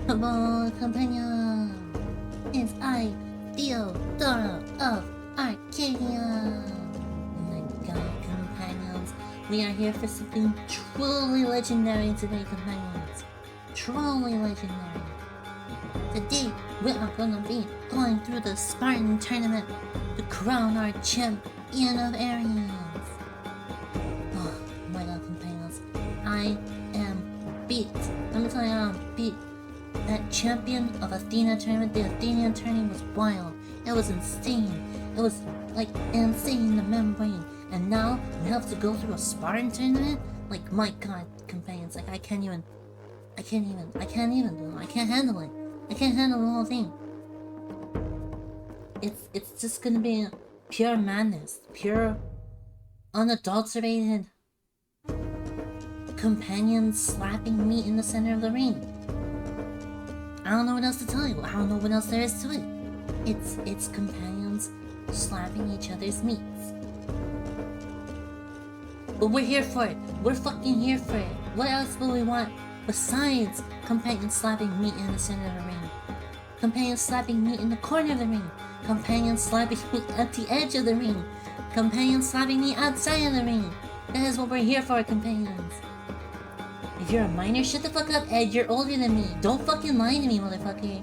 Hello, companion! It's I, Theodora of Arcadia! Oh my god, companions. We are here for something truly legendary today, companions. Truly legendary. Today, we are gonna be going through the Spartan tournament to crown our champion of Aryans. Oh my god, companions. I am beat. Let me tell you, I'm beat. That champion of Athena tournament, the Athenian tourney was wild. It was insane. It was like insane, the membrane. And now we have to go through a Spartan tournament? Like, my god, companions, like I can't handle it. I can't handle the whole thing. It's just gonna be pure madness, pure unadulterated companions slapping me in the center of the ring. I don't know what else to tell you. I don't know what else there is to it. It's companions slapping each other's meats. But we're here for it. We're fucking here for it. What else will we want besides companions slapping me in the center of the ring? Companions slapping me in the corner of the ring. Companions slapping me at the edge of the ring. Companions slapping me outside of the ring. That is what we're here for, companions. If you're a minor, shut the fuck up, Ed. You're older than me. Don't fucking lie to me, motherfucker.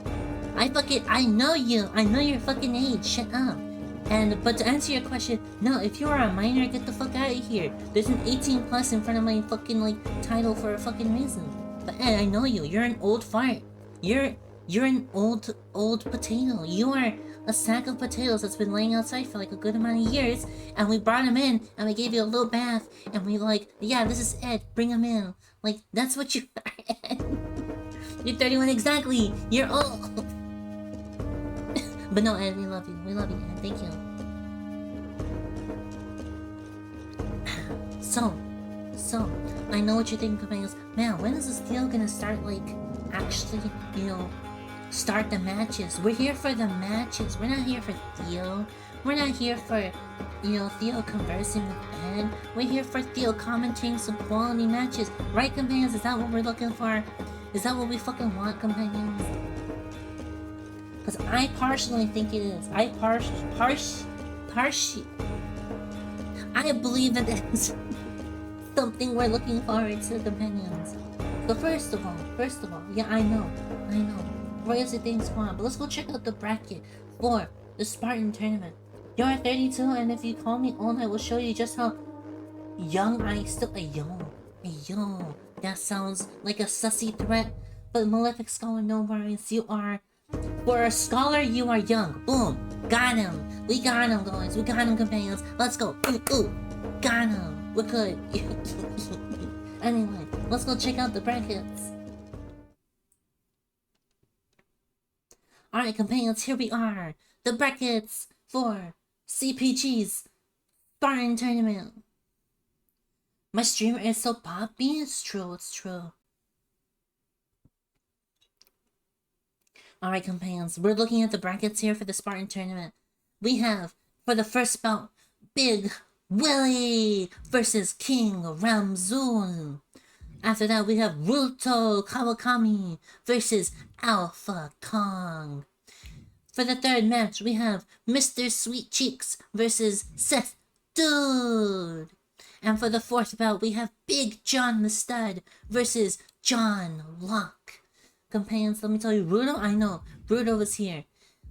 I know you. I know your fucking age. Shut up. But to answer your question, no, if you are a minor, get the fuck out of here. There's an 18 plus in front of my fucking, title for a fucking reason. But Ed, I know you. You're an old fart. You're an old potato. You are a sack of potatoes that's been laying outside for a good amount of years, and we brought him in, and we gave you a little bath, and we yeah, this is Ed, bring him in. That's what you are, Ed. You're 31 exactly. You're old. But no, Ed, we love you. We love you, Ed. Thank you. So, I know what you're thinking, companions. Man, when is this deal gonna start, actually, start the matches? We're here for the matches. We're not here for Theo. We're not here for, Theo conversing with Ed. We're here for Theo commenting some quality matches. Right, companions? Is that what we're looking for? Is that what we fucking want, companions? Because I partially think it is. I believe that it's something we're looking forward to, companions. But first of all, yeah, I know. Royalty things go on, but let's go check out the bracket for the Spartan tournament. You're 32, and if you call me old, I will show you just how young I still yo. That sounds like a sussy threat, but Malefic Scholar, no worries. You are, for a scholar, you are young. Boom, got him. We got him, guys. We got him, companions. Let's go. Ooh, got him. We're good. Anyway, let's go check out the brackets. Alright, companions, here we are. The brackets for CPG's Spartan tournament. My streamer is so poppy. It's true. Alright, companions, we're looking at the brackets here for the Spartan tournament. We have, for the first bout, Big Willie versus King Ramzul. After that, we have Ruto Kawakami versus Alpha Kong. For the third match, we have Mr. Sweet Cheeks versus Seth Dude. And for the fourth bout, we have Big John the Stud versus John Locke. Companions, let me tell you, Ruto, I know, Ruto is here.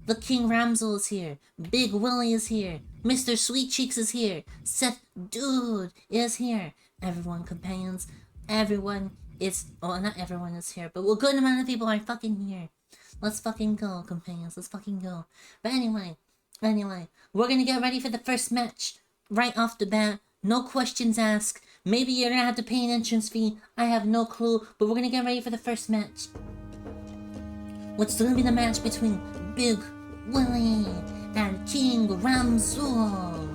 The King Ramzul is here. Big Willie is here. Mr. Sweet Cheeks is here. Seth Dude is here. Everyone, companions, everyone is... Oh, not everyone is here, but a good amount of people are fucking here. Let's fucking go, companions. Let's fucking go. But anyway, we're gonna get ready for the first match right off the bat. No questions asked. Maybe you're gonna have to pay an entrance fee. I have no clue, but we're gonna get ready for the first match. What's gonna be the match between Big Willie and King Ramzul?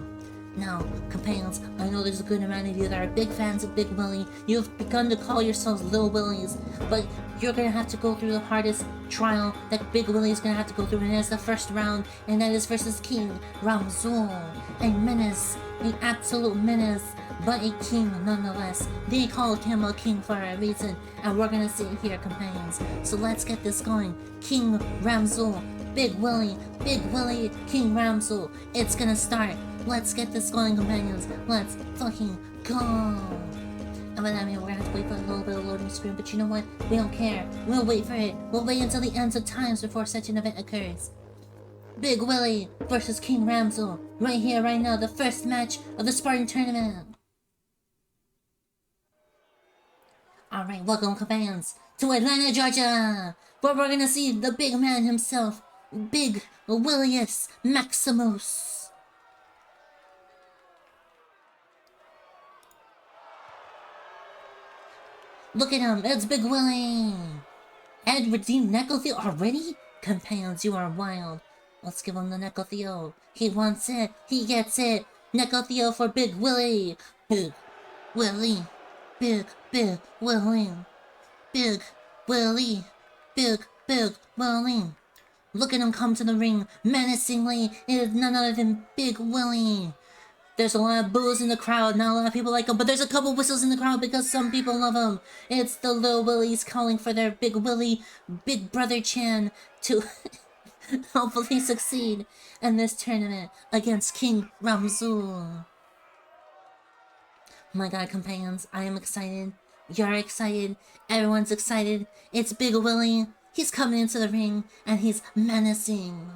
Now, companions, I know there's a good amount of you that are big fans of Big Willie. You've begun to call yourselves Little Willies, but you're gonna have to go through the hardest trial that Big Willie is gonna have to go through, and that's the first round, and that is versus King Ramzul. A menace, an absolute menace. but a king nonetheless. They called him a king for a reason, and we're gonna see it here, companions. So let's get this going. King Ramzul, Big Willie, King Ramzul. It's gonna start. Let's get this going, companions. Let's fucking go. And by that I mean we're gonna have to wait for a little bit of loading screen, but you know what? We don't care. We'll wait for it. We'll wait until the ends of times before such an event occurs. Big Willie versus King Ramzul. Right here, right now, the first match of the Spartan tournament. Alright, welcome, companions, to Atlanta, Georgia, where we're gonna see the big man himself, Big Willius Maximus. Look at him, it's Big Willie! And redeemed Necrothiel already? Companions, you are wild. Let's give him the Necrothiel. He wants it, he gets it. Necrothiel for Big Willie. Big Willie. Big Willie. Big Willie. Big Willie. Look at him come to the ring menacingly. It is none other than Big Willie. There's a lot of boos in the crowd, not a lot of people like him, but there's a couple whistles in the crowd because some people love him. It's the little Willies calling for their Big Willie, Big Brother Chan to hopefully succeed in this tournament against King Ramzul. My god, companions, I am excited. You're excited. Everyone's excited. It's Big Willie. He's coming into the ring and he's menacing.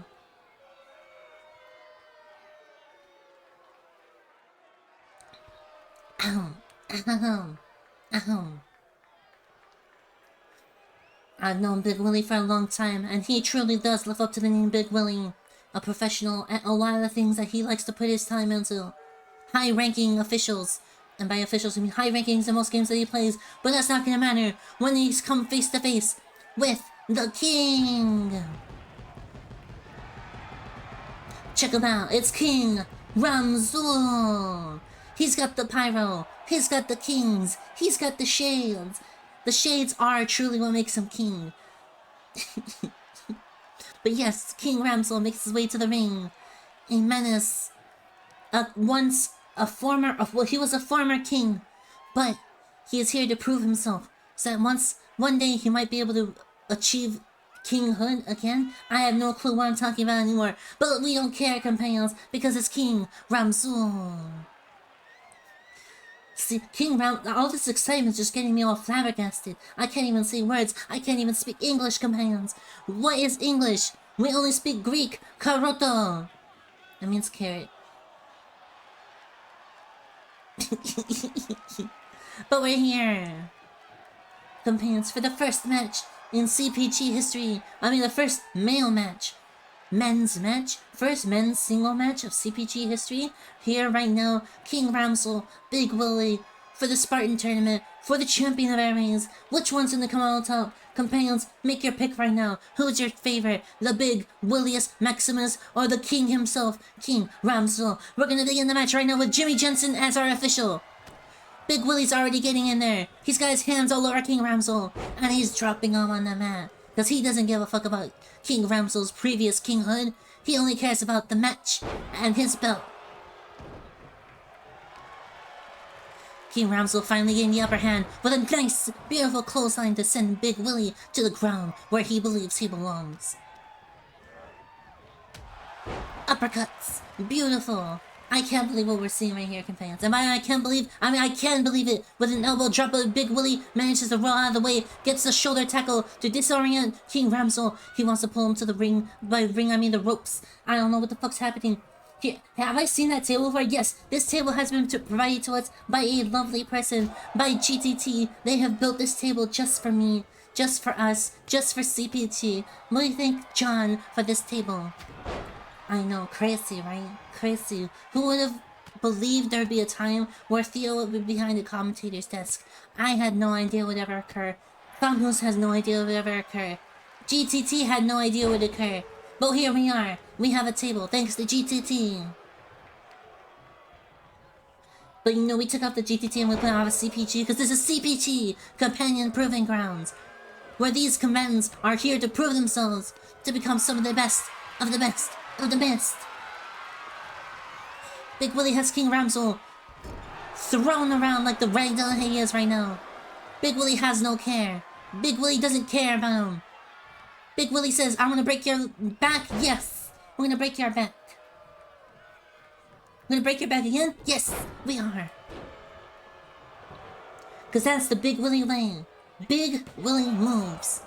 I've known Big Willie for a long time, and he truly does live up to the name Big Willie. A professional at a lot of the things that he likes to put his time into. High-ranking officials. And by officials, I mean high rankings in most games that he plays. But that's not gonna matter when he's come face-to-face with the king. Check him out, it's King Ramzul. He's got the pyro, he's got the kings, he's got the shades. The shades are truly what makes him king. But yes, King Ramzul makes his way to the ring. A menace. He was a former king, but he is here to prove himself. So that one day he might be able to achieve kinghood again. I have no clue what I'm talking about anymore, but we don't care, companions, because it's King Ramzul. See, all this excitement is just getting me all flabbergasted. I can't even say words. I can't even speak English, companions. What is English? We only speak Greek. Karoto. That means carrot. But we're here, companions, for the first match in CPG history. I mean, the first male match. Men's match. First men's single match of CPG history. Here right now, King Ramzul, Big Willie, for the Spartan tournament, for the champion of Aries. Which one's gonna come out on top? Companions, make your pick right now. Who's your favorite? The Big Willius Maximus or the king himself, King Ramzul? We're gonna begin the match right now with Jimmy Jensen as our official. Big Willie's already getting in there. He's got his hands all over King Ramzul, and he's dropping him on the mat. Because he doesn't give a fuck about King Ramzul's previous kinghood. He only cares about the match and his belt. King Ramzul finally getting the upper hand with a nice, beautiful clothesline to send Big Willie to the ground where he believes he belongs. Uppercuts. Beautiful. I can't believe what we're seeing right here, companions. And I can believe it. With an elbow drop, Big Willie manages to roll out of the way, gets the shoulder tackle to disorient King Ramzul. He wants to pull him to the ring. By ring, I mean the ropes. I don't know what the fuck's happening. Here, have I seen that table before? Yes, this table has been provided to us by a lovely person, by GTT. They have built this table just for me, just for us, just for CPG. What do you think, John, for this table? I know, crazy, right? Crazy. Who would have believed there'd be a time where Theo would be behind the commentator's desk? I had no idea would ever occur. Famous has no idea would ever occur. GTT had no idea would occur. But here we are. We have a table, thanks to GTT. But you know, we took out the GTT and we put out a CPG because this is CPG, Companion Proving Grounds, where these combatants are here to prove themselves, to become some of the best of the best of the best. Big Willie has King Ramzul thrown around like the ragdoll he is right now. Big Willie has no care. Big Willie doesn't care about him. Big Willie says, I'm gonna break your back. Yes, we're gonna break your back. We're gonna break your back again? Yes, we are. Because that's the Big Willie way. Big Willie moves.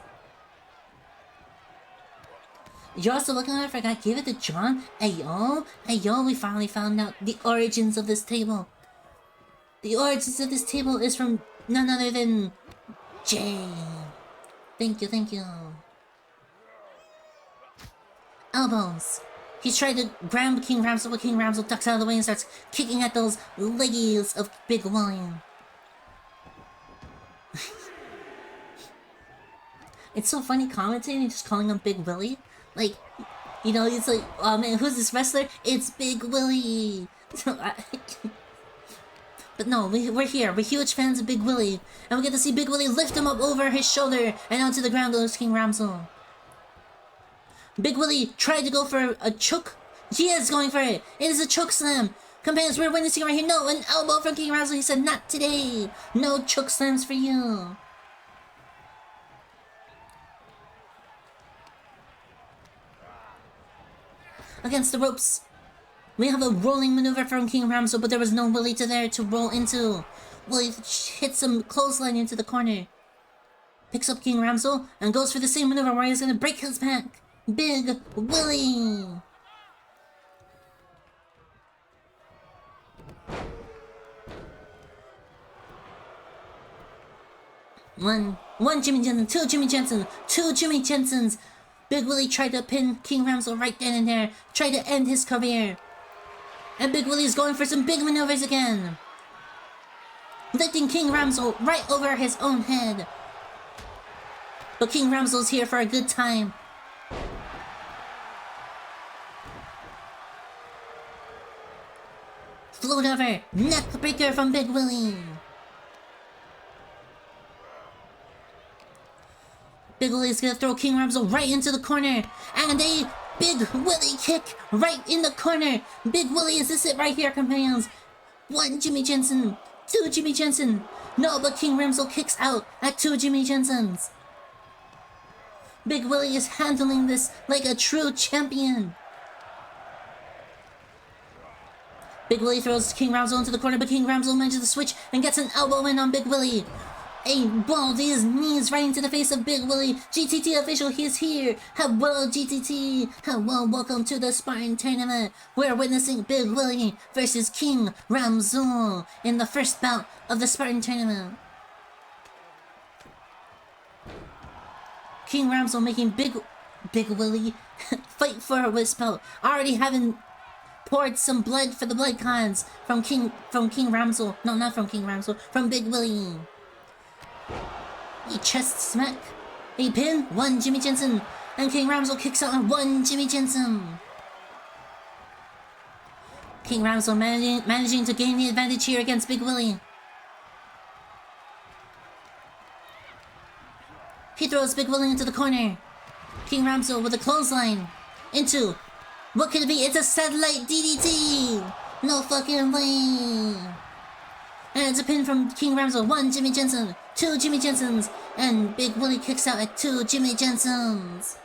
You're also looking at it, I forgot, give it to John. Ayo, we finally found out the origins of this table. The origins of this table is from none other than Jay. Thank you. Elbows. He's trying to grab King Ramsel, but King Ramsel ducks out of the way and starts kicking at those leggies of Big Willie. It's so funny commentating, just calling him Big Willie. Like, you know, it's like, oh man, who's this wrestler? It's Big Willie. But no, we're here. We're huge fans of Big Willie. And we get to see Big Willie lift him up over his shoulder and onto the ground goes King Ramsel. Big Willie tried to go for a choke. He is going for it. It is a choke slam. Companions, we're witnessing right here. No, an elbow from King Ramsel. He said, not today. No choke slams for you. Against the ropes. We have a rolling maneuver from King Ramsel, but there was no Willie there to roll into. Willie hits some clothesline into the corner. Picks up King Ramsel and goes for the same maneuver where he's going to break his back. Big Willie. One Jimmy Jensen, two Jimmy Jensen, two Jimmy Jensens. Big Willie tried to pin King Ramsel right then and there, tried to end his career. And Big Willie is going for some big maneuvers again. Lifting King Ramsel right over his own head. But King Ramsel's here for a good time. Float over, neck breaker from Big Willie. Big Willie's gonna throw King Ramsel right into the corner. And a Big Willie kick right in the corner. Big Willie, is this it right here, companions? One Jimmy Jensen, two Jimmy Jensen. No, but King Ramsel kicks out at two Jimmy Jensens. Big Willie is handling this like a true champion. Big Willie throws King Ramsel into the corner, but King Ramsel manages to switch and gets an elbow in on Big Willie. A ball to his knees right into the face of Big Willie. GTT official, he is here. Hello, GTT. Hello, welcome to the Spartan Tournament. We're witnessing Big Willie versus King Ramsel in the first bout of the Spartan Tournament. King Ramsel making Big Willie fight for a wisp belt. Already having poured some blood for the blood cons from King Ramsel. No, not from King Ramsel, from Big Willie. A chest smack, a pin, one Jimmy Jensen, and King Ramsel kicks out on one Jimmy Jensen. King Ramsel managing to gain the advantage here against Big Willie. He throws Big Willie into the corner. King Ramsel with a clothesline into, what could it be? It's a satellite DDT. No fucking way. And it's a pin from King Ramsel. One Jimmy Jensen, two Jimmy Jensens, and Big Willie kicks out at two Jimmy Jensens.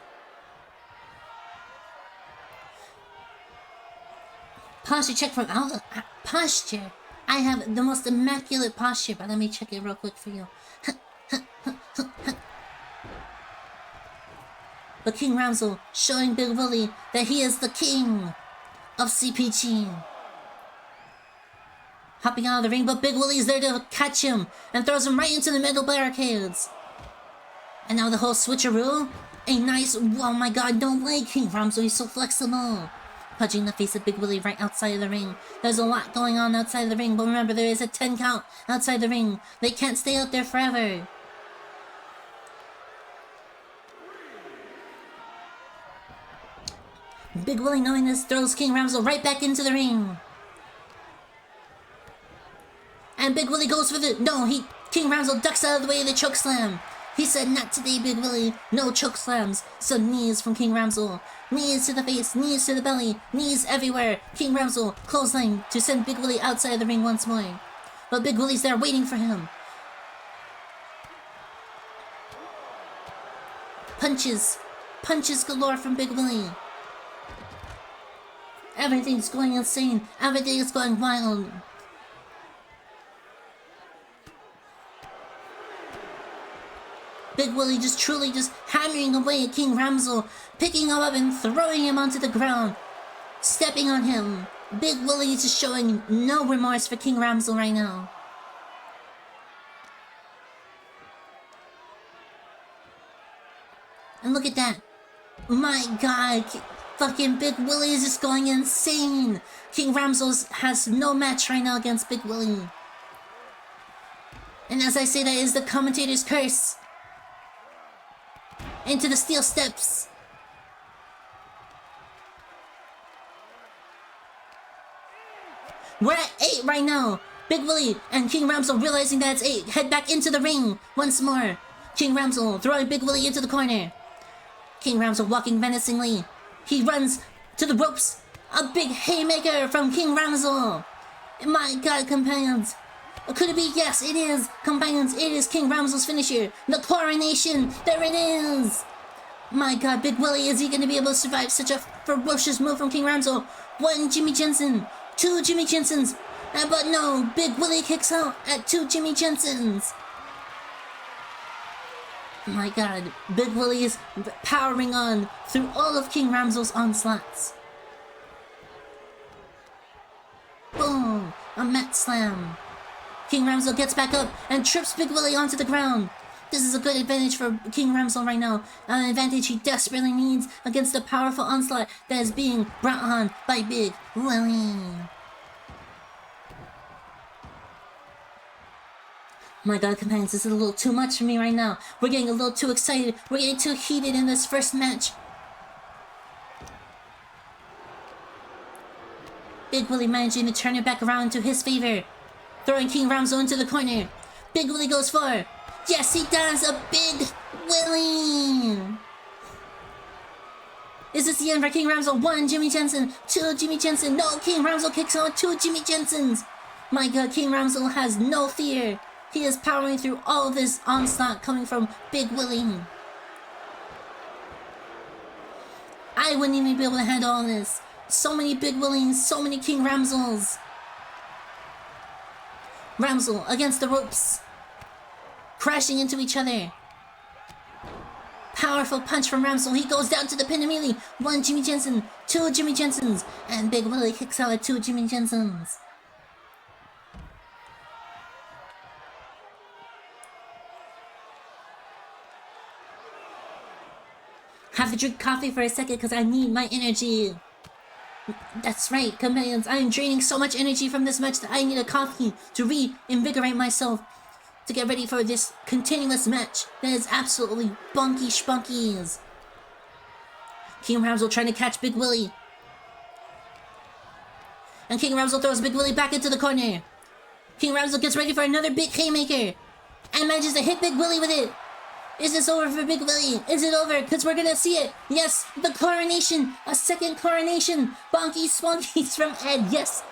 Posture check from Alpha. Posture. I have the most immaculate posture, but let me check it real quick for you. But King Ramsel showing Big Willie that he is the king of CPG. Hopping out of the ring, but Big Willie's there to catch him and throws him right into the metal barricades. And now the whole switcheroo. A nice, oh my god, no way, King Ramsel, he's so flexible. Punching the face of Big Willie right outside of the ring. There's a lot going on outside of the ring, but remember, there is a 10 count outside the ring. They can't stay out there forever. Big Willie, knowing this, throws King Ramsel right back into the ring. And Big Willie goes for the... No, King Ramsel ducks out of the way of the choke slam. He said, not today, Big Willie. No choke slams. So knees from King Ramsel. Knees to the face, knees to the belly, knees everywhere. King Ramsel, clothesline to send Big Willie outside of the ring once more. but Big Willie's there waiting for him. Punches galore from Big Willie. Everything's going insane. Everything is going wild. Big Willie truly hammering away at King Ramsel, picking him up and throwing him onto the ground, stepping on him. Big Willie is just showing no remorse for King Ramsel right now. And look at that. My God, fucking Big Willie is just going insane. King Ramsel has no match right now against Big Willie. And as I say, that is the commentator's curse. Into the steel steps. We're at 8 right now. Big Willie and King Ramsel realizing that it's 8 head back into the ring once more. King Ramsel throwing Big Willie into the corner. King Ramsel walking menacingly. He runs to the ropes. A big haymaker from King Ramsel. My God, companions. Could it be? Yes, it is. Companions, it is King Ramsel's finisher. The coronation. There it is. My God, Big Willie, is he going to be able to survive such a ferocious move from King Ramsel? 1 Jimmy Jensen. 2 Jimmy Jensens. But no, Big Willie kicks out at 2 Jimmy Jensens. My God, Big Willie is powering on through all of King Ramsel's onslaughts. Boom! A mat slam. King Ramsel gets back up and trips Big Willie onto the ground. This is a good advantage for King Ramsel right now. An advantage he desperately needs against the powerful onslaught that is being brought on by Big Willie. My God, companions, this is a little too much for me right now. We're getting a little too excited. We're getting too heated in this first match. Big Willie managing to turn it back around to his favor. Throwing King Ramsel into the corner. Big Willie goes for. Yes, he does! A Big Willie! Is this the end for King Ramsel? 1 Jimmy Jensen. 2 Jimmy Jensen. No, King Ramsel kicks out 2 Jimmy Jensens. My God, King Ramsel has no fear. He is powering through all of this onslaught coming from Big Willie. I wouldn't even be able to handle all this. So many Big Willies, so many King Ramsels. Ramsel against the ropes. Crashing into each other. Powerful punch from Ramsel. He goes down to the pin immediately. 1 Jimmy Jensen, 2 Jimmy Jensens, and Big Willie kicks out at 2 Jimmy Jensens. Have to drink coffee for a second because I need my energy. That's right, companions. I am draining so much energy from this match that I need a coffee to reinvigorate myself to get ready for this continuous match that is absolutely bunky spunkies. King Ramsel trying to catch Big Willie. And King Ramsel throws Big Willie back into the corner. King Ramsel gets ready for another big haymaker and manages to hit Big Willie with it. Is this over for Big Willie? Is it over? Because we're gonna see it. Yes, the coronation. A second coronation. Bonky spunkies from Ed. Yes.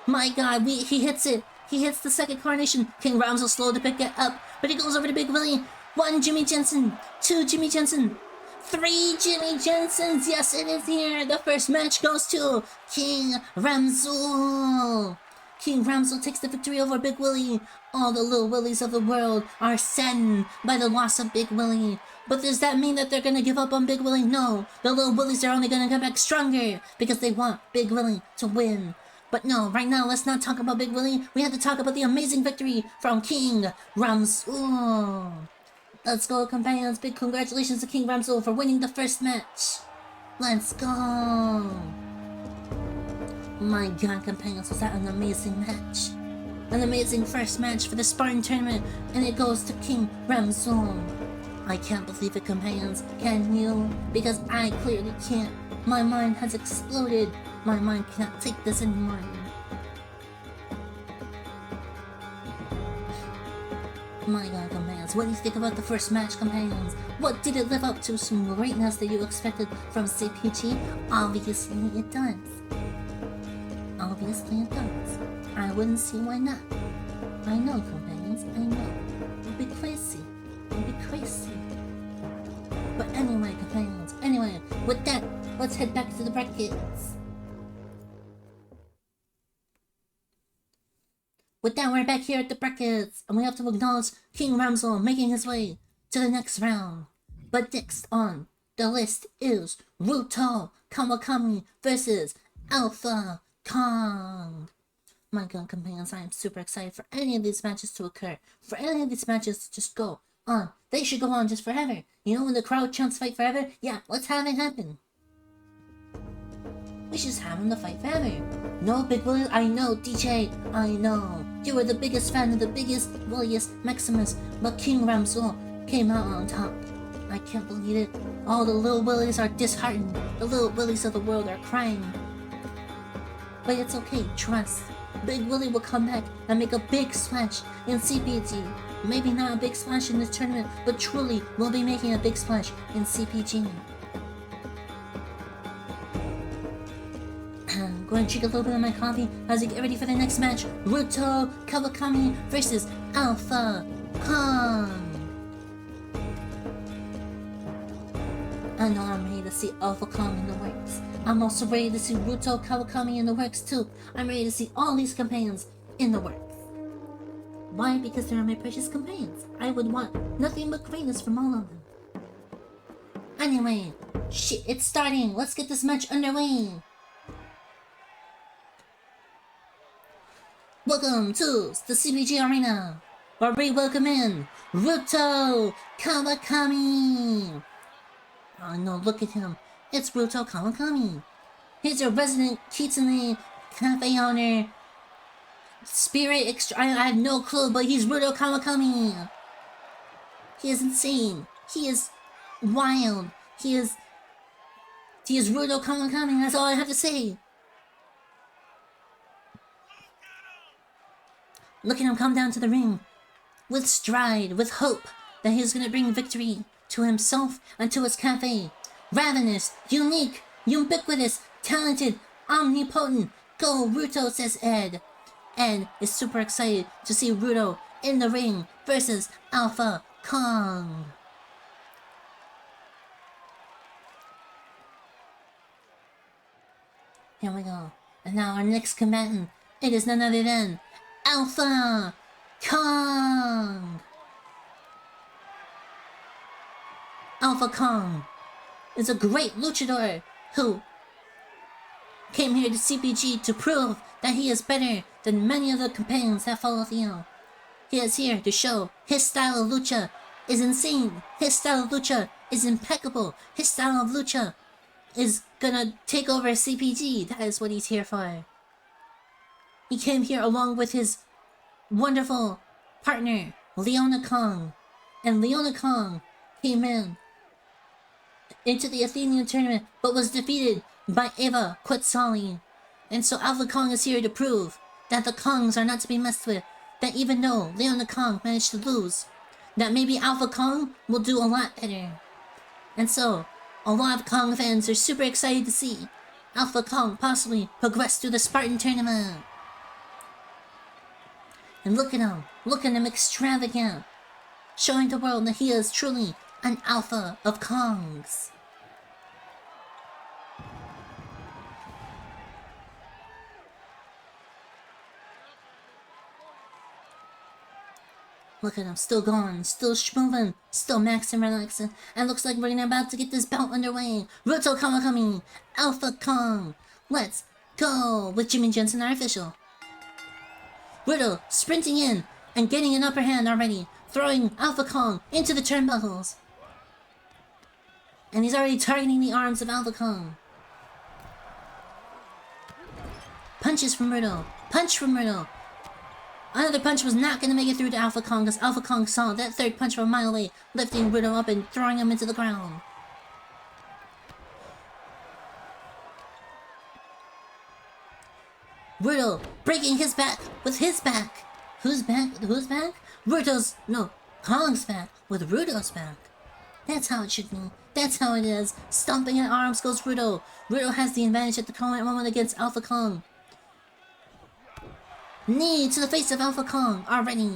My God, he hits it. He hits the second coronation. King Ramsel slow to pick it up, but he goes over to Big Willie. 1 Jimmy Jensen. 2 Jimmy Jensen. 3 Jimmy Jensens. Yes, it is here. The first match goes to King Ramsel. King Ramsel takes the victory over Big Willie. All the little Willies of the world are saddened by the loss of Big Willie. But does that mean that they're gonna give up on Big Willie? No. The little Willies are only gonna come back stronger because they want Big Willie to win. But no, right now, let's not talk about Big Willie. We have to talk about the amazing victory from King Ramsel. Let's go, companions. Big congratulations to King Ramsel for winning the first match. Let's go. My God, companions, was that an amazing match? An amazing first match for the Spartan tournament, and it goes to King Ramsel. I can't believe it, companions. Can you? Because I clearly can't. My mind has exploded. My mind cannot take this anymore. My God, companions, what do you think about the first match, companions? What did it live up to? Some greatness that you expected from CPG? Obviously it does. Obviously it does. I wouldn't see why not. I know, companions, I know. It'll be crazy. It'll be crazy. But anyway, companions, anyway, with that, let's head back to the brackets. With that, we're back here at the brackets, and we have to acknowledge King Ramsel making his way to the next round. But next on the list is Ruto Kawakami versus Alpha Kong. My god, companions, I am super excited for any of these matches to occur. For any of these matches to just go on. They should go on just forever. You know when the crowd chants fight forever? Yeah, let's have it happen. We should just have them to fight forever. No, Big Willie, I know, DJ, I know. You were the biggest fan of the biggest, williest Maximus, but King Ramsel came out on top. I can't believe it. All the little willies are disheartened. The little willies of the world are crying. But it's okay, trust. Big Willie will come back and make a big splash in CPG. Maybe not a big splash in this tournament, but truly will be making a big splash in CPG. I'm going to drink a little bit of my coffee as I get ready for the next match. Ruto Kawakami versus Alpha Kong. I know I'm ready to see Alpha Kong in the works. I'm also ready to see Ruto Kawakami in the works too. I'm ready to see all these companions in the works. Why? Because they are my precious companions. I would want nothing but greatness from all of them. Anyway, shit, it's starting. Let's get this match underway. Welcome to the CPG Arena, where we welcome in Ruto Kawakami. Oh no, look at him. It's Ruto Kawakami. He's a resident Kitsune cafe owner. Spirit extra. I have no clue, but he's Ruto Kawakami. He is insane. He is wild. He is Ruto Kawakami. That's all I have to say. Look at him come down to the ring with stride, with hope that he's gonna bring victory to himself and to his cafe. Ravenous, unique, ubiquitous, talented, omnipotent. Go Ruto, says Ed. Ed is super excited to see Ruto in the ring versus Alpha Kong. Here we go. And now our next combatant, it is none other than Alpha Kong. Alpha Kong is a great luchador who came here to CPG to prove that he is better than many of the companions that follow Theo. He is here to show his style of lucha is insane. His style of lucha is impeccable. His style of lucha is gonna take over CPG. That is what he's here for. He came here along with his wonderful partner, Leona Kong. And Leona Kong came into the Athenian tournament, but was defeated by Eva Quetzali. And so Alpha Kong is here to prove that the Kongs are not to be messed with. That even though Leona Kong managed to lose, that maybe Alpha Kong will do a lot better. And so, a lot of Kong fans are super excited to see Alpha Kong possibly progress through the Spartan tournament. And look at him extravagant, showing the world that he is truly an alpha of Kongs. Look at him, still going, still schmoving, still maxing, relaxing, and looks like we're about to get this bout underway. Ruto Kawakami, Alpha Kong, let's go with Jimmy Jensen, our official. Ruto sprinting in and getting an upper hand already, throwing Alpha Kong into the turnbuckles. And he's already targeting the arms of Alpha Kong. Punches from Ruto, punch from Ruto. Another punch was not going to make it through to Alpha Kong because Alpha Kong saw that third punch from a mile away, lifting Ruto up and throwing him into the ground. Ruto breaking his back with his back. Whose back? Whose back? Ruto's, no, Kong's back with Ruto's back. That's how it should be. That's how it is. Stomping at arms goes Ruto. Ruto has the advantage at the current moment against Alpha Kong. Knee to the face of Alpha Kong already.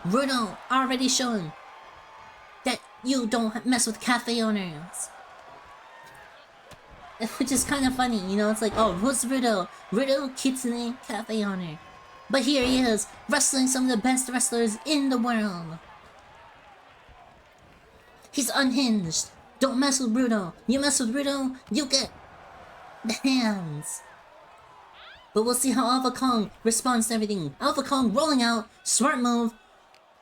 Rudo already shown that you don't mess with cafe owners. Which is kind of funny, you know, it's like, oh, who's Rudo? Rudo Kitsune, cafe owner. But here he is, wrestling some of the best wrestlers in the world. He's unhinged. Don't mess with Rudo. You mess with Rudo, you get the hands. But we'll see how Alpha Kong responds to everything. Alpha Kong rolling out, smart move,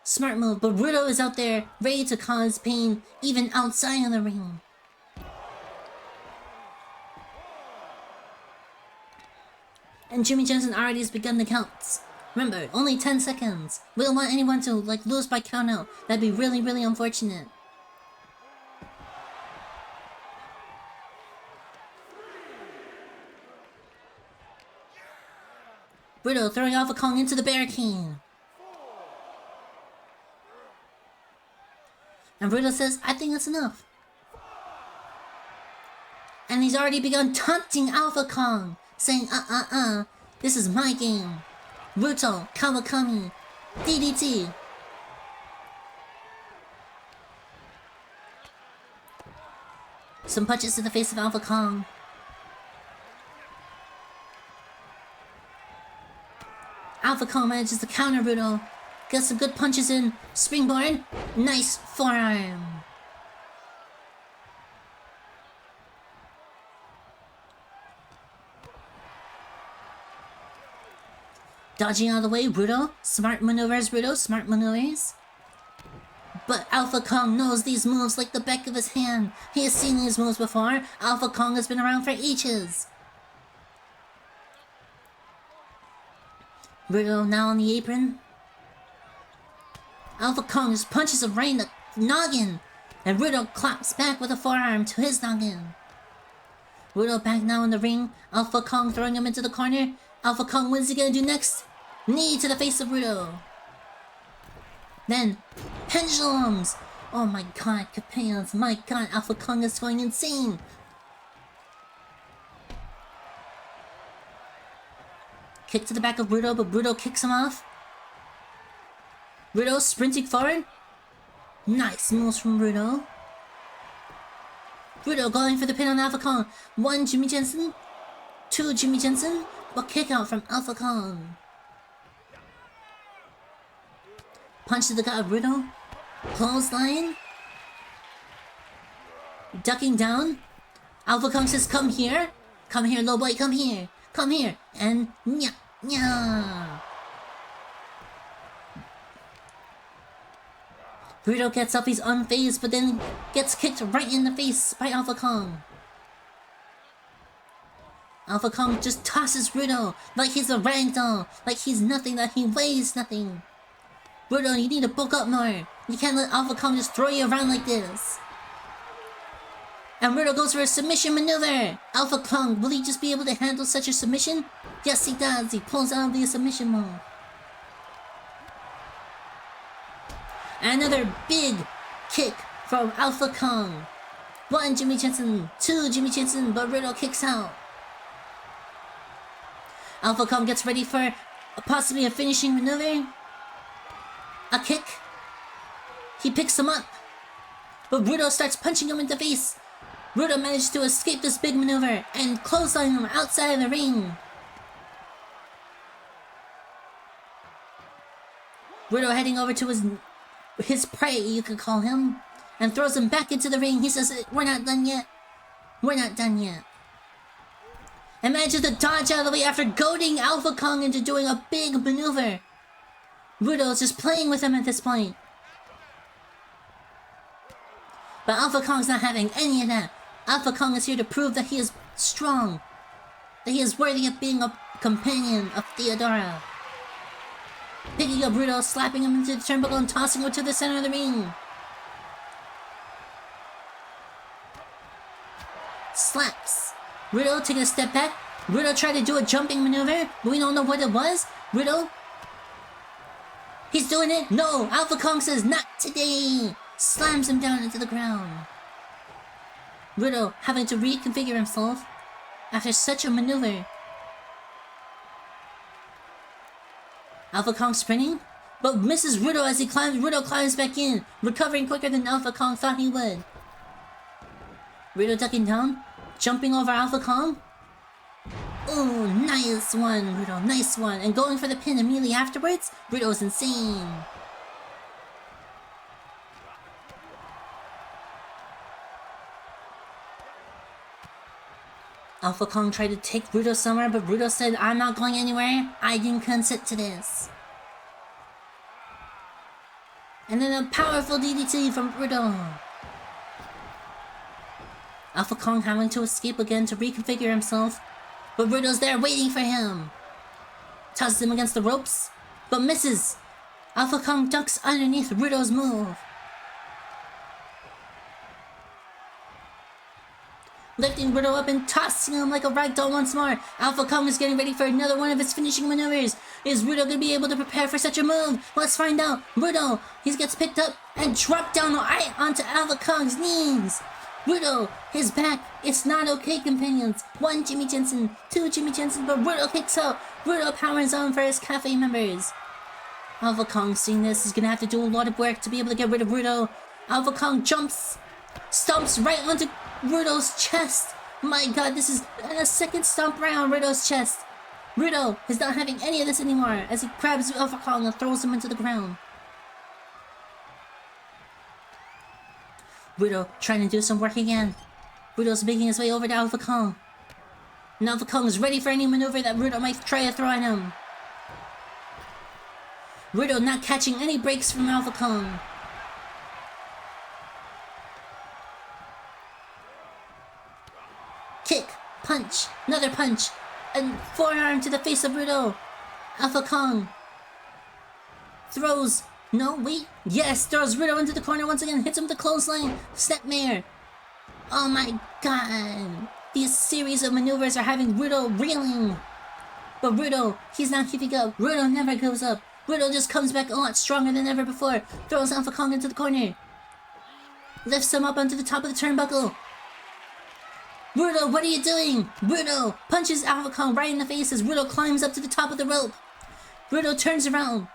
but Rudo is out there, ready to cause pain, even outside of the ring. And Jimmy Jensen already has begun the counts. Remember, only 10 seconds. We don't want anyone to, like, lose by count out. That'd be really, really unfortunate. Rudo throwing Alpha Kong into the barricade. And Rudo says, I think that's enough. And he's already begun taunting Alpha Kong, saying, this is my game. Ruto, Kawakami, DDT. Some punches to the face of Alpha Kong. Alpha Kong manages to counter Rudo. Gets some good punches in. Springboard. Nice forearm. Dodging out of the way, Rudo. Smart maneuvers, Rudo. Smart maneuvers. But Alpha Kong knows these moves like the back of his hand. He has seen these moves before. Alpha Kong has been around for ages. Rudo now on the apron. Alpha Kong just punches him right in the noggin. And Rudo claps back with a forearm to his noggin. Rudo back now in the ring. Alpha Kong throwing him into the corner. Alpha Kong, what is he gonna do next? Knee to the face of Rudo. Then, pendulums. Oh my god, Capellas. My god, Alpha Kong is going insane. Kick to the back of Rudo, but Rudo kicks him off. Rudo sprinting forward. Nice moves from Rudo. Rudo going for the pin on Alpha Kong. 1 Jimmy Jensen. 2 Jimmy Jensen. But kick out from Alpha Kong. Punch to the gut of Rudo. Clothesline. Ducking down. Alpha Kong says, come here. Come here, low boy, come here. Come here. And nya, nya. Rudo gets up, he's unfazed, but then gets kicked right in the face by Alpha Kong. Alpha Kong just tosses Rudo like he's a ragdoll, like he's nothing, that he weighs nothing. Rudo, you need to bulk up more. You can't let Alpha Kong just throw you around like this. And Rudo goes for a submission maneuver. Alpha Kong, will he just be able to handle such a submission? Yes, he does. He pulls out the submission move. Another big kick from Alpha Kong. 1 Jimmy Jensen, 2 Jimmy Jensen, but Rudo kicks out. Alpha Kong gets ready for possibly a finishing maneuver. A kick. He picks him up. But Rudo starts punching him in the face. Rudo managed to escape this big maneuver and clothesline him outside of the ring. Rudo heading over to his prey, you could call him, and throws him back into the ring. He says, we're not done yet. We're not done yet. And manages to dodge out of the way after goading Alpha Kong into doing a big maneuver. Rudo's just playing with him at this point. But Alpha Kong's not having any of that. Alpha Kong is here to prove that he is strong. That he is worthy of being a companion of Theodora. Picking up Rudo, slapping him into the turnbuckle and tossing him to the center of the ring. Slaps. Rudo taking a step back. Rudo tried to do a jumping maneuver, but we don't know what it was. Rudo. He's doing it. No, Alpha Kong says, not today. Slams him down into the ground. Rudo having to reconfigure himself after such a maneuver Alpha Kong sprinting, but misses Rudo as Rudo climbs back in, recovering quicker than Alpha Kong thought he would. Rudo ducking down, jumping over Alpha Kong. Oh, nice one, Rudo, nice one. And going for the pin immediately afterwards, Rudo's insane. Alpha Kong tried to take Rudo somewhere, but Rudo said, I'm not going anywhere. I didn't consent to this. And then a powerful DDT from Rudo. Alpha Kong having to escape again to reconfigure himself, but Rudo's there waiting for him. Tosses him against the ropes, but misses. Alpha Kong ducks underneath Rudo's move. Lifting Rudo up and tossing him like a ragdoll once more. Alpha Kong is getting ready for another one of his finishing maneuvers. Is Rudo going to be able to prepare for such a move? Let's find out. Rudo, he gets picked up and dropped down right onto Alpha Kong's knees. Rudo, his back, it's not okay, companions. 1 Jimmy Jensen, 2 Jimmy Jensen, but Rudo kicks out. Rudo powers on for his cafe members. Alpha Kong, seeing this, is going to have to do a lot of work to be able to get rid of Rudo. Alpha Kong jumps, stomps right onto Rudo's chest. My god, this is a second stomp right on Rudo's chest. Rudo is not having any of this anymore as he grabs Alpha Kong and throws him into the ground. Rudo trying to do some work again. Rudo's making his way over to Alpha Kong. And Alpha Kong is ready for any maneuver that Rudo might try to throw at him. Rudo not catching any breaks from Alpha Kong. Kick, punch, another punch, and forearm to the face of Rudo. Alpha Kong throws, no, wait, yes, throws Rudo into the corner once again, hits him with the clothesline, snapmare. Oh my god, these series of maneuvers are having Rudo reeling. But Rudo, he's not keeping up. Rudo never goes up. Rudo just comes back a lot stronger than ever before, throws Alpha Kong into the corner, lifts him up onto the top of the turnbuckle. Rudo, what are you doing? Rudo punches Alpha Kong right in the face as Rudo climbs up to the top of the rope. Rudo turns around.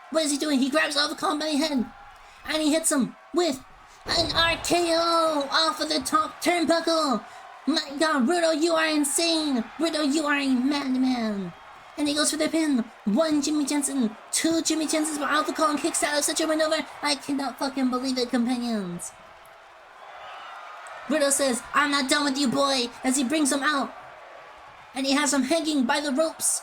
What is he doing? He grabs Alpha Kong by the head, and he hits him with an RKO off of the top turnbuckle. My god, Rudo, you are insane. Rudo, you are a madman. And he goes for the pin. 1 Jimmy Jensen, 2 Jimmy Jensens, but Alpha Kong kicks out of such a maneuver. I cannot fucking believe it, companions. Rudo says, I'm not done with you, boy, as he brings him out. And he has him hanging by the ropes.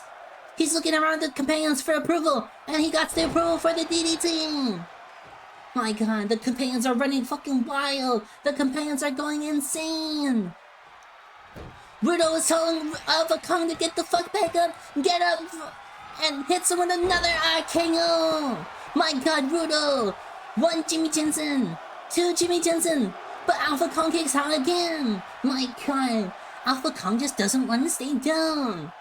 He's looking around the companions for approval, and he got the approval for the DDT. My god, the companions are running fucking wild. The companions are going insane. Rudo is telling Alpha Kong to get the fuck back up, get up, and hits him with another RKO. My god, Rudo. 1 Jimmy Jensen, 2 Jimmy Jensen. But Alpha Kong kicks out again! My god, Alpha Kong just doesn't want to stay down!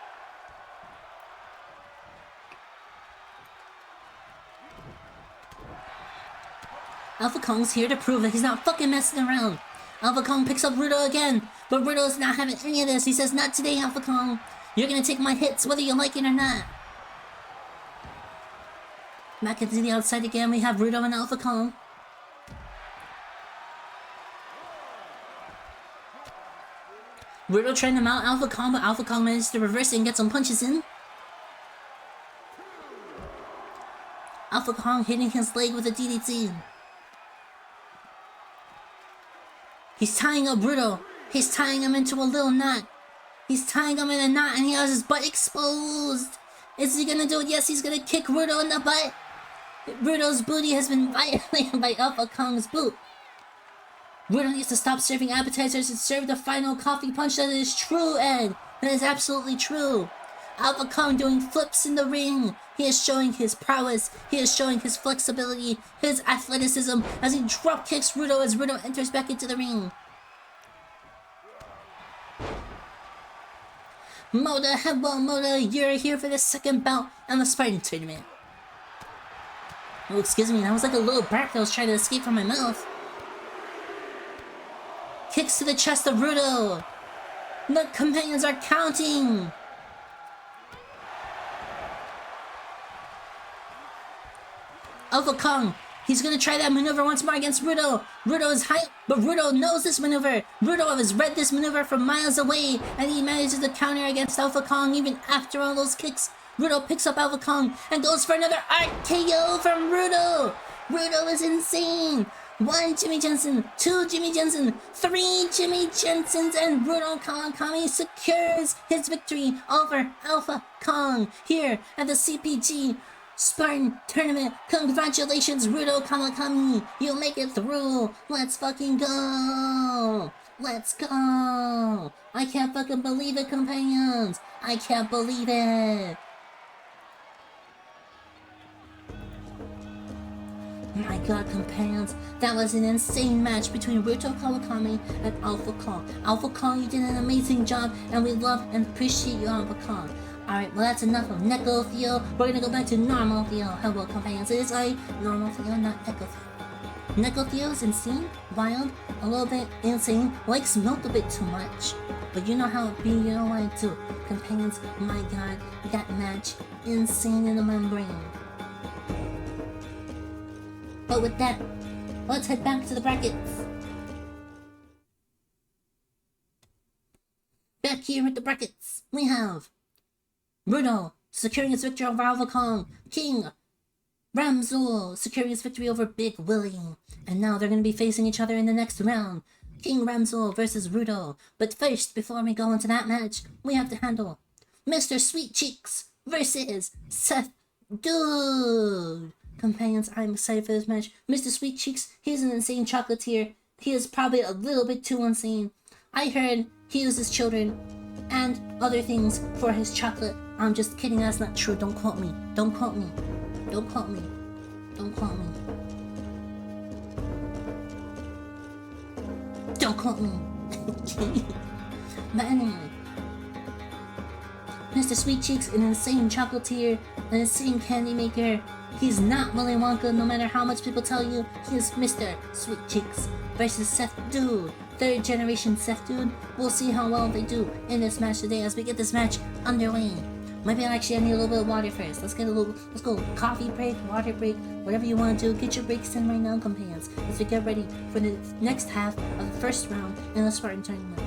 Alpha Kong's here to prove that he's not fucking messing around. Alpha Kong picks up Rudo again, but Rudo's not having any of this. He says, not today, Alpha Kong. You're gonna take my hits whether you like it or not. Back into the outside again, we have Rudo and Alpha Kong. Rudo trying to mount Alpha Kong, but Alpha Kong manages to reverse it and get some punches in. Alpha Kong hitting his leg with a DDT. He's tying up Rudo. He's tying him into a little knot. He's tying him in a knot and he has his butt exposed. Is he gonna do it? Yes, he's gonna kick Rudo in the butt. Rudo's booty has been violated by Alpha Kong's boot. Rudo needs to stop serving appetizers and serve the final coffee punch. That is true, Ed. That is absolutely true. Alpha Kong doing flips in the ring. He is showing his prowess. He is showing his flexibility, his athleticism as he drop kicks Rudo as Rudo enters back into the ring. Moda, hello Moda, you're here for the second bout on the Spartan tournament. Oh, excuse me, that was like a little bark that was trying to escape from my mouth. Kicks to the chest of Rudo. The companions are counting. Alpha Kong. He's gonna try that maneuver once more against Rudo. Rudo is high, but Rudo knows this maneuver. Rudo has read this maneuver from miles away, and he manages to counter against Alpha Kong even after all those kicks. Rudo picks up Alpha Kong and goes for another RKO from Rudo. Rudo is insane. 1 Jimmy Jensen, 2 Jimmy Jensen, 3 Jimmy Jensens, and Rudo Kawakami secures his victory over Alpha Kong here at the CPG Spartan Tournament. Congratulations, Rudo Kawakami. You make it through. Let's fucking go. Let's go. I can't fucking believe it, companions. I can't believe it. My god, companions, that was an insane match between Rudo Kawakami and Alpha Kong. Alpha Kong, you did an amazing job, and we love and appreciate you, Alpha Kong. Alright, well that's enough of Neko Theo. We're gonna go back to normal Theo. Hello, companions. It is I, normal Theo, not Neko Theo. Neko Theo is insane, wild, a little bit insane, likes milk a bit too much. But you know how it be, you know what I do. Companions, my god, that match, insane in my brain. But with that, let's head back to the brackets. Back here at the brackets, we have Rudo securing his victory over Alpha Kong, King Ramzul securing his victory over Big Willie, and now they're going to be facing each other in the next round. King Ramzul versus Rudo. But first, before we go into that match, we have to handle Mr. Sweet Cheeks versus Seth Dude. Companions, I'm excited for this match. Mr. Sweet Cheeks, he's an insane chocolatier. He is probably a little bit too insane. I heard he uses children and other things for his chocolate. I'm just kidding, that's not true. Don't quote me. Don't quote me. Don't quote me. Don't quote me. Don't quote me. But anyway, Mr. Sweet Cheeks, an insane chocolatier, an insane candy maker. He's not Willy Wonka, no matter how much people tell you. He is Mr. Sweet Cheeks versus Seth Dude, 3rd generation Seth Dude. We'll see how well they do in this match today as we get this match underway. Maybe actually I need a little bit of water first. Let's go coffee break, water break, whatever you want to do. Get your breaks in right now, companions, as we get ready for the next half of the first round in the Spartan Tournament.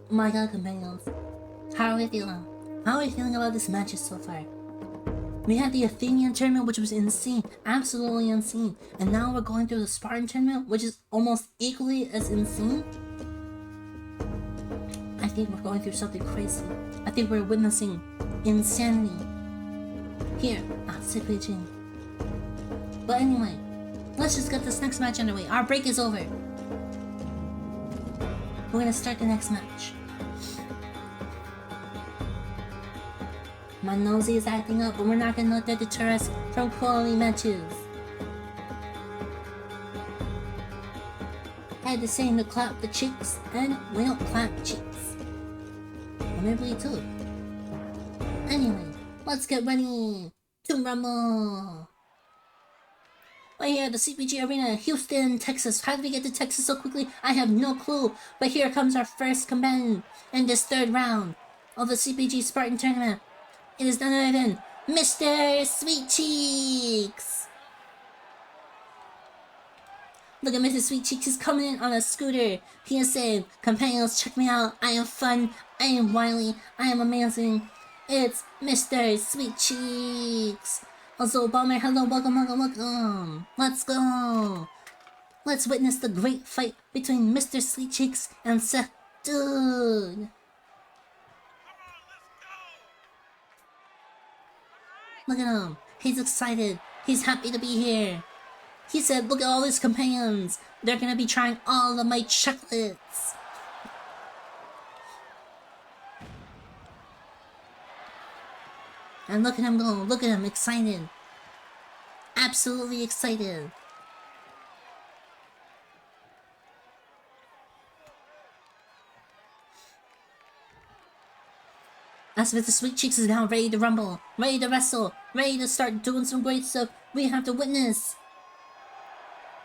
My god, companions, how are we feeling? How are we feeling about this matches so far? We had the Athenian tournament, which was insane, absolutely insane, and now we're going through the Spartan tournament, which is almost equally as insane. I think we're going through something crazy. I think we're witnessing insanity here at CPG. But anyway, let's just get this next match underway. Our break is over. We're gonna start the next match. My nosy is acting up, but we're not gonna let that deter us from quality matches. I had the saying to clap the cheeks, and we don't clap cheeks. Or maybe we do. Anyway, let's get ready to rumble. We're here at the CPG Arena, Houston, Texas. How did we get to Texas so quickly? I have no clue. But here comes our first combatant in this 3rd round of the CPG Spartan Tournament. It is none other than Mr. Sweet Cheeks. Look at Mr. Sweet Cheeks. He's coming in on a scooter. He is saying, "Companions, check me out. I am fun. I am wily. I am amazing. It's Mr. Sweet Cheeks." Also, Bomber, hello, welcome. Let's go. Let's witness the great fight between Mr. Sweet Cheeks and Seth Dude. Look at him. He's excited. He's happy to be here. He said, "Look at all his companions. They're gonna be trying all of my chocolates." And look at him go. Look at him, excited. Absolutely excited. As Mr. Sweet Cheeks is now ready to rumble, ready to wrestle, ready to start doing some great stuff, we have to witness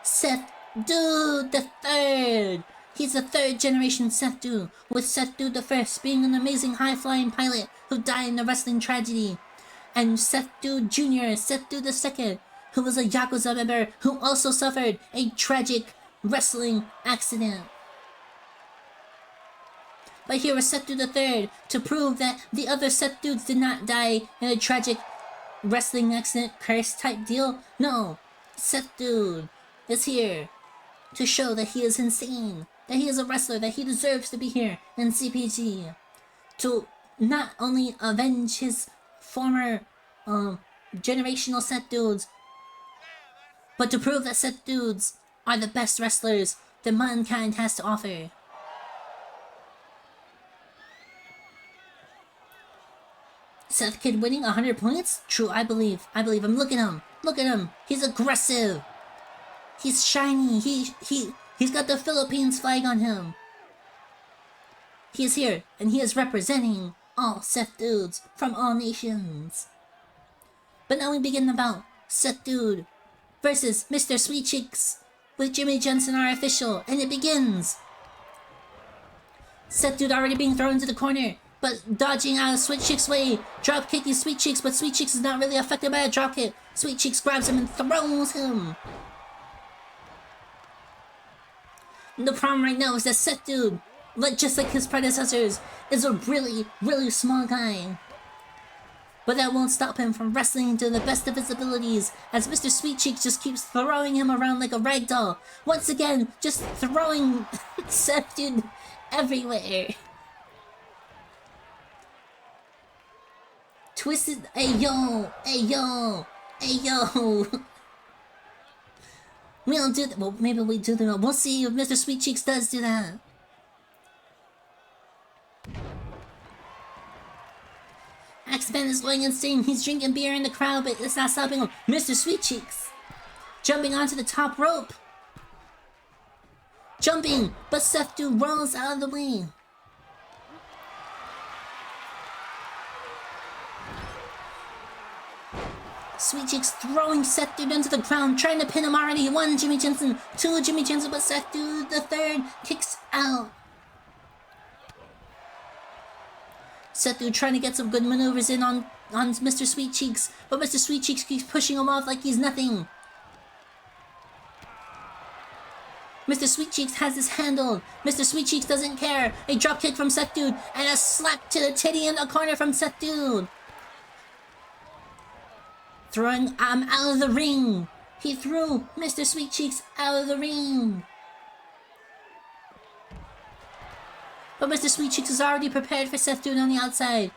Seth Dude the 3rd He's the third generation Seth Dude, with Seth Dude the first being an amazing high-flying pilot who died in a wrestling tragedy, and Seth Dude Jr., Seth Dude the second, who was a Yakuza member who also suffered a tragic wrestling accident. But here is Seth Dude the third to prove that the other Seth Dudes did not die in a tragic wrestling accident curse type deal. No, Seth Dude is here to show that he is insane, that he is a wrestler, that he deserves to be here in CPG, to not only avenge his former generational Seth Dudes, but to prove that Seth Dudes are the best wrestlers that mankind has to offer. Seth Kid winning 100 points? True, I believe him. Look at him. Look at him. He's aggressive. He's shiny. He's got the Philippines flag on him. He is here, and he is representing all Seth Dudes from all nations. But now we begin the bout. Seth Dude versus Mr. Sweet Cheeks with Jimmy Jensen, our official, and it begins. Seth Dude already being thrown into the corner, but dodging out of Sweet Cheeks' way, drop kicking Sweet Cheeks, but Sweet Cheeks is not really affected by a drop kick. Sweet Cheeks grabs him and throws him. And the problem right now is that Seth Dude, just like his predecessors, is a really, really small guy. But that won't stop him from wrestling to the best of his abilities, as Mr. Sweet Cheeks just keeps throwing him around like a ragdoll. Once again, just throwing Seth Dude everywhere. Twisted, ayo, ayo, ayo. We don't do that. Well, maybe we do that. We'll see if Mr. Sweet Cheeks does do that. Axeman is going insane. He's drinking beer in the crowd, but it's not stopping him. Mr. Sweet Cheeks jumping onto the top rope. Jumping, but Seth Dude rolls out of the way. Sweet Cheeks throwing Seth Dude into the ground, trying to pin him already. 1 Jimmy Jensen, 2 Jimmy Jensen, but Seth Dude the third kicks out. Seth Dude trying to get some good maneuvers in on Mr. Sweet Cheeks, but Mr. Sweet Cheeks keeps pushing him off like he's nothing. Mr. Sweet Cheeks has this handled. Mr. Sweet Cheeks doesn't care. A drop kick from Seth Dude and a slap to the titty in the corner from Seth Dude. Throwing him out of the ring. He threw Mr. Sweet Cheeks out of the ring. But Mr. Sweet Cheeks is already prepared for Seth Dude on the outside.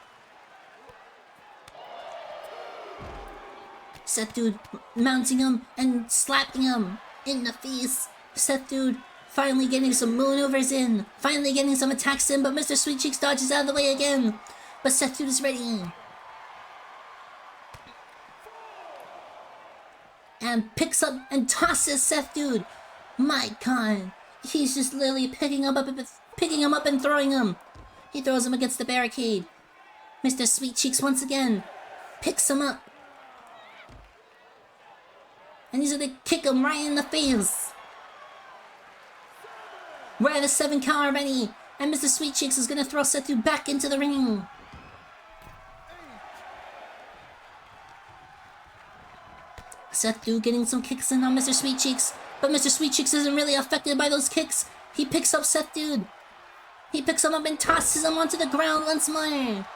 Seth Dude mounting him and slapping him in the face. Seth Dude finally getting some maneuvers in. Finally getting some attacks in, but Mr. Sweet Cheeks dodges out of the way again. But Seth Dude is ready. And picks up and tosses Seth Dude. My God. He's just literally picking him up and throwing him. He throws him against the barricade. Mr. Sweet Cheeks once again picks him up. And he's gonna kick him right in the face. We're at a 7 count already. And Mr. Sweet Cheeks is gonna throw Seth Dude back into the ring. Seth Dude getting some kicks in on Mr. Sweet Cheeks. But Mr. Sweet Cheeks isn't really affected by those kicks. He picks up Seth Dude. He picks him up and tosses him onto the ground once more.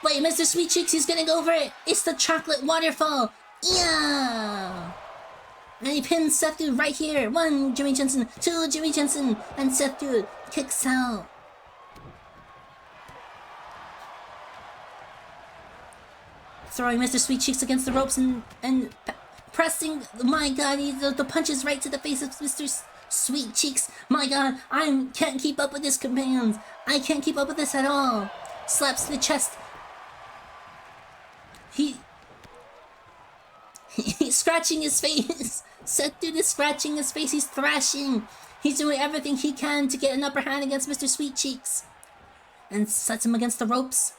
Wait, Mr. Sweet Cheeks, he's getting over it. It's the chocolate waterfall. Yeah. And he pins Seth Dude right here. 1 Jimmy Jensen, 2 Jimmy Jensen, and Seth Dude kicks out. Throwing Mr. Sweet Cheeks against the ropes and pressing. My God, the punches right to the face of Mr. Sweet Cheeks. My God, I can't keep up with his commands. I can't keep up with this at all. Slaps to the chest. He's scratching his face. Seth Dude is scratching his face. He's thrashing. He's doing everything he can to get an upper hand against Mr. Sweet Cheeks. And sets him against the ropes.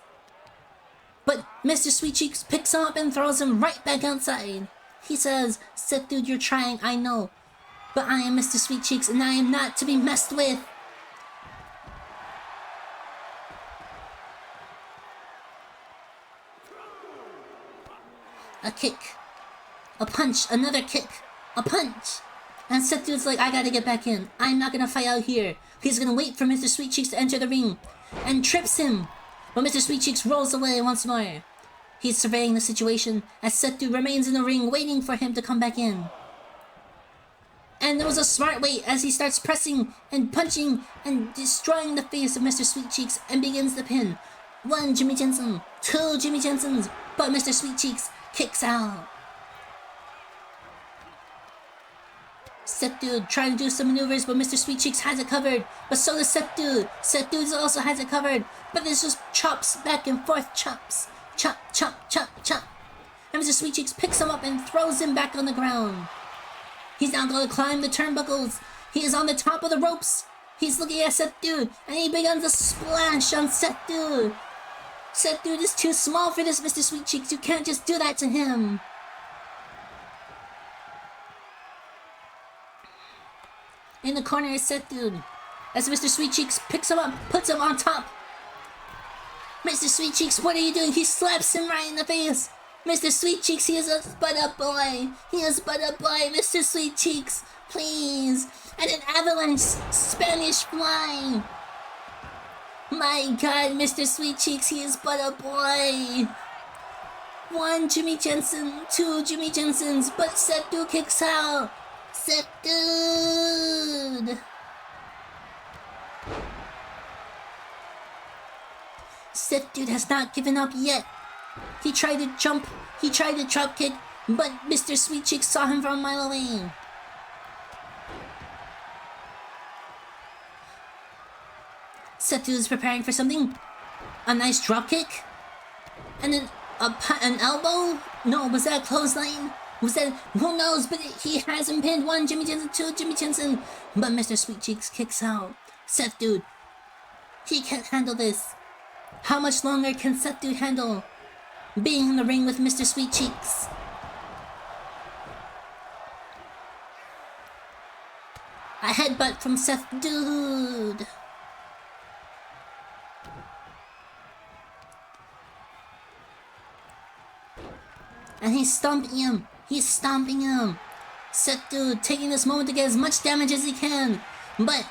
But Mr. Sweet Cheeks picks him up and throws him right back outside. He says, Seth Dude, you're trying, I know. But I am Mr. Sweet Cheeks, and I am not to be messed with. A kick. A punch. Another kick. A punch. And Seth Dude's like, I gotta get back in. I'm not gonna fight out here. He's gonna wait for Mr. Sweet Cheeks to enter the ring. And trips him. But Mr. Sweet Cheeks rolls away once more. He's surveying the situation as Seth Dude remains in the ring waiting for him to come back in. And there was a smart wait as he starts pressing and punching and destroying the face of Mr. Sweet Cheeks and begins the pin. 1 Jimmy Jensen, 2 Jimmy Jensens, but Mr. Sweet Cheeks kicks out. Seth Dude trying to do some maneuvers, but Mr. Sweet Cheeks has it covered. But so does Seth Dude. Seth Dude also has it covered. But there's just chops back and forth, chops. Chop, chop, chop, chop. And Mr. Sweet Cheeks picks him up and throws him back on the ground. He's now going to climb the turnbuckles. He is on the top of the ropes. He's looking at Seth Dude, and he begins a splash on Seth Dude. Seth Dude is too small for this, Mr. Sweet Cheeks. You can't just do that to him. In the corner is Seth Dude, as Mr. Sweet Cheeks picks him up, puts him on top. Mr. Sweet Cheeks, what are you doing? He slaps him right in the face. Mr. Sweet Cheeks, he is a but-up boy. He is but-up boy, Mr. Sweet Cheeks, please. And an avalanche Spanish fly. My God, Mr. Sweet Cheeks, he is but-up boy. 1 Jimmy Jensen, 2 Jimmy Jensens, but Seth Dude kicks out. Seth Dude. Seth Dude has not given up yet. He tried to jump, he tried to drop kick, but Mr. Sweet Cheeks saw him from a mile away. Seth Dude is preparing for something. A nice drop kick. And then an elbow? No, was that a clothesline? Was that, who knows, but he hasn't pinned 1 Jimmy Jensen, 2 Jimmy Jensen. But Mr. Sweet Cheeks kicks out. Seth Dude, he can't handle this. How much longer can Seth Dude handle being in the ring with Mr. Sweet Cheeks? A headbutt from Seth Dude. And he's stomping him. He's stomping him. Seth Dude taking this moment to get as much damage as he can. But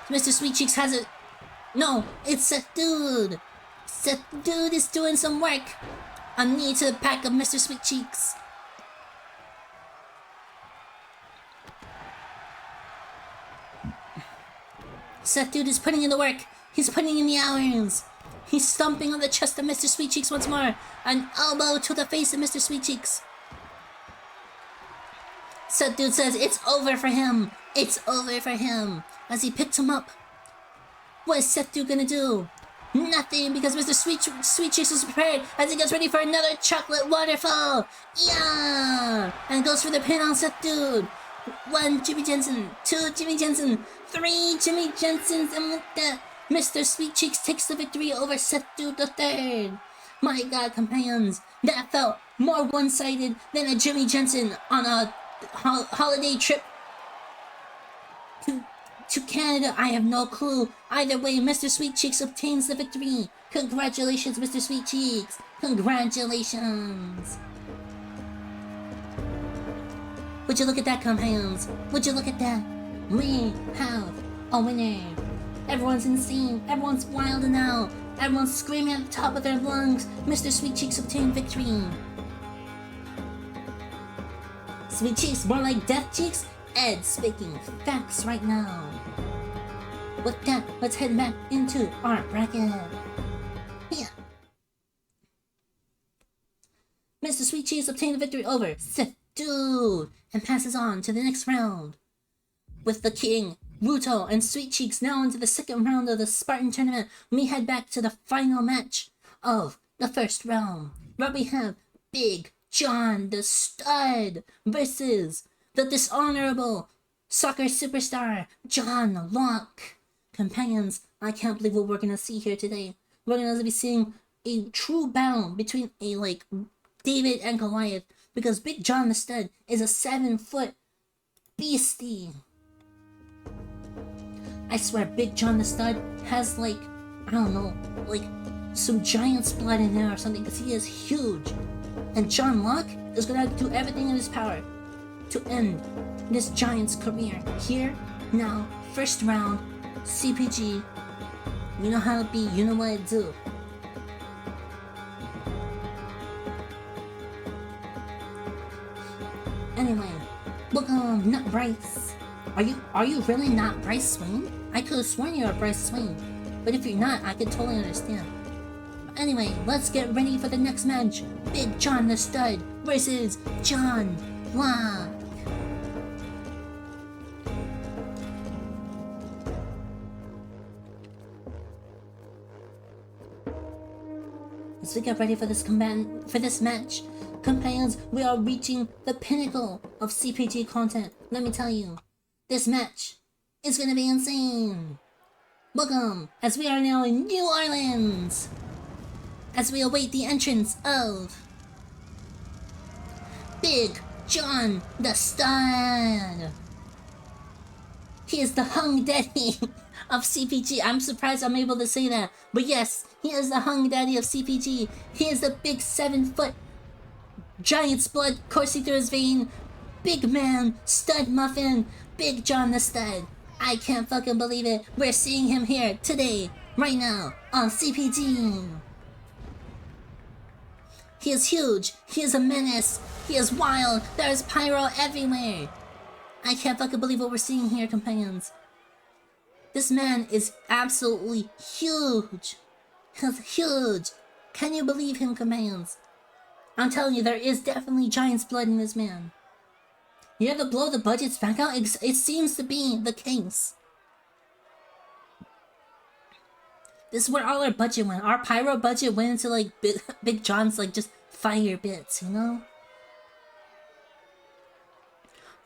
Mr. Sweet Cheeks has it. No, it's Seth Dude. Seth Dude is doing some work. A knee to the back of Mr. Sweet Cheeks. Seth Dude is putting in the work. He's putting in the hours. He's stomping on the chest of Mr. Sweet Cheeks once more. An elbow to the face of Mr. Sweet Cheeks. Seth Dude says it's over for him. It's over for him. As he picks him up. What is Seth Dude gonna do? Nothing, because Mr. Sweet Cheeks is prepared as he gets ready for another chocolate waterfall. Yeah! And goes for the pin on Seth Dude. 1 Jimmy Jensen, 2 Jimmy Jensen, 3 Jimmy Jensens, and with that, Mr. Sweet Cheeks takes the victory over Seth Dude the third. My God, companions, that felt more one-sided than a Jimmy Jensen on a holiday trip to Canada. I have no clue. Either way, Mr. Sweet Cheeks obtains the victory. Congratulations, Mr. Sweet Cheeks. Congratulations. Would you look at that, companions? Would you look at that? We have a winner. Everyone's insane. Everyone's wild now. Everyone's screaming at the top of their lungs. Mr. Sweet Cheeks obtained victory. Sweet Cheeks, more like Death Cheeks? Ed speaking facts right now. With that, let's head back into our bracket. Yeah. Mr. Sweet Cheeks obtained the victory over Seth Dude and passes on to the next round. With the King, Ruto, and Sweet Cheeks now into the second round of the Spartan tournament, we head back to the final match of the first round, where we have Big John the Stud versus the dishonorable soccer superstar John Locke. Companions, I can't believe what we're gonna see here today. We're gonna be seeing a true battle between David and Goliath, because Big John the Stud is a 7-foot beastie. I swear Big John the Stud has like, I don't know, like some giant's blood in there or something, because he is huge. And John Locke is gonna have to do everything in his power to end this giant's career. Here, now, first round, CPG. You know how it be, you know what I do. Anyway, welcome, not Bryce. Are you really not Bryce Swain? I could have sworn you were Bryce Swain. But if you're not, I could totally understand. But anyway, let's get ready for the next match. Big John the Stud versus John Locke. As we get ready for this match, companions, we are reaching the pinnacle of CPG content. Let me tell you, this match is gonna be insane. Welcome, as we are now in New Orleans, as we await the entrance of Big John the Stud. He is the hung daddy of CPG. I'm surprised I'm able to say that, but yes, he is the hung daddy of CPG. He is the big 7-foot giant's blood coursing through his vein, big man, stud muffin, Big John the Stud. I can't fucking believe it. We're seeing him here today, right now, on CPG. He is huge. He is a menace. He is wild. There is pyro everywhere. I can't fucking believe what we're seeing here, companions. This man is absolutely huge. He's huge. Can you believe him, companions? I'm telling you, there is definitely giant's blood in this man. You have to blow the budgets back out? It seems to be the case. This is where all our budget went. Our pyro budget went into like Big John's like just fire bits, you know?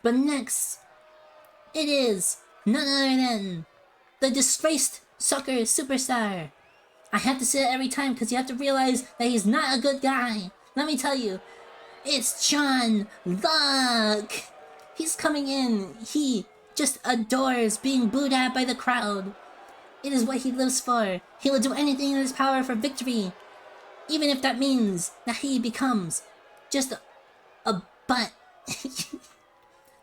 But next, it is none other than the disgraced soccer superstar. I have to say it every time because you have to realize that he's not a good guy. Let me tell you, it's John Locke. He's coming in. He just adores being booed at by the crowd. It is what he lives for. He will do anything in his power for victory, even if that means that he becomes just a butt.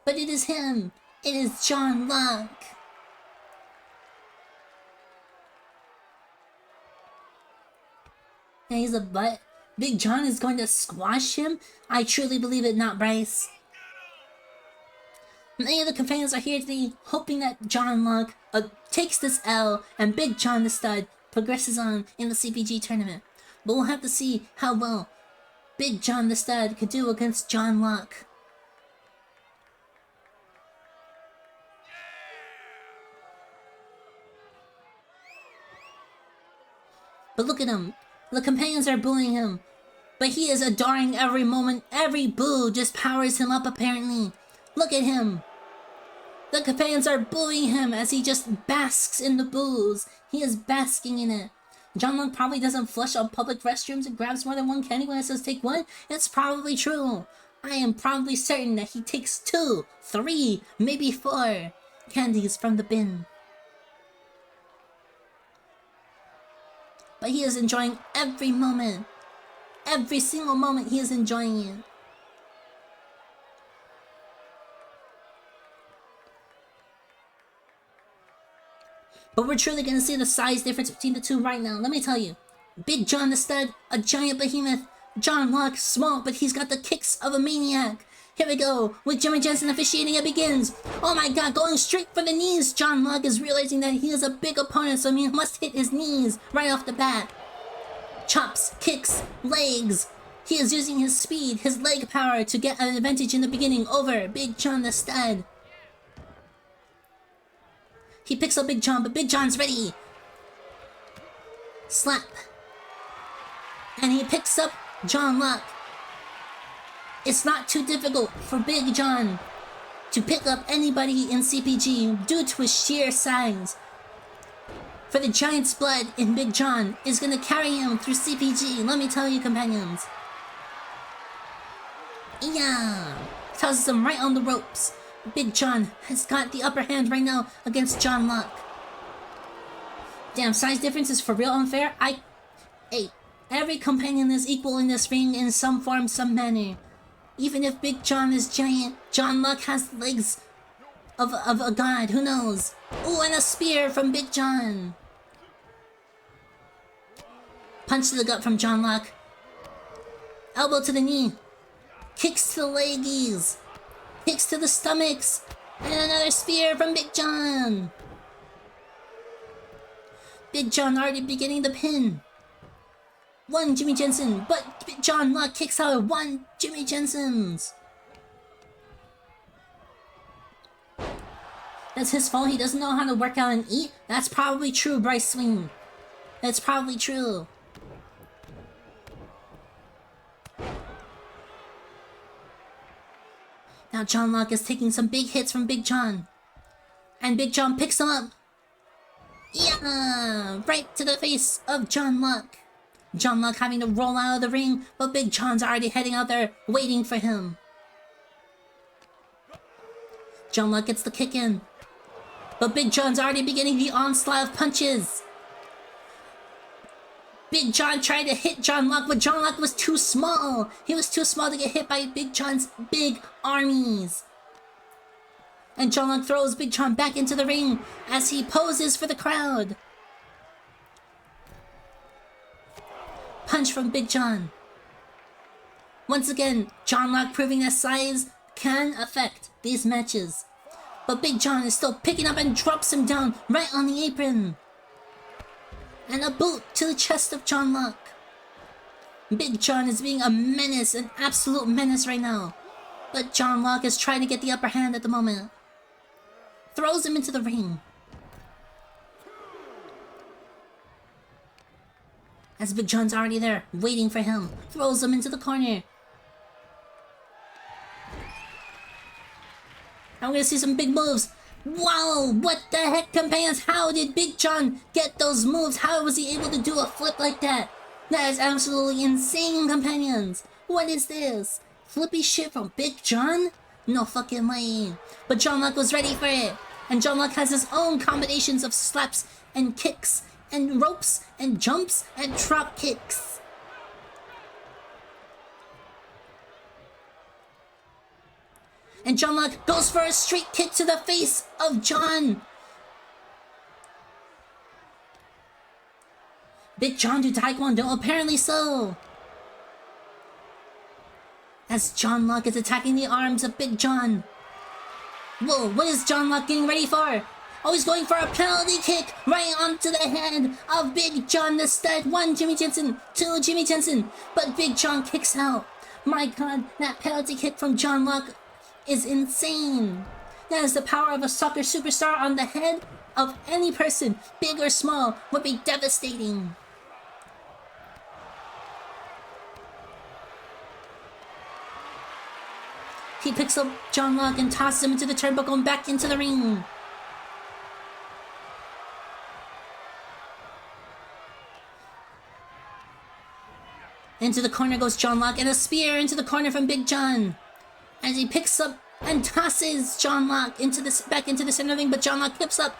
But it is him. It is John Locke. And he's a butt. Big John is going to squash him? I truly believe it, not Bryce. Many of the companions are here today hoping that John Locke takes this L and Big John the Stud progresses on in the CPG tournament. But we'll have to see how well Big John the Stud could do against John Locke. But look at him. The companions are booing him. But he is adoring every moment. Every boo just powers him up apparently. Look at him. The companions are booing him as he just basks in the boos. He is basking in it. John Locke probably doesn't flush on public restrooms and grabs more than one candy when it says take one. It's probably true. I am probably certain that he takes 2, 3, maybe 4 candies from the bin. But he is enjoying every moment. Every single moment he is enjoying it. But we're truly going to see the size difference between the two right now. Let me tell you. Big John the Stud, a giant behemoth. John Locke, small, but he's got the kicks of a maniac. Here we go. With Jimmy Jensen officiating, it begins. Oh my god, going straight for the knees. John Locke is realizing that he is a big opponent, so he must hit his knees right off the bat. Chops, kicks, legs. He is using his speed, his leg power to get an advantage in the beginning over Big John the Stud. He picks up Big John, but Big John's ready. Slap. And he picks up John Locke. It's not too difficult for Big John to pick up anybody in CPG due to his sheer size. For the giant's blood in Big John is gonna carry him through CPG, let me tell you, companions. Yeah! Tosses him right on the ropes. Big John has got the upper hand right now against John Locke. Damn, size difference is for real unfair. Hey, every companion is equal in this ring in some form, some manner. Even if Big John is giant, John Locke has legs of a god, who knows? Ooh, and a spear from Big John. Punch to the gut from John Locke. Elbow to the knee. Kicks to the leggies. Kicks to the stomachs. And another spear from Big John. Big John already beginning the pin. One Jimmy Jensen, but Big John Locke kicks out one Jimmy Jensen's. That's his fault. He doesn't know how to work out and eat. That's probably true, Bryce Swing. That's probably true. Now John Locke is taking some big hits from Big John. And Big John picks him up. Yeah! Right to the face of John Locke. John Locke having to roll out of the ring, but Big John's already heading out there, waiting for him. John Locke gets the kick in. But Big John's already beginning the onslaught of punches. Big John tried to hit John Locke, but John Locke was too small. He was too small to get hit by Big John's big armies. And John Locke throws Big John back into the ring as he poses for the crowd. Punch from Big John. Once again, John Locke proving that size can affect these matches. But Big John is still picking up and drops him down right on the apron. And a boot to the chest of John Locke. Big John is being a menace, an absolute menace right now. But John Locke is trying to get the upper hand at the moment. Throws him into the ring. As Big John's already there, waiting for him. Throws him into the corner. I'm gonna see some big moves. Wow, what the heck, companions? How did Big John get those moves? How was he able to do a flip like that? That is absolutely insane, companions. What is this? Flippy shit from Big John? No fucking way. But John Locke was ready for it. And John Locke has his own combinations of slaps and kicks and ropes and jumps and drop kicks. And John Locke goes for a straight kick to the face of John. Big John do Taekwondo? Apparently so. As John Locke is attacking the arms of Big John. Whoa, what is John Locke getting ready for? Oh, he's going for a penalty kick right onto the head of Big John the Stud. One Jimmy Jensen, two Jimmy Jensen. But Big John kicks out. My god, that penalty kick from John Locke is insane. That is the power of a soccer superstar on the head of any person, big or small, would be devastating. He picks up John Locke and tosses him into the turnbuckle and back into the ring. Into the corner goes John Locke and a spear into the corner from Big John. As he picks up and tosses John Locke back into the center ring, but John Locke flips up.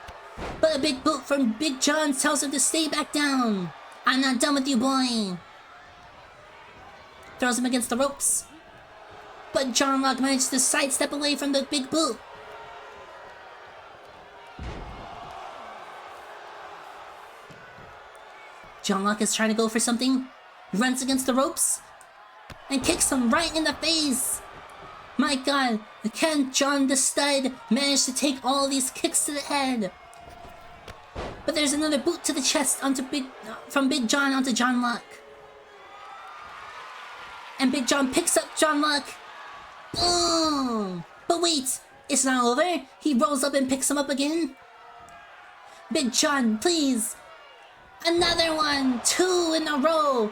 But a big boot from Big John tells him to stay back down. I'm not done with you, boy. Throws him against the ropes. But John Locke managed to sidestep away from the big boot. John Locke is trying to go for something. Runs against the ropes. And kicks him right in the face. My god, can John the Stud manage to take all these kicks to the head? But there's another boot to the chest from Big John onto John Locke. And Big John picks up John Locke. Boom! But wait, it's not over. He rolls up and picks him up again. Big John, please. Another one. 2 in a row.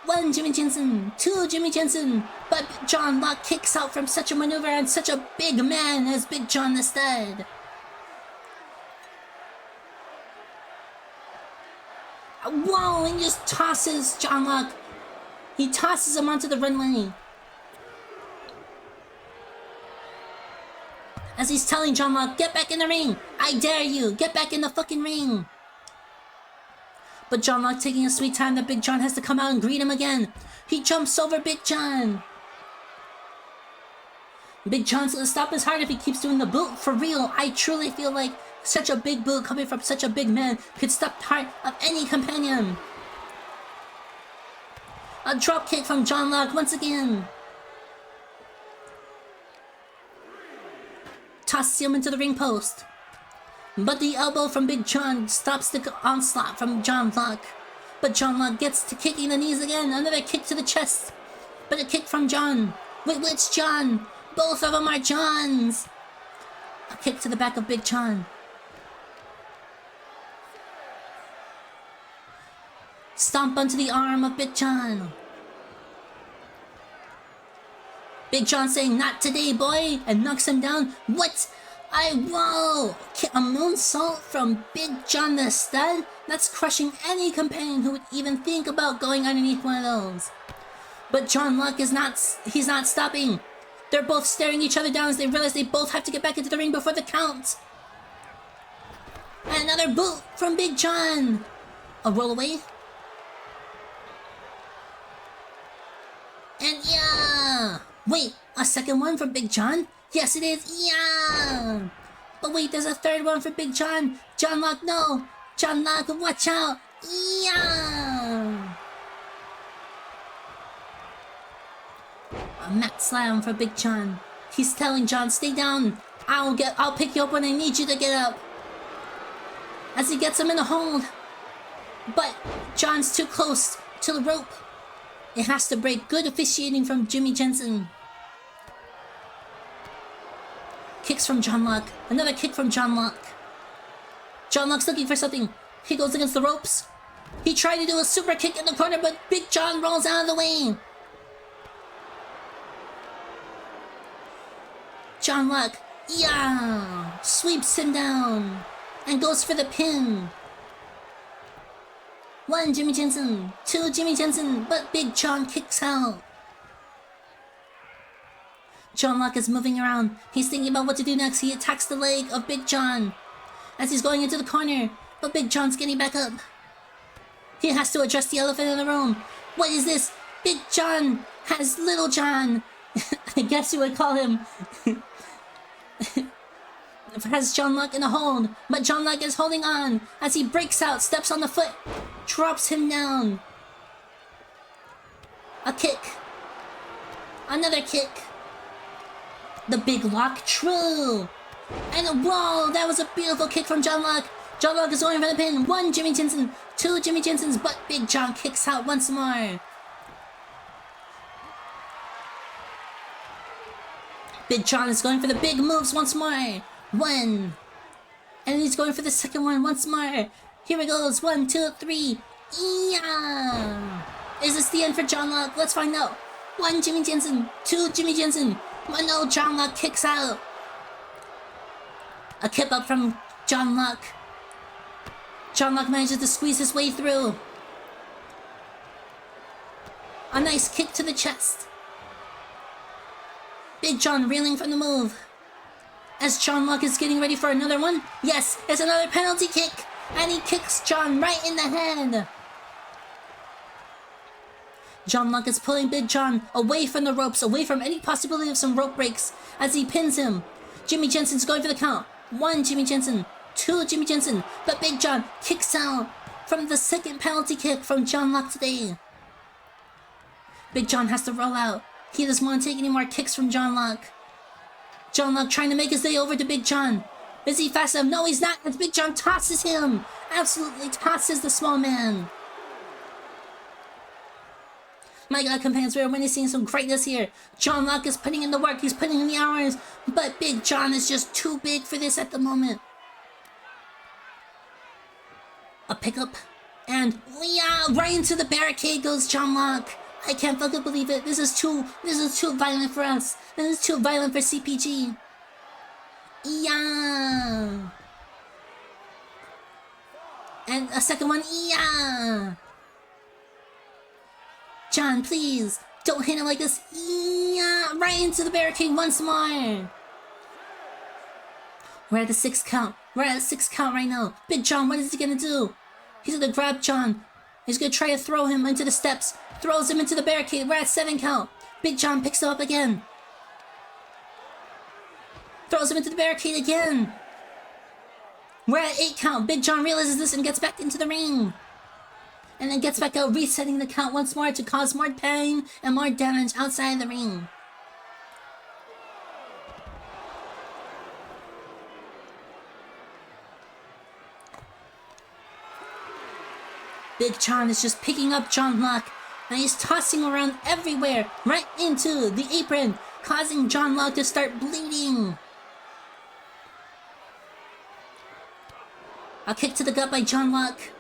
1 Jimmy Jensen, 2 Jimmy Jensen. But John Locke kicks out from such a maneuver and such a big man as Big John the Stud. Whoa, he just tosses John Locke. He tosses him onto the runway. As he's telling John Locke, get back in the ring! I dare you! Get back in the fucking ring! But John Locke taking a sweet time that Big John has to come out and greet him again. He jumps over Big John. Big John's gonna stop his heart if he keeps doing the boot. For real, I truly feel like such a big boot coming from such a big man could stop the heart of any companion. A drop kick from John Locke once again. Tosses him into the ring post. But the elbow from Big John stops the onslaught from John Locke. But John Locke gets to kicking the knees again. Another kick to the chest. But a kick from John. Wait, which John? Both of them are Johns. A kick to the back of Big John. Stomp onto the arm of Big John. Big John saying, not today, boy, and knocks him down. What? Whoa! A moonsault from Big John the Stud? That's crushing any companion who would even think about going underneath one of those. But John Locke is he's not stopping. They're both staring each other down as they realize they both have to get back into the ring before the count. And another boot from Big John. A roll away. And yeah! Wait, a second one for Big John? Yes, it is. Yeah! But wait, there's a third one for Big John. John Locke, no! John Locke, watch out! Yeah! A mat slam for Big John. He's telling John, stay down. I'll pick you up when I need you to get up. As he gets him in a hold. But John's too close to the rope. It has to break. Good officiating from Jimmy Jensen. Kicks from John Locke. Another kick from John Locke. John Locke's looking for something. He goes against the ropes. He tried to do a super kick in the corner, but Big John rolls out of the way. John Locke, yeah, sweeps him down and goes for the pin. 1, Jimmy Jensen. 2, Jimmy Jensen, but Big John kicks out. John Locke is moving around. He's thinking about what to do next. He attacks the leg of Big John as he's going into the corner, but Big John's getting back up. He has to address the elephant in the room. What is this? Big John has Little John. I guess you would call him. Has John Locke in a hold, but John Locke is holding on as he breaks out, steps on the foot, drops him down. A kick. Another kick. The big lock, true. And whoa, that was a beautiful kick from John Locke. John Locke is going for the pin. 1, Jimmy Jensen. 2, Jimmy Jensen's, but Big John kicks out once more. Big John is going for the big moves once more. 1. And he's going for the second one once more. Here it goes. 1, 2, 3. Yeah! Is this the end for John Locke? Let's find out. 1, Jimmy Jensen. 2, Jimmy Jensen. But no, John Locke kicks out. A kip up from John Locke. John Locke manages to squeeze his way through. A nice kick to the chest. Big John reeling from the move. As John Locke is getting ready for another one. Yes, it's another penalty kick. And he kicks John right in the head. John Locke is pulling Big John away from the ropes, away from any possibility of some rope breaks as he pins him. Jimmy Jensen's going for the count. 1, Jimmy Jensen. 2, Jimmy Jensen. But Big John kicks out from the second penalty kick from John Locke today. Big John has to roll out. He doesn't want to take any more kicks from John Locke. John Locke trying to make his way over to Big John. Is he fast enough? No, he's not. As Big John tosses him. Absolutely tosses the small man. My God, companions, we're witnessing some greatness here. John Locke is putting in the work. He's putting in the hours. But Big John is just too big for this at the moment. A pickup. And yeah, right into the barricade goes John Locke. I can't fucking believe it. This is too violent for us. This is too violent for CPG. Yeah. And a second one. Yeah. John, please, don't hit him like this. Yeah, right into the barricade once more. We're at the 6 count. We're at 6 count right now. Big John, what is he gonna do? He's gonna grab John. He's gonna try to throw him into the steps. Throws him into the barricade. We're at 7 count. Big John picks him up again. Throws him into the barricade again. We're at 8 count. Big John realizes this and gets back into the ring. And then gets back out, resetting the count once more to cause more pain and more damage outside the ring. Big John is just picking up John Locke, and he's tossing around everywhere, right into the apron, causing John Locke to start bleeding. A kick to the gut by John Locke.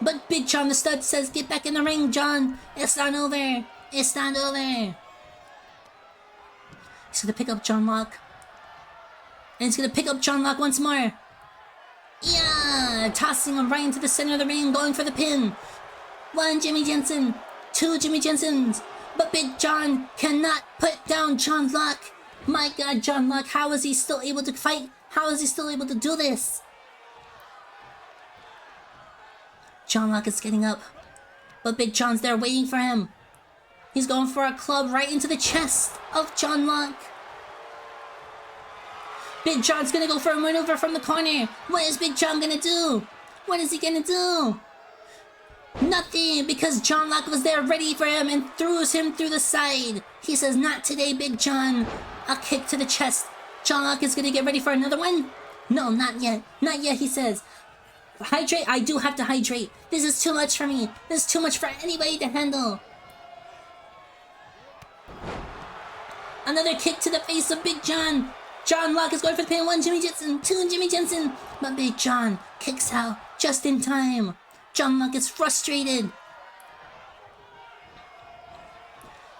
But Big John the Stud says, get back in the ring, John. It's not over. It's not over. He's gonna pick up John Locke. And he's gonna pick up John Locke once more. Yeah! Tossing him right into the center of the ring, going for the pin. 1 Jimmy Jensen. 2 Jimmy Jensens. But Big John cannot put down John Locke. My God, John Locke, how is he still able to fight? How is he still able to do this? John Locke is getting up, but Big John's there waiting for him. He's going for a club right into the chest of John Locke. Big John's gonna go for a maneuver from the corner. What is Big John gonna do? What is he gonna do? Nothing, because John Locke was there ready for him and throws him through the side. He says, not today, Big John. A kick to the chest. John Locke is gonna get ready for another one? No, not yet. Not yet, he says. Hydrate? I do have to hydrate. This is too much for me. This is too much for anybody to handle. Another kick to the face of Big John. John Locke is going for the pin. 1 Jimmy Jensen, 2 Jimmy Jensen. But Big John kicks out just in time. John Locke is frustrated.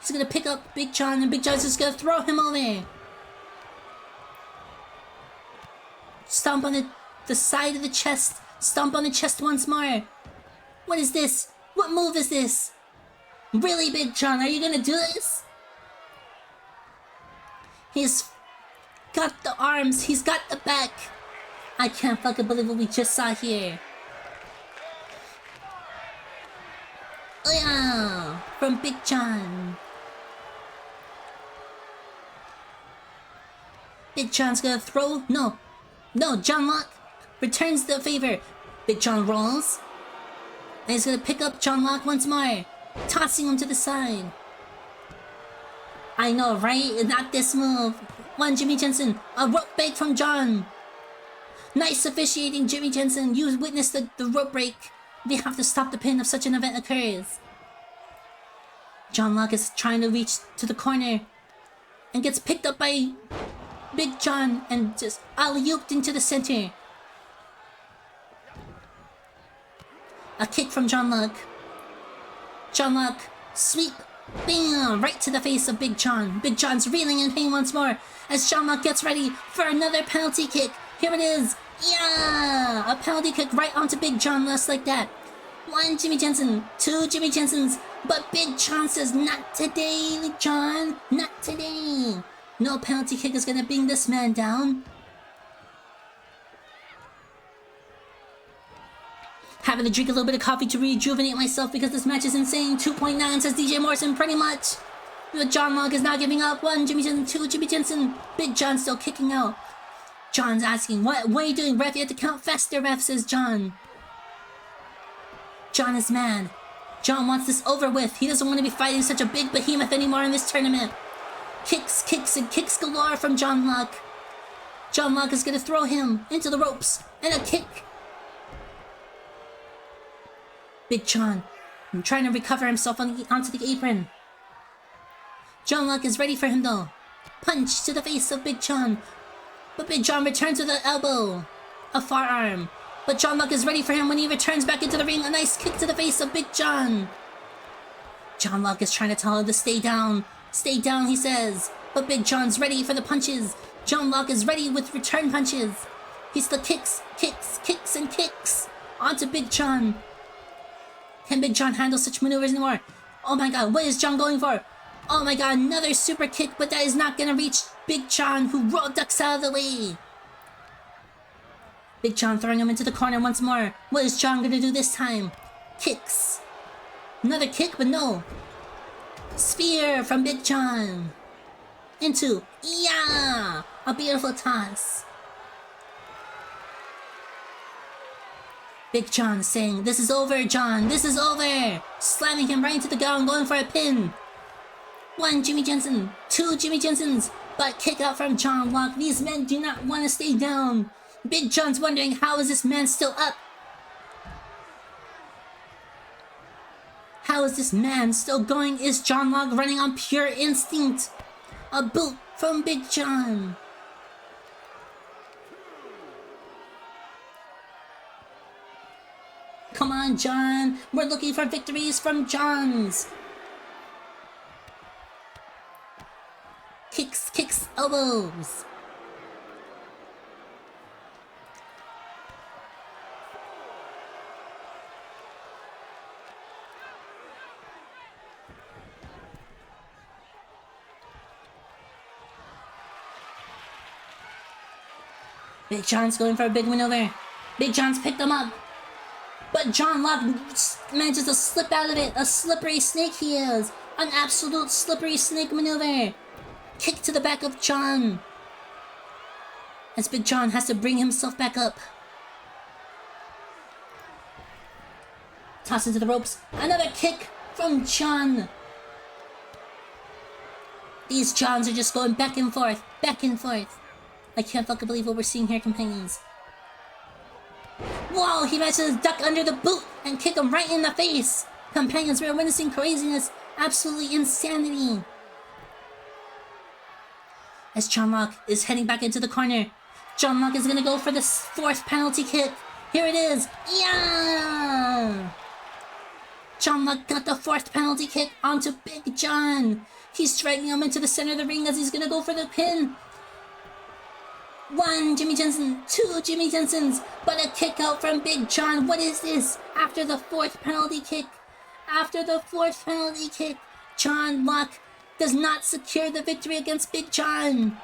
He's gonna pick up Big John, and Big John's just gonna throw him over. Stomp on the side of the chest. Stomp on the chest once more. What is this? What move is this? Really, Big John, are you gonna do this? He's got the arms, he's got the back. I can't fucking believe what we just saw here. Oh yeah, from Big John. Big John's gonna throw, no, John Locke returns the favor. Big John rolls. And he's gonna pick up John Locke once more, tossing him to the side. I know, right? Not this move. 1 Jimmy Jensen, a rope break from John. Nice officiating, Jimmy Jensen. You witnessed the rope break. They have to stop the pin if such an event occurs. John Locke is trying to reach to the corner and gets picked up by Big John and just alley-ooped into the center. A kick from John Locke. John Locke, sweep, bam, right to the face of Big John. Big John's reeling in pain once more as John Locke gets ready for another penalty kick. Here it is. Yeah! A penalty kick right onto Big John, just like that. 1 Jimmy Jensen, 2 Jimmy Jensens, but Big John says, not today, John, not today. No penalty kick is gonna bring this man down. Having to drink a little bit of coffee to rejuvenate myself because this match is insane. 2.9 says DJ Morrison, pretty much. But John Locke is not giving up. 1 Jimmy Jensen, 2 Jimmy Jensen. Big John still kicking out. John's asking, what are you doing, ref? You have to count faster, ref, says John. John is mad. John wants this over with. He doesn't want to be fighting such a big behemoth anymore in this tournament. Kicks, and kicks galore from John Locke. John Locke is going to throw him into the ropes. And a kick. Big John, trying to recover himself onto the apron. John Locke is ready for him though. Punch to the face of Big John. But Big John returns with an elbow. A forearm. But John Locke is ready for him when he returns back into the ring. A nice kick to the face of Big John. John Locke is trying to tell him to stay down. Stay down, he says. But Big John's ready for the punches. John Locke is ready with return punches. He still kicks, and kicks. Onto Big John. Can Big John handle such maneuvers anymore? Oh my god, what is John going for? Oh my god, another super kick, but that is not gonna reach Big John, who roll ducks out of the way. Big John throwing him into the corner once more. What is John gonna do this time? Kicks. Another kick, but no. Spear from Big John. Into, yeah! A beautiful toss. Big John saying, "This is over, John. This is over." Slamming him right into the ground, going for a pin. 1 Jimmy Jensen, 2 Jimmy Jensens, but kick out from John Locke. These men do not want to stay down. Big John's wondering, how is this man still up? How is this man still going? Is John Locke running on pure instinct? A boot from Big John. Come on, John. We're looking for victories from Johns. Kicks, kicks, elbows. Big John's going for a big maneuver. Big John's picked him up. But John Locke manages to slip out of it. A slippery snake he is. An absolute slippery snake maneuver. Kick to the back of John. As Big John has to bring himself back up. Toss into the ropes. Another kick from John. These Johns are just going back and forth. Back and forth. I can't fucking believe what we're seeing here, companions. Whoa, he manages to duck under the boot and kick him right in the face. Companions, we're witnessing craziness. Absolutely insanity. As John Locke is heading back into the corner. John Locke is gonna go for the 4th penalty kick. Here it is. Yeah! John Locke got the 4th penalty kick onto Big John. He's dragging him into the center of the ring as he's gonna go for the pin. 1 Jimmy Jensen, 2 Jimmy Jensens, but a kick out from Big John. What is this? After the 4th penalty kick. After the 4th penalty kick, John Locke does not secure the victory against Big John.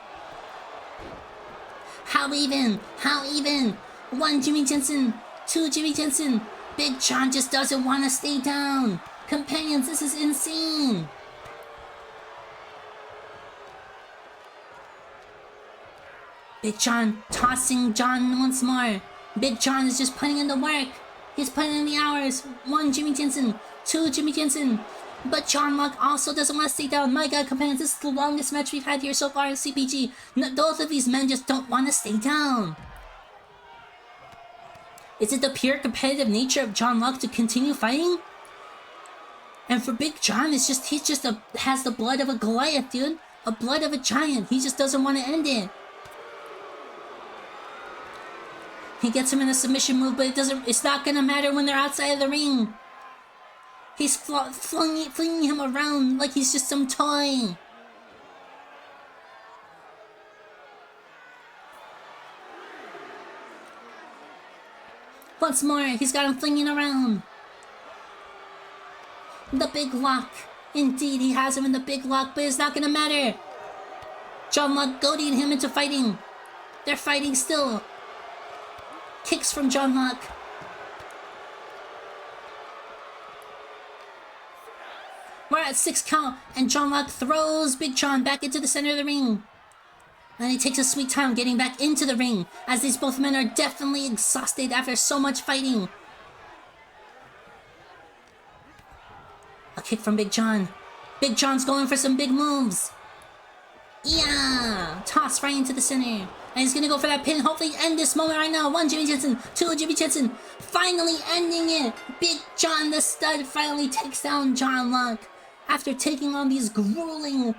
How even? How even? 1 Jimmy Jensen, 2 Jimmy Jensen. Big John just doesn't want to stay down. Companions, this is insane. Big John tossing John once more. Big John is just putting in the work. He's putting in the hours. 1 Jimmy Jensen, 2 Jimmy Jensen. But John Locke also doesn't want to stay down. My God, companions, this is the longest match we've had here so far in CPG. Both of these men just don't want to stay down. Is it the pure competitive nature of John Locke to continue fighting? And for Big John, it's just has the blood of a Goliath, dude. A blood of a giant. He just doesn't want to end it. He gets him in a submission move, but it's not gonna matter when they're outside of the ring. He's flinging him around like he's just some toy. Once more, he's got him flinging around. The big lock. Indeed, he has him in the big lock, but it's not gonna matter. John Locke goading him into fighting. They're fighting still. Kicks from John Locke. We're at 6 count, and John Locke throws Big John back into the center of the ring. And he takes a sweet time getting back into the ring, as these both men are definitely exhausted after so much fighting. A kick from Big John. Big John's going for some big moves. Yeah! Toss right into the center. And he's gonna go for that pin, hopefully end this moment right now. 1 Jimmy Jensen, 2 Jimmy Jensen. Finally ending it! Big John the Stud finally takes down John Locke. After taking on these grueling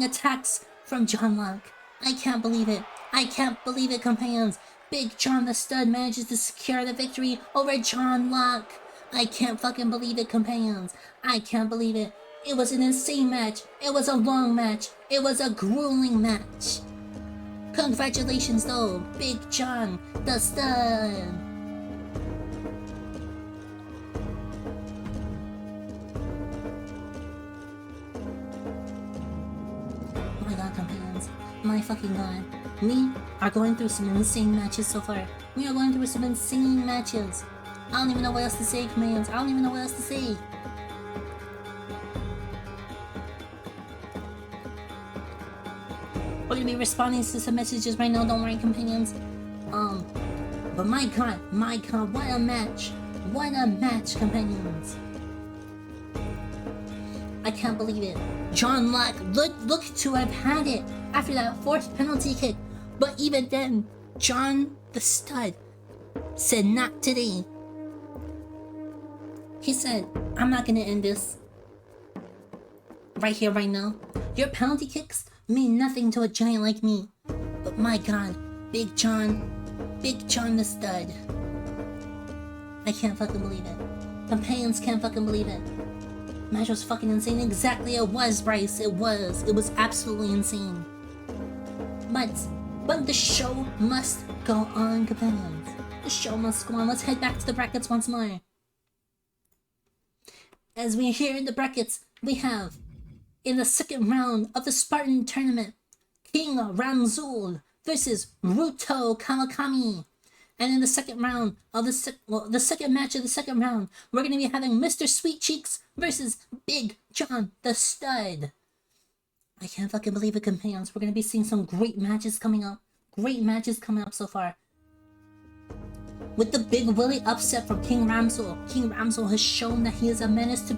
attacks from John Locke. I can't believe it. I can't believe it, companions. Big John the Stud manages to secure the victory over John Locke. I can't fucking believe it, companions. I can't believe it. It was an insane match. It was a long match. It was a grueling match. Congratulations though, Big John the Stud. My God, companions. My fucking God. We are going through some insane matches so far. We are going through some insane matches. I don't even know what else to say, commands. I don't even know what else to say. We're gonna be responding to some messages right now, don't worry, companions. But my god, what a match! What a match, companions! I can't believe it. John Locke, look to have had it after that fourth penalty kick. But even then, John the Stud said not today. He said, I'm not gonna end this right here, right now. Your penalty kicks mean nothing to a giant like me. But my god, Big John the Stud. I can't fucking believe it. Companions can't fucking believe it. Match was fucking insane. Exactly, it was, Bryce. It was absolutely insane. But the show must go on, companions. The show must go on. Let's head back to the brackets once more. As we are here in the brackets, we have, in the second round of the Spartan tournament, King Ramzul versus Ruto Kawakami. And in the second round of the second match of the second round, we're going to be having Mr. Sweet Cheeks versus Big John the Stud. I can't fucking believe it, companions. We're going to be seeing some great matches coming up. Great matches coming up so far. With the Big Willie upset from King Ramzul, King Ramzul has shown that he is a menace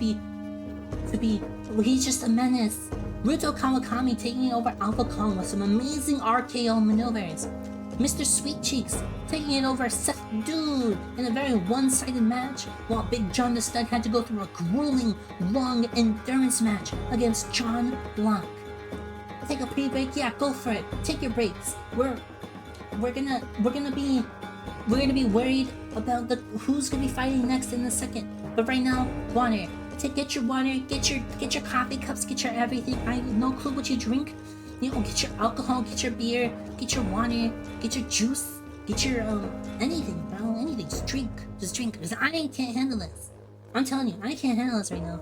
he's just a menace. Ruto Kawakami taking over Alpha Kong with some amazing RKO maneuvers. Mr. Sweet Cheeks taking it over Seth Dude in a very one-sided match, while Big John the Stud had to go through a grueling, long endurance match against John Blanc. Take a pre-break? Yeah, go for it. Take your breaks. We're gonna be worried about who's gonna be fighting next in a second. But right now, water. Get your water, get your coffee cups, get your everything. I have no clue what you drink. You know, get your alcohol, get your beer, get your water, get your juice, get your anything, bro, anything. Just drink, because I can't handle this. I'm telling you, I can't handle this right now.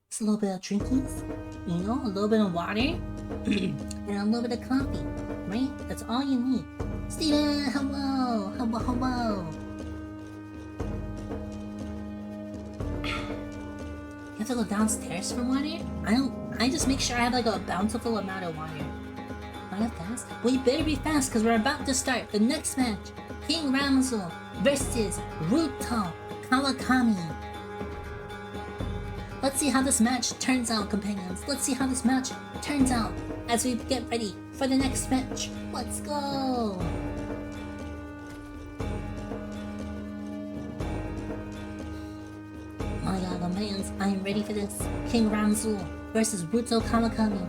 It's a little bit of drinkies, you know, a little bit of water, and a little bit of coffee, right? That's all you need. Steven, hello. You have to go downstairs for water? I just make sure I have like a bountiful amount of water. Not fast? Well, you better be fast, because we're about to start the next match. King Ramzul versus Ruto Kawakami. Let's see how this match turns out, companions. Let's see how this match turns out as we get ready for the next match. Let's go! My god, companions, I am ready for this. King Ramzul versus Ruto Kawakami.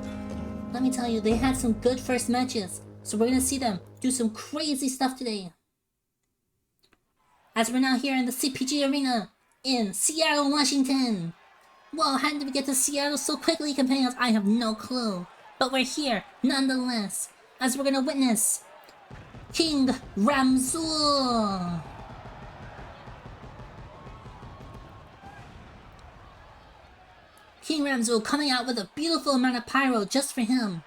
Let me tell you, they had some good first matches, so we're gonna see them do some crazy stuff today. As we're now here in the CPG arena in Seattle, Washington. Whoa, how did we get to Seattle so quickly, companions? I have no clue. But we're here, nonetheless, as we're gonna witness King Ramzul. King Ramzul coming out with a beautiful amount of pyro just for him.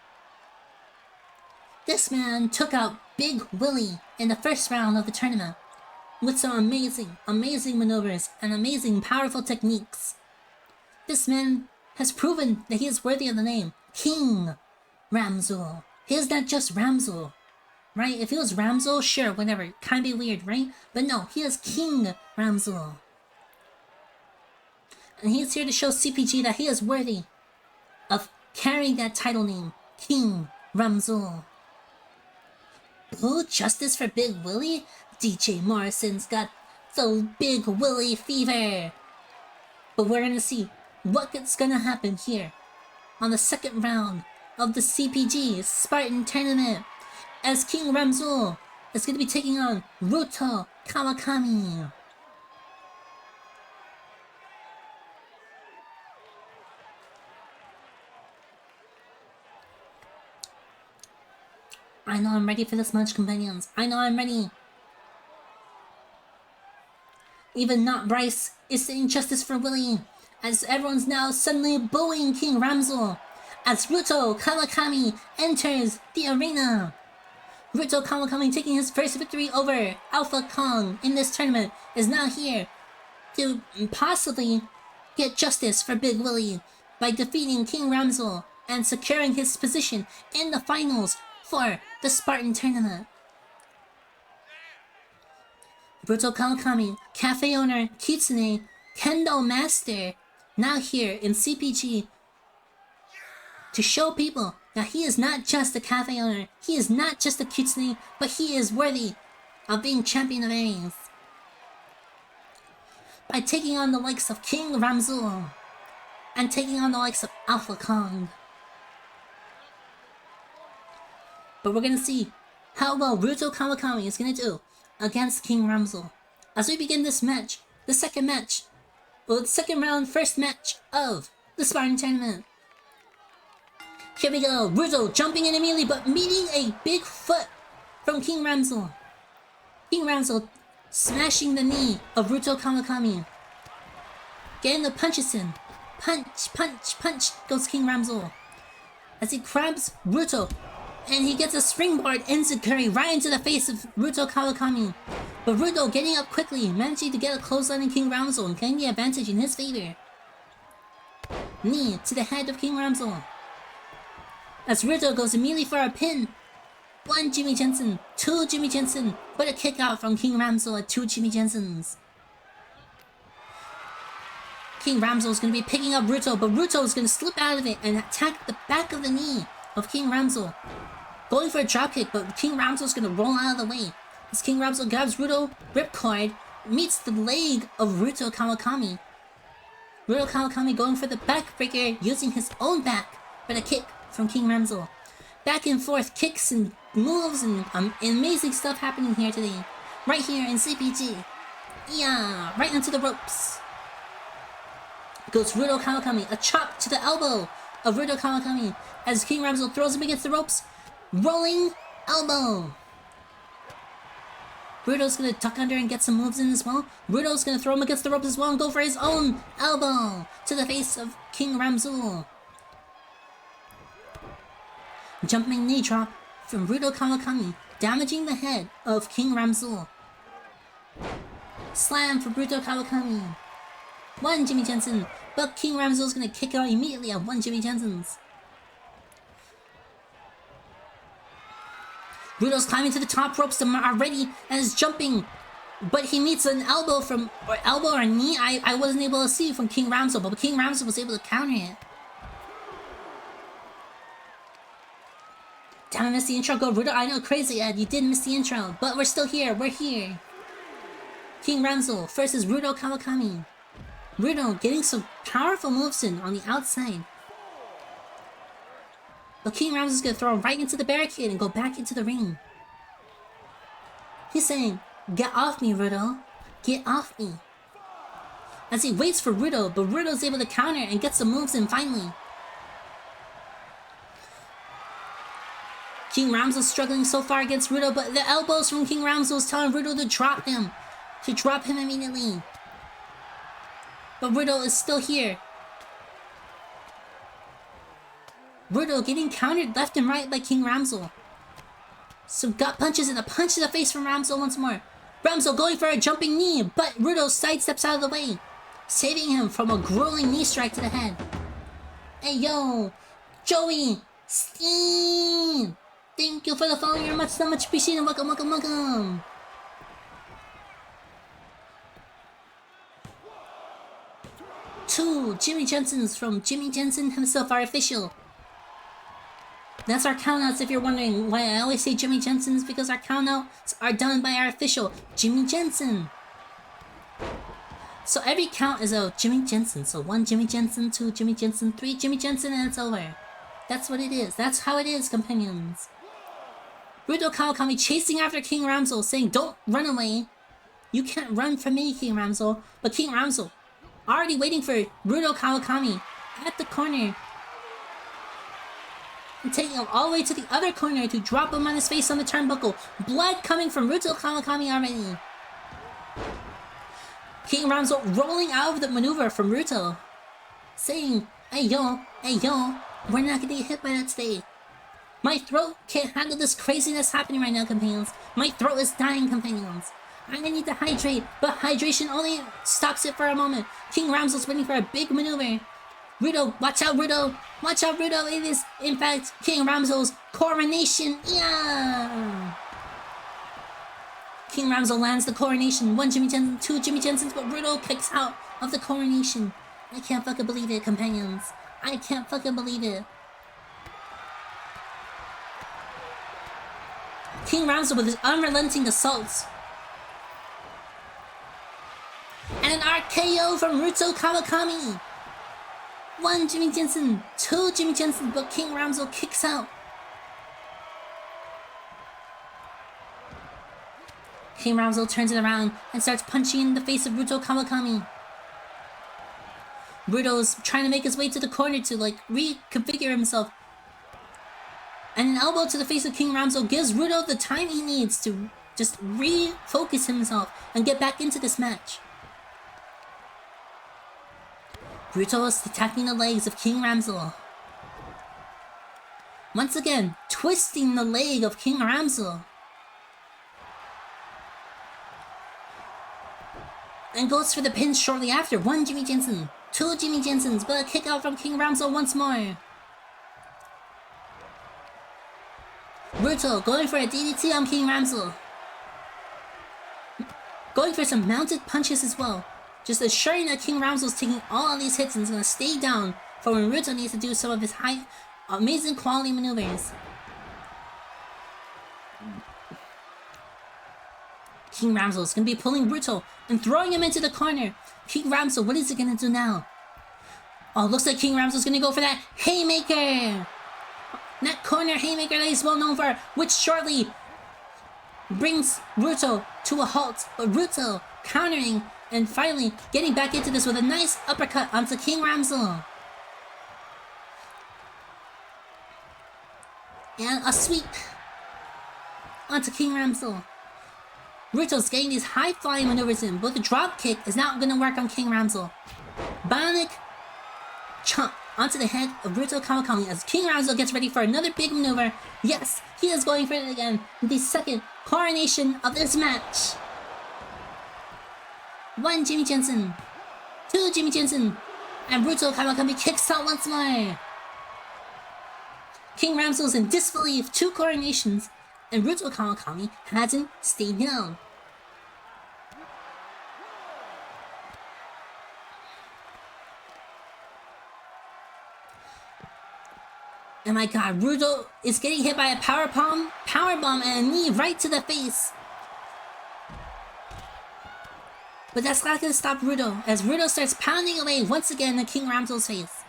This man took out Big Willie in the first round of the tournament with some amazing maneuvers and amazing powerful techniques. This man has proven that he is worthy of the name King Ramzul. He is not just Ramzul, right? If he was Ramzul, sure, whatever, kind of be weird, right? But no, he is King Ramzul. And he is here to show CPG that he is worthy of carrying that title name, King Ramzul. Blue Justice for Big Willie? DJ Morrison's got the Big Willie fever. But we're gonna see what's gonna happen here on the second round of the CPG Spartan tournament, as King Ramzul is gonna be taking on Ruto Kawakami. I know I'm ready for this match, companions. I know I'm ready. Even not Bryce is saying justice for Willie. as everyone's now suddenly booing King Ramzel as Ruto Kawakami enters the arena. Ruto Kawakami, taking his first victory over Alpha Kong in this tournament, is now here to possibly get justice for Big Willie by defeating King Ramzel and securing his position in the finals for the Spartan tournament. Ruto Kawakami, cafe owner, kitsune, kendo master, now here in CPG to show people that he is not just a cafe owner, he is not just a kitsune, but he is worthy of being champion of Aries. By taking on the likes of King Ramzel and taking on the likes of Alpha Kong. But we're gonna see how well Ruto Kawakami is gonna do against King Ramzel as we begin this match, the second round, first match of the Spartan tournament. Here we go, Ruto jumping in immediately, but meeting a big foot from King Ramzel. King Ramzel smashing the knee of Ruto Kawakami. Getting the punches in. Punch, punch, punch goes King Ramzel. As he grabs Ruto, and he gets a springboard enziguri right into the face of Ruto Kawakami. But Ruto getting up quickly, managing to get a clothesline in King Ramzel and getting the advantage in his favor. Knee to the head of King Ramzel. As Ruto goes immediately for a pin. 1 Jimmy Jensen, 2 Jimmy Jensen, but a kick out from King Ramzel at 2 Jimmy Jensens. King Ramzel is going to be picking up Ruto, but Ruto is going to slip out of it and attack the back of the knee of King Ramzel. Going for a dropkick, but King Ramzel is going to roll out of the way. As King Ramzel grabs Ruto, ripcord, meets the leg of Ruto Kawakami. Ruto Kawakami going for the backbreaker, using his own back, but a kick from King Ramzel. Back and forth kicks and moves and amazing stuff happening here today. Right here in CPG. Yeah, right into the ropes. Goes Ruto Kawakami, a chop to the elbow of Ruto Kawakami as King Ramzel throws him against the ropes. Rolling elbow. Ruto's gonna tuck under and get some moves in as well. Ruto's gonna throw him against the ropes as well and go for his own elbow to the face of King Ramzel. Jumping knee drop from Ruto Kawakami, damaging the head of King Ramzel. Slam for Ruto Kawakami. 1 Jimmy Jensen, but King Ramzel's gonna kick out immediately at 1 Jimmy Jensen's. Ruto's climbing to the top ropes already and is jumping, but he meets an elbow or knee. I wasn't able to see from King Ramzel, but King Ramzel was able to counter it. Damn, I missed the intro. Go Ruto. I know, crazy Ed, you did miss the intro, but we're still here. We're here. King Ramzel versus Ruto Kawakami. Ruto getting some powerful moves in on the outside. But King Ramzel's gonna throw him right into the barricade and go back into the ring. He's saying, "Get off me, Ruto. Get off me." As he waits for Ruto, but Ruto's able to counter and get some moves in finally. King Ramzel's struggling so far against Ruto, but the elbows from King Ramzel is telling Ruto to drop him. To drop him immediately. But Ruto is still here. Ruto getting countered left and right by King Ramzel. Some gut punches and a punch to the face from Ramzel once more. Ramzel going for a jumping knee, but Ruto sidesteps out of the way, saving him from a grueling knee strike to the head. Hey yo, Joey, Steen! Thank you for the follow, you're much appreciated. Welcome, welcome, welcome. Two Jimmy Jensens from Jimmy Jensen himself, our official. That's our countouts if you're wondering why I always say Jimmy Jensen's, because our countouts are done by our official, Jimmy Jensen. So every count is a Jimmy Jensen. So 1 Jimmy Jensen, 2 Jimmy Jensen, 3 Jimmy Jensen, and it's over. That's what it is. That's how it is, companions. Ruto Kawakami chasing after King Ramzel, saying, "Don't run away. You can't run from me, King Ramzel." But King Ramzel already waiting for Ruto Kawakami at the corner. And taking him all the way to the other corner to drop him on his face on the turnbuckle. Blood coming from Ruto Kawakami already. King Ramzel rolling out of the maneuver from Ruto. saying, hey yo, we're not gonna get hit by that today. My throat can't handle this craziness happening right now, companions. My throat is dying, companions. I'm gonna need to hydrate, but hydration only stops it for a moment. King Ramsel's waiting for a big maneuver. Rudo, watch out, Rudo! Watch out, Rudo! It is, in fact, King Ramsel's coronation! Yeah! King Ramsel lands the coronation. 1 Jimmy Jensen, 2 Jimmy Jensens, but Rudo kicks out of the coronation. I can't fucking believe it, companions. I can't fucking believe it. King Ramsel with his unrelenting assaults. And an RKO from Ruto Kawakami. 1 Jimmy Jensen, 2 Jimmy Jensen, but King Ramsel kicks out. King Ramsel turns it around and starts punching in the face of Ruto Kawakami. Ruto's trying to make his way to the corner to reconfigure himself. And an elbow to the face of King Ramsel gives Ruto the time he needs to just refocus himself and get back into this match. Ruto is attacking the legs of King Ramsel. Once again, twisting the leg of King Ramsel. And goes for the pin shortly after. 1 Jimmy Jensen, 2 Jimmy Jensens, but a kick out from King Ramsel once more. Ruto going for a DDT on King Ramsel. Going for some mounted punches as well. Just assuring that King Ramsel's taking all of these hits and is going to stay down for when Ruto needs to do some of his amazing quality maneuvers. King Ramsel is going to be pulling Ruto and throwing him into the corner. King Ramsel, what is he going to do now? Oh, looks like King Ramsel's going to go for that haymaker. That corner haymaker that he's well known for, which shortly brings Ruto to a halt. But Ruto countering and finally getting back into this with a nice uppercut onto King Ramsel. And a sweep onto King Ramsel. Ruto's getting these high-flying maneuvers in, but the drop kick is not going to work on King Ramsel. Bionic chomp onto the head of Ruto Kawakami as King Ramsel gets ready for another big maneuver. Yes, he is going for it again. The second coronation of this match. 1 Jimmy Jensen, 2 Jimmy Jensen, and Ruto Kawakami kicks out once more. King Ramsel's in disbelief, 2 coronations, and Ruto Kawakami hasn't stayed down. And my god, Ruto is getting hit by a powerbomb, and a knee right to the face. But that's not going to stop Ruto, as Ruto starts pounding away once again at King Ramsel's face.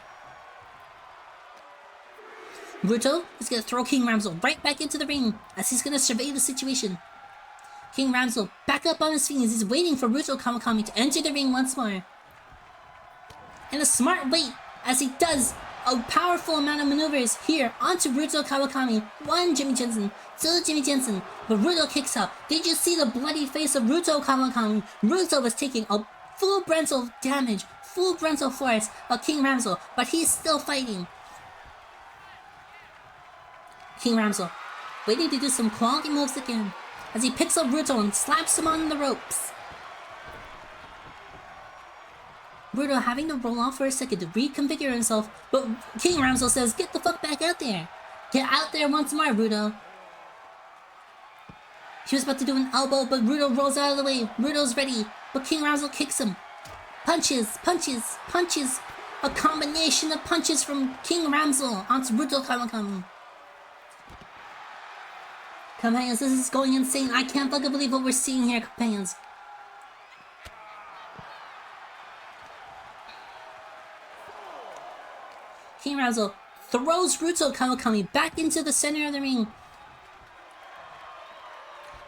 Ruto is going to throw King Ramsel right back into the ring, as he's going to survey the situation. King Ramsel back up on his feet as he's waiting for Ruto Kawakami to enter the ring once more. And a smart wait, as he does a powerful amount of maneuvers here onto Ruto Kawakami. 1 Jimmy Jensen, 2 Jimmy Jensen, but Ruto kicks out. Did you see the bloody face of Ruto Kawakami? Ruto was taking a full frontal damage, full frontal force of King Ramsel, but he's still fighting. King Ramsel waiting to do some quality moves again, as he picks up Ruto and slaps him on the ropes. Ruto having to roll off for a second to reconfigure himself, but King Ramsel says, get the fuck back out there. Get out there once more, Ruto. He was about to do an elbow, but Ruto rolls out of the way. Ruto's ready, but King Ramsel kicks him. Punches, punches, punches. A combination of punches from King Ramsel onto Ruto Kawakami. Companions, this is going insane. I can't fucking believe what we're seeing here, companions. King Ramsel throws Ruto Kawakami back into the center of the ring.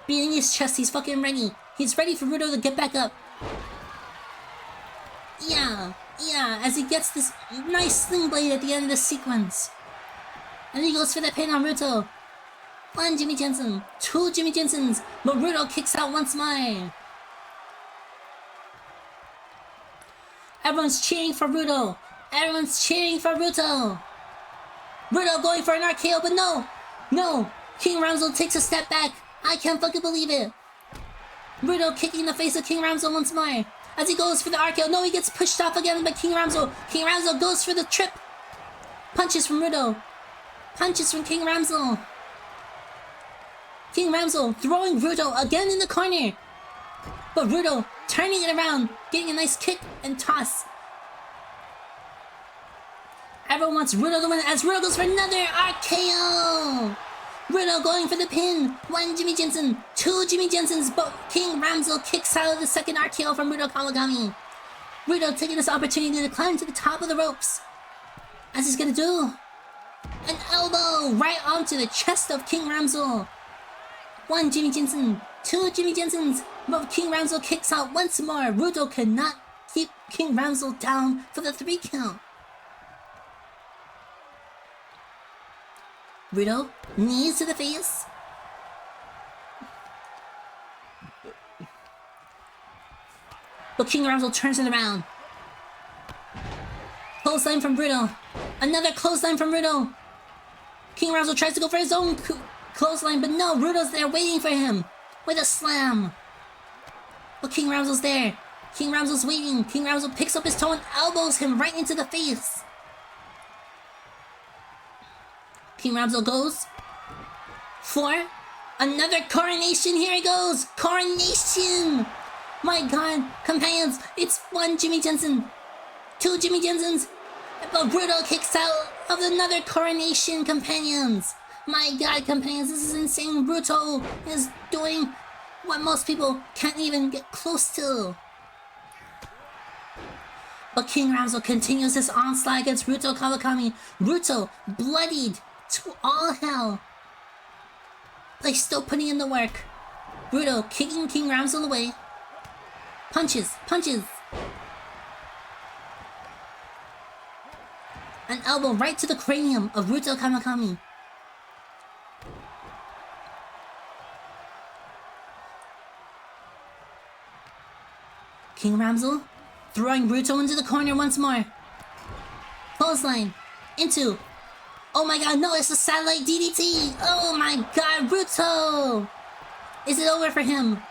Beating his chest, he's fucking ready. He's ready for Ruto to get back up. Yeah, as he gets this nice sling blade at the end of the sequence. And he goes for the pin on Ruto. 1 Jimmy Jensen, 2 Jimmy Jensens, but Ruto kicks out once more. Everyone's cheering for Ruto. Everyone's cheering for Ruto. Ruto going for an RKO, but no! No! King Ramzo takes a step back. I can't fucking believe it. Ruto kicking in the face of King Ramzo once more. As he goes for the RKO. No, he gets pushed off again by King Ramzo. King Ramzo goes for the trip. Punches from Ruto. Punches from King Ramzo. King Ramzo throwing Ruto again in the corner. But Ruto turning it around. Getting a nice kick and toss. Everyone wants Ruto to win as Ruto goes for another RKO. Ruto going for the pin. 1 Jimmy Jensen, 2 Jimmy Jensens, but King Ramzo kicks out of the second RKO from Ruto Kawakami. Ruto taking this opportunity to climb to the top of the ropes. As he's gonna do an elbow right onto the chest of King Ramzo. 1 Jimmy Jensen, 2 Jimmy Jensens, but King Ramzo kicks out once more. Ruto cannot keep King Ramzo down for the 3 count. Ruto, knees to the face. But King Ramzo turns it around. Clothesline from Ruto. Another clothesline from Ruto. King Ramzo tries to go for his own clothesline, but no, Ruto's there waiting for him with a slam. But King Ramzo's there. King Ramzo's waiting. King Ramzo picks up his toe and elbows him right into the face. King Ramzo goes for another coronation. Here he goes. Coronation. My God, companions, it's 1 Jimmy Jensen, 2 Jimmy Jensens, but Ruto kicks out of another coronation, companions. My God, companions, this is insane. Ruto is doing what most people can't even get close to. But King Ramzo continues his onslaught against Ruto Kawakami. Ruto bloodied to all hell, but he's still putting in the work. Ruto kicking King Ramzo away. Punches, punches. An elbow right to the cranium of Ruto Kawakami. King Ramzo throwing Ruto into the corner once more. Clothesline into. Oh my God, no, it's a satellite DDT. Oh my God, Ruto. Is it over for him?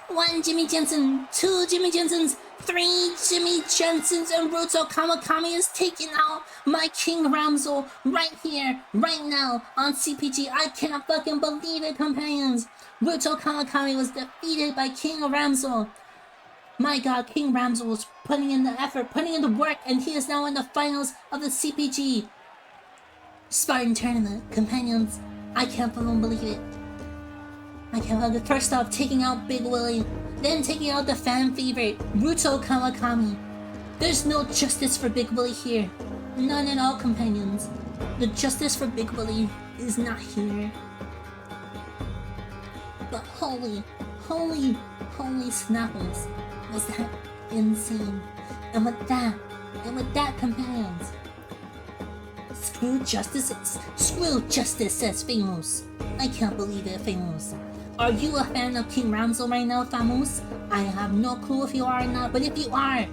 1 Jimmy Jensen, 2 Jimmy Jensens, 3 Jimmy Jensens, and Ruto Kawakami is taking out my King Ramzo right here, right now on CPG. I can't fucking believe it, companions. Ruto Kawakami was defeated by King Ramzo. My God, King Ramzo was putting in the effort, putting in the work, and he is now in the finals of the CPG Spartan Tournament. Companions, I can't fucking believe it. I can't believe it. First off, taking out Big Willie, then taking out the fan favorite, Ruto Kawakami. There's no justice for Big Willie here. None at all, companions. The justice for Big Willie is not here. But holy snapples, was that insane. And with that, companions, screw justice, says Famous. I can't believe it, Famous. Are you a fan of King Ramzo right now, Famous? I have no clue if you are or not, but if you are,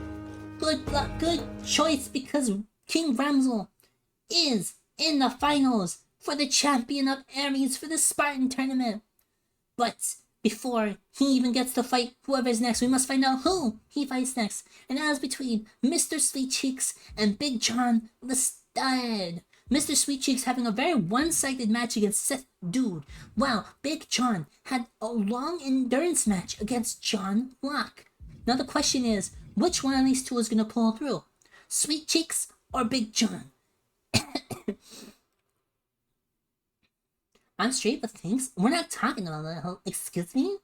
good luck, good choice, because King Ramzo is in the finals for the champion of Aries for the Spartan tournament. But before he even gets to fight whoever's next, we must find out who he fights next. And that is between Mr. Sweet Cheeks and Big John the Stud. Mr. Sweet Cheeks having a very one-sided match against Seth Dude, while Big John had a long endurance match against John Locke. Now the question is, which one of these two is going to pull through? Sweet Cheeks or Big John? I'm straight with things. We're not talking about that. Excuse me?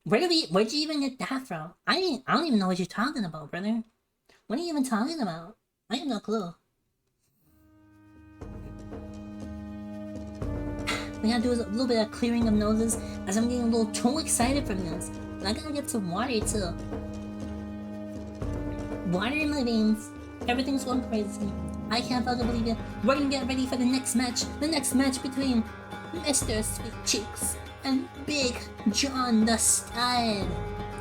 Where'd you even get that from? I don't even know what you're talking about, brother. What are you even talking about? I have no clue. We gotta do a little bit of clearing of noses as I'm getting a little too excited from this. And I gotta get some water too. Water in my veins. Everything's going crazy. I can't fucking believe it. We're gonna get ready for the next match. The next match between Mr. Sweet Cheeks and Big John the Stud.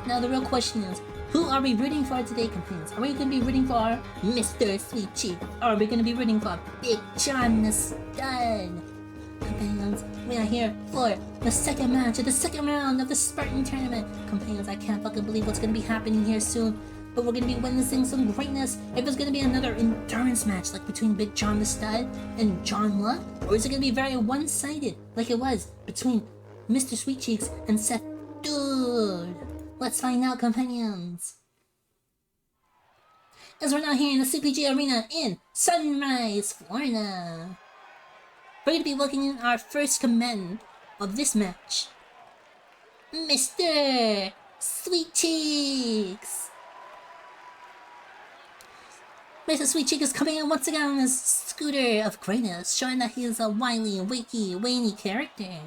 Now the real question is, Who are we rooting for today, companions? Are we going to be rooting for Mr. Sweet Cheek? Or are we going to be rooting for Big John the Stud? Companions, we are here for the second match of the second round of the Spartan tournament. Companions, I can't fucking believe what's going to be happening here soon. But we're going to be witnessing some greatness. If it's going to be another endurance match like between Big John the Stud and John Luck, or is it going to be very one-sided like it was between Mr. Sweet Cheeks and Seth Dude? Let's find out, companions. As we're now here in the CPG arena in Sunrise, Florida. We're going to be welcoming our first combatant of this match, Mr. Sweet Cheeks. Mr. Sweet Cheek is coming in once again on his scooter of greatness, showing that he is a wily, wakey, wany character.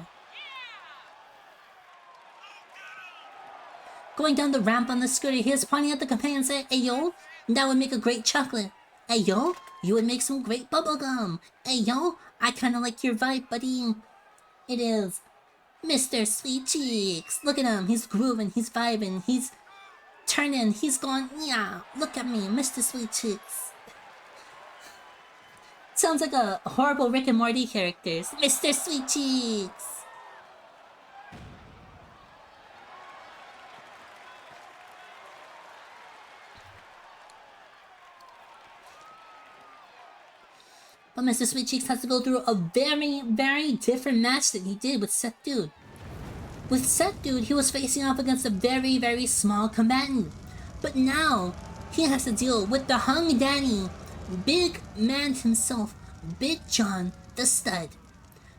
Going down the ramp on the scooter, he is pointing at the companion and saying, "Hey yo, that would make a great chocolate. Hey yo, you would make some great bubblegum. Hey yo, I kinda like your vibe, buddy." It is Mr. Sweet Cheeks. Look at him, he's grooving, he's vibing, he's turning, he's going, yeah, look at me, Mr. Sweet Cheeks. Sounds like a horrible Rick and Morty characters. Mr. Sweet Cheeks. But Mr. Sweet Cheeks has to go through a very, very different match than he did with Seth Dude. With Seth Dude, he was facing off against a very, very small combatant. But now, he has to deal with the Hung Daddy, big man himself, Big John the Stud.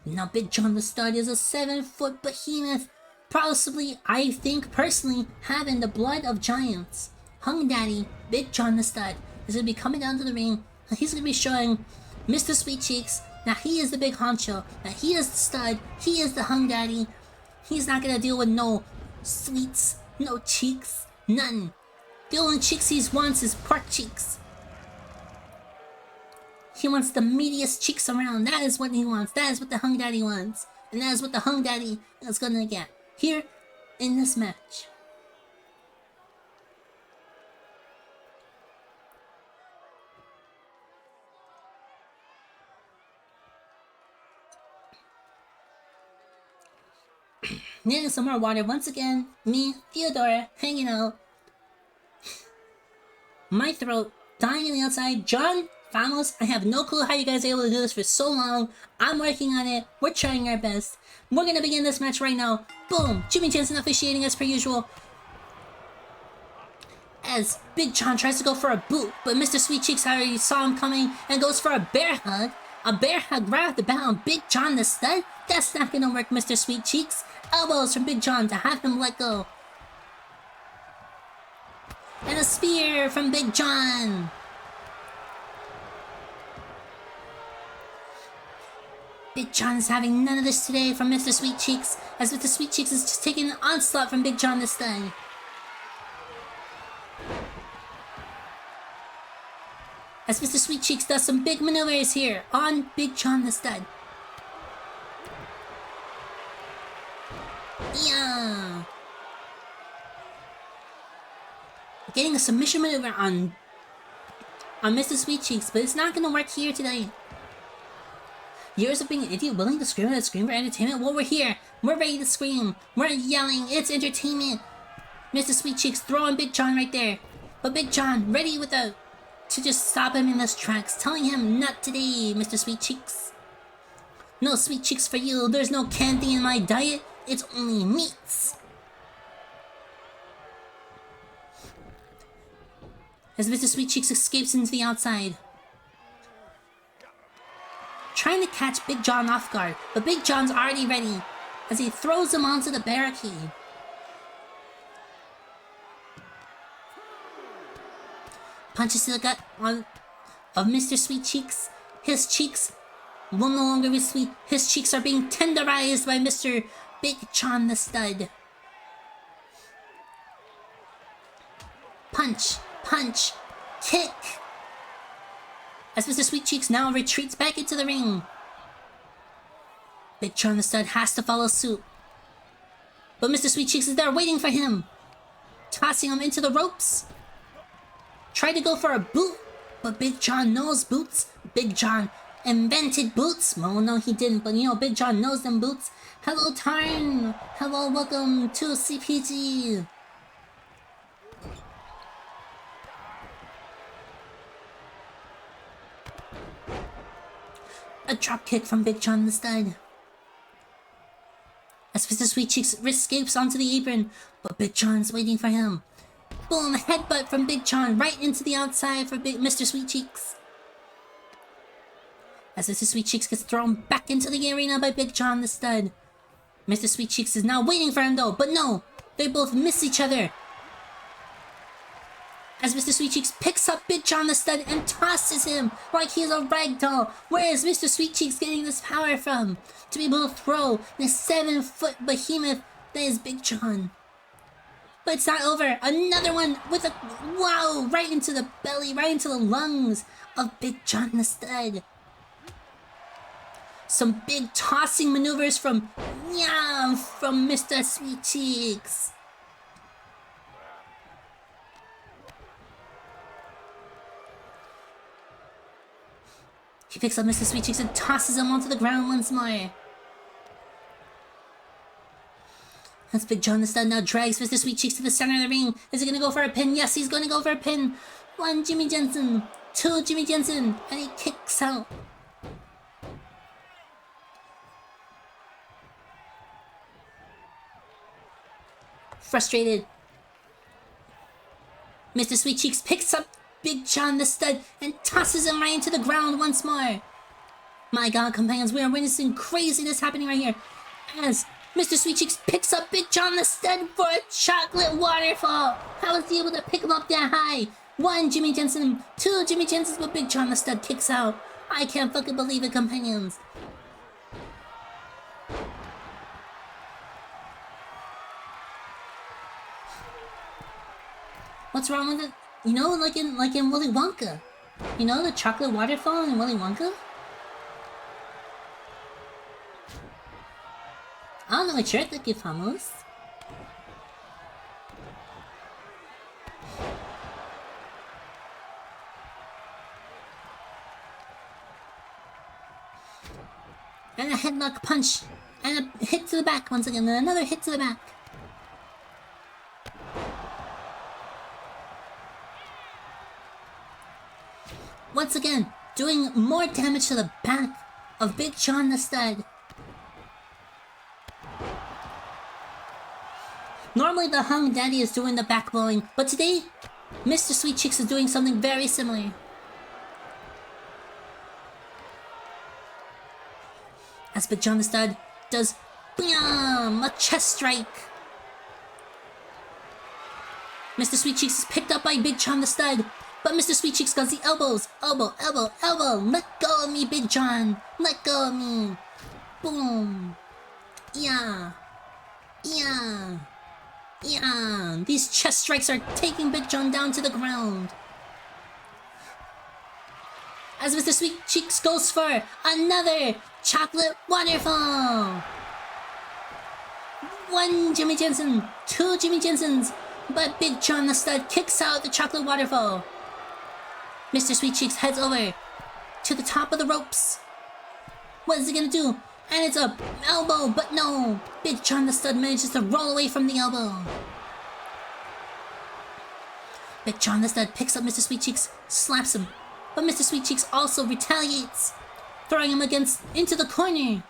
Now, Big John the Stud is a 7-foot behemoth, possibly, I think personally, having the blood of giants. Hung Daddy, Big John the Stud, is going to be coming down to the ring, and he's going to be showing Mr. Sweet Cheeks that he is the big honcho, that he is the stud, he is the Hung Daddy. He's not gonna deal with no sweets, no cheeks, none. The only cheeks he wants is pork cheeks. He wants the meatiest cheeks around. That is what he wants. That is what the Hung Daddy wants. And that is what the Hung Daddy is gonna get here in this match. Needing some more water once again. Me, Theodora, hanging out. My throat dying on the outside. John, Famos, I have no clue how you guys are able to do this for so long. I'm working on it. We're trying our best. We're gonna begin this match right now. Boom! Jimmy Jensen officiating as per usual. As Big John tries to go for a boot, but Mr. Sweet Cheeks already saw him coming and goes for a bear hug. A bear hug right off the bat on Big John the Stud? That's not gonna work, Mr. Sweet Cheeks. Elbows from Big John to have him let go. And a spear from Big John. Big John is having none of this today from Mr. Sweet Cheeks, as Mr. Sweet Cheeks is just taking an onslaught from Big John this time. As Mr. Sweet Cheeks does some big maneuvers here on Big John the Stud. Yeah. Getting a submission maneuver on Mr. Sweet Cheeks, but it's not gonna work here today. Years of being an idiot willing to scream at a scream for entertainment? Well, we're here. We're ready to scream. We're yelling. It's entertainment. Mr. Sweet Cheeks throwing Big John right there. But Big John ready with a to just stop him in his tracks, telling him, "Not today, Mr. Sweet Cheeks. No sweet cheeks for you. There's no candy in my diet. It's only meats." As Mr. Sweet Cheeks escapes into the outside, trying to catch Big John off guard, but Big John's already ready as he throws him onto the barricade. Punches to the gut of Mr. Sweet Cheeks. His cheeks will no longer be sweet. His cheeks are being tenderized by Mr. Big John the Stud. Punch, punch, kick. As Mr. Sweet Cheeks now retreats back into the ring. Big John the Stud has to follow suit. But Mr. Sweet Cheeks is there waiting for him. tossing him into the ropes. Tried to go for a boot, but Big John knows boots. Big John invented boots. Well, no, he didn't, but you know, Big John knows them boots. Hello, Tarn. Hello, welcome to CPG. A drop kick from Big John the Stud. As Mr. Sweet Cheeks escapes onto the apron, but Big John's waiting for him. Boom, headbutt from Big John right into the outside for Mr. Sweet Cheeks. As Mr. Sweet Cheeks gets thrown back into the arena by Big John the Stud. Mr. Sweet Cheeks is now waiting for him though, but no, they both miss each other. As Mr. Sweet Cheeks picks up Big John the Stud and tosses him like he's a ragdoll. Where is Mr. Sweet Cheeks getting this power from? To be able to throw this 7-foot behemoth that is Big John. But it's not over. Another one with a wow, right into the belly, right into the lungs of Big John the Stud. Some big tossing maneuvers from Mr. Sweet Cheeks. He picks up Mr. Sweet Cheeks and tosses him onto the ground once more. As Big John the Stud now drags Mr. Sweet Cheeks to the center of the ring. Is he going to go for a pin? Yes, he's going to go for a pin. 1 Jimmy Jensen, 2 Jimmy Jensen, and he kicks out. Frustrated, Mr. Sweet Cheeks picks up Big John the Stud and tosses him right into the ground once more. My God, companions, we are witnessing craziness happening right here. As Mr. Sweet Cheeks picks up Big John the Stud for a chocolate waterfall. How is he able to pick him up that high? 1 Jimmy Jensen, 2 Jimmy Jensens, but Big John the Stud kicks out. I can't fucking believe it, companions. What's wrong with it? You know, like in Willy Wonka. You know the chocolate waterfall in Willy Wonka? I don't know what you're thinking, Famos. And a headlock punch. And a hit to the back once again. And another hit to the back. Once again, doing more damage to the back of Big John the Stud. Normally the Hung Daddy is doing the back blowing, but today, Mr. Sweet Cheeks is doing something very similar. As Big John the Stud does a chest strike. Mr. Sweet Cheeks is picked up by Big John the Stud. But Mr. Sweet Cheeks got the elbows. Elbow, elbow, elbow. Let go of me, Big John. Let go of me. Boom. Yeah. Yeah. Yeah. These chest strikes are taking Big John down to the ground. As Mr. Sweet Cheeks goes for another chocolate waterfall. 1 Jimmy Jensen, 2 Jimmy Jensens. But Big John the Stud kicks out the chocolate waterfall. Mr. Sweet Cheeks heads over to the top of the ropes. What is he gonna do? And it's a elbow, but no. Big John the Stud manages to roll away from the elbow. Big John the Stud picks up Mr. Sweet Cheeks, slaps him. But Mr. Sweet Cheeks also retaliates, throwing him into the corner.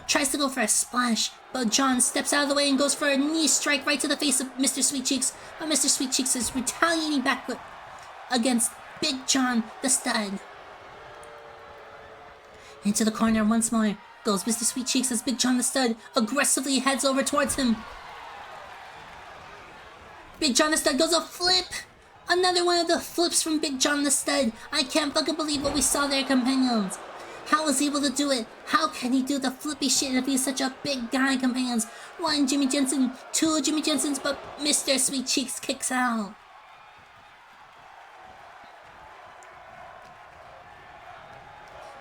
Tries to go for a splash, but John steps out of the way and goes for a knee strike right to the face of Mr. Sweet Cheeks. But Mr. Sweet Cheeks is retaliating back against Big John the Stud. Into the corner once more goes Mr. Sweet Cheeks as Big John the Stud aggressively heads over towards him. Big John the Stud goes a flip! Another one of the flips from Big John the Stud. I can't fucking believe what we saw there, companions. How was he able to do it? How can he do the flippy shit if he's such a big guy, companions? 1 Jimmy Jensen, 2 Jimmy Jensens, but Mr. Sweet Cheeks kicks out.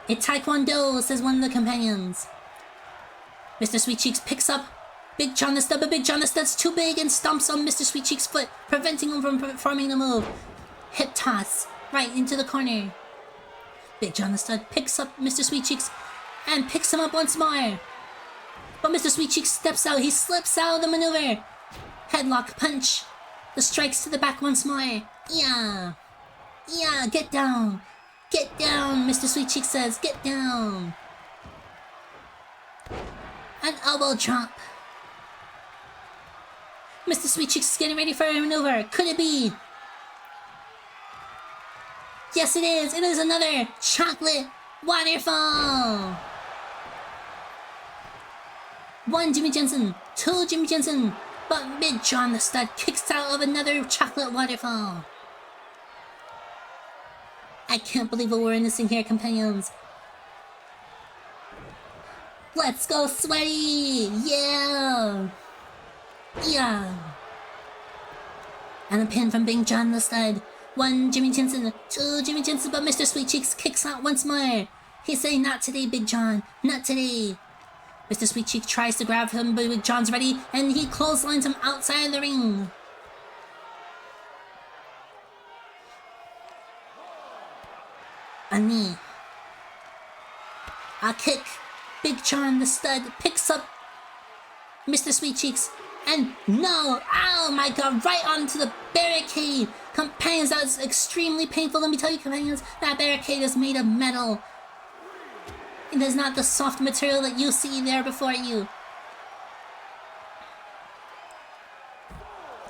It's Taekwondo, says one of the companions. Mr. Sweet Cheeks picks up Big John the Stud, but Big John the Stud's too big and stomps on Mr. Sweet Cheek's foot, preventing him from performing the move. Hip toss right into the corner. Big John the Stud picks up Mr. Sweet Cheeks and picks him up once more. But Mr. Sweet Cheeks steps out. He slips out of the maneuver. Headlock punch. The strikes to the back once more. Yeah. Yeah, get down. Get down, Mr. Sweet Cheeks says. Get down. An elbow drop. Mr. Sweet Cheeks is getting ready for a maneuver. Could it be? Yes, it is. It is another chocolate waterfall. 1 Jimmy Jensen, 2 Jimmy Jensen, but Big John the Stud kicks out of another chocolate waterfall. I can't believe what we're witnessing here, companions. Let's go, Sweaty! Yeah! Yeah! And a pin from Big John the Stud. 1 Jimmy Jensen, 2 Jimmy Jensen, but Mr. Sweet Cheeks kicks out once more. He's saying, not today, Big John, not today. Mr. Sweet Cheek tries to grab him, but Big John's ready, and he clotheslines him outside the ring. A knee. A kick. Big John the Stud picks up Mr. Sweet Cheeks, and no! Oh my god, right onto the barricade! Companions, that was extremely painful. Let me tell you, companions, that barricade is made of metal. It is not the soft material that you see there before you.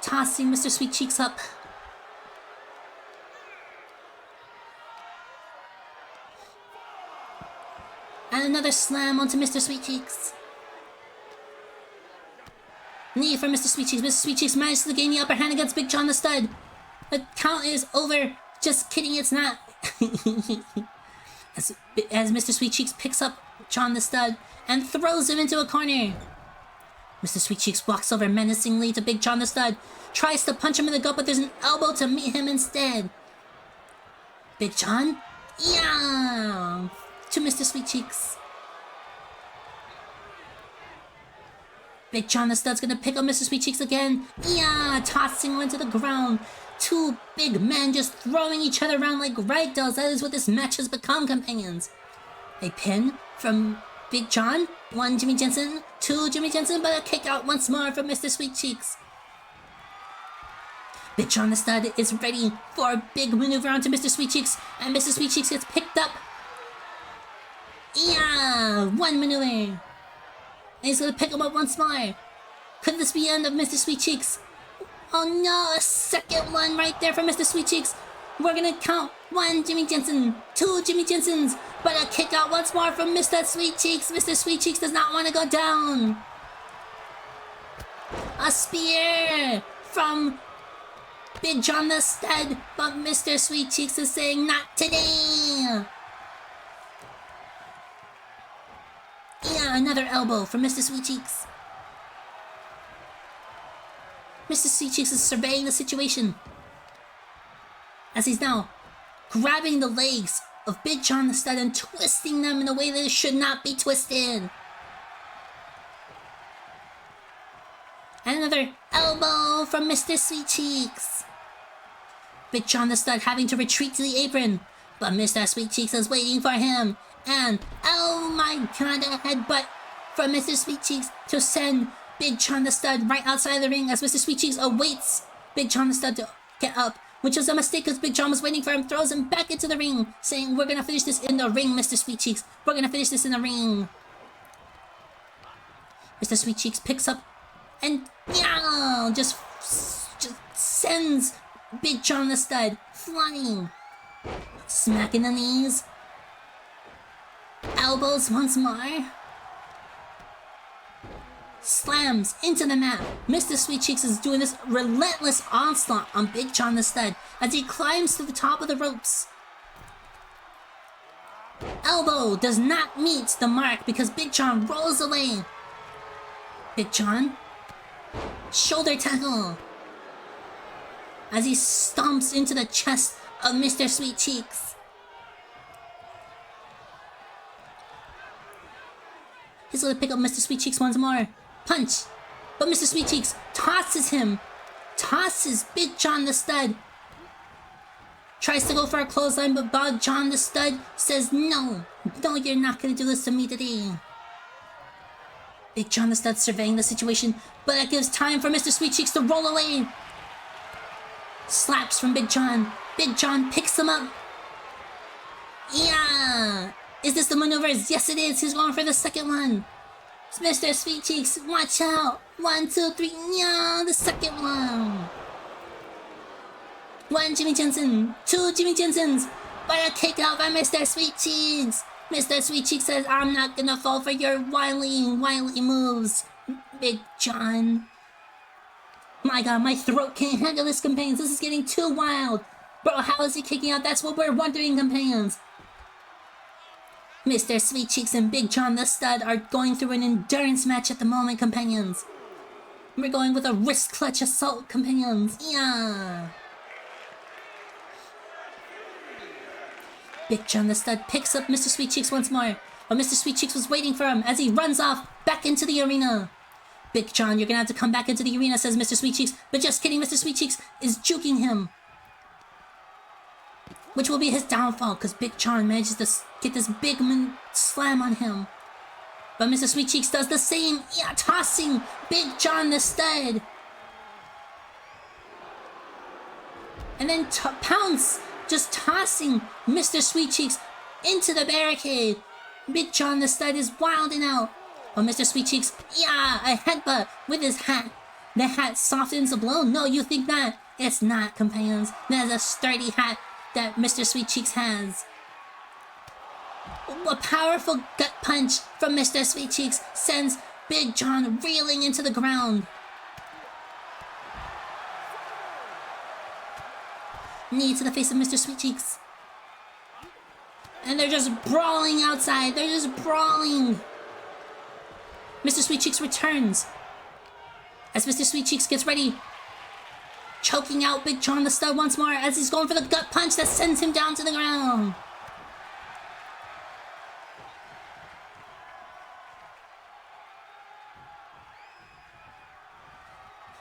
Tossing Mr. Sweet Cheeks up. And another slam onto Mr. Sweet Cheeks. Knee for Mr. Sweet Cheeks. Mr. Sweet Cheeks manages to gain the upper hand against Big John the Stud. The count is over. Just kidding, it's not. As Mr. Sweet Cheeks picks up John the Stud and throws him into a corner. Mr. Sweet Cheeks walks over menacingly to Big John the Stud. Tries to punch him in the gut, but there's an elbow to meet him instead. Big John? Yeah! To Mr. Sweet Cheeks. Big John the Stud's gonna pick up Mr. Sweet Cheeks again. Yeah! Tossing him into the ground. Two big men just throwing each other around like ragdolls. That is what this match has become, companions. A pin from Big John. 1 Jimmy Jensen, 2 Jimmy Jensen, but a kick out once more from Mr. Sweet Cheeks. Big John the Stud is ready for a big maneuver onto Mr. Sweet Cheeks, and Mr. Sweet Cheeks gets picked up. Yeah! 1 maneuver. And he's gonna pick him up once more. Could this be the end of Mr. Sweet Cheeks? Oh no, a second one right there from Mr. Sweet Cheeks. We're gonna count 1 Jimmy Jensen, 2 Jimmy Jensens, but a kick out once more from Mr. Sweet Cheeks. Mr. Sweet Cheeks does not want to go down. A spear from Big John the Stud, but Mr. Sweet Cheeks is saying not today. Yeah, another elbow from Mr. Sweet Cheeks. Mr. Sweet Cheeks is surveying the situation as he's now grabbing the legs of Big John the Stud and twisting them in a way that it should not be twisted. And another elbow from Mr. Sweet Cheeks. Big John the Stud having to retreat to the apron, but Mr. Sweet Cheeks is waiting for him. And oh my god, a headbutt from Mr. Sweet Cheeks to send Big John the Stud right outside the ring as Mr. Sweet Cheeks awaits Big John the Stud to get up, which was a mistake because Big John was waiting for him, throws him back into the ring, saying, "We're gonna finish this in the ring, Mr. Sweet Cheeks. We're gonna finish this in the ring." Mr. Sweet Cheeks picks up and yeah, just sends Big John the Stud flying. Smacking the knees. Elbows once more. Slams into the mat. Mr. Sweet Cheeks is doing this relentless onslaught on Big John the Stud as he climbs to the top of the ropes. Elbow does not meet the mark because Big John rolls away. Big John. Shoulder tackle. As he stomps into the chest of Mr. Sweet Cheeks. He's gonna pick up Mr. Sweet Cheeks once more. Punch. but Mr. Sweet Cheeks tosses him. Tosses Big John the Stud. Tries to go for a clothesline, but Big John the Stud says, no, you're not gonna do this to me today. Big John the Stud surveying the situation, but that gives time for Mr. Sweet Cheeks to roll away. Slaps from Big John. Big John picks him up. Yeah! Is this the maneuvers? Yes, it is. He's going for the second one. Mr. Sweet Cheeks, watch out. 1, 2, 3. Yeah, the second one. 1 Jimmy Jensen. 2 Jimmy Jensens. But a kick out by Mr. Sweet Cheeks. Mr. Sweet Cheeks says, I'm not gonna fall for your wily moves, Big John. My god, my throat can't handle this, companions. This is getting too wild. Bro, how is he kicking out? That's what we're wondering, companions. Mr. Sweet Cheeks and Big John the Stud are going through an endurance match at the moment, companions. We're going with a wrist clutch assault, companions. Yeah. Big John the Stud picks up Mr. Sweet Cheeks once more, but Mr. Sweet Cheeks was waiting for him as he runs off back into the arena. Big John, you're gonna have to come back into the arena, says Mr. Sweet Cheeks, but just kidding, Mr. Sweet Cheeks is juking him. Which will be his downfall, because Big John manages to get this big slam on him. But Mr. Sweet Cheeks does the same, yeah, tossing Big John the Stud. And then pounce, just tossing Mr. Sweet Cheeks into the barricade. Big John the Stud is wilding out. But Mr. Sweet Cheeks, yeah, a headbutt with his hat. The hat softens the blow? No, you think not. It's not, companions. That is a sturdy hat that Mr. Sweet Cheeks has. A powerful gut punch from Mr. Sweet Cheeks sends Big John reeling into the ground. Knee to the face of Mr. Sweet Cheeks. And they're just brawling outside. They're just brawling. Mr. Sweet Cheeks returns. As Mr. Sweet Cheeks gets ready, choking out Big John the Stud once more as he's going for the gut punch that sends him down to the ground.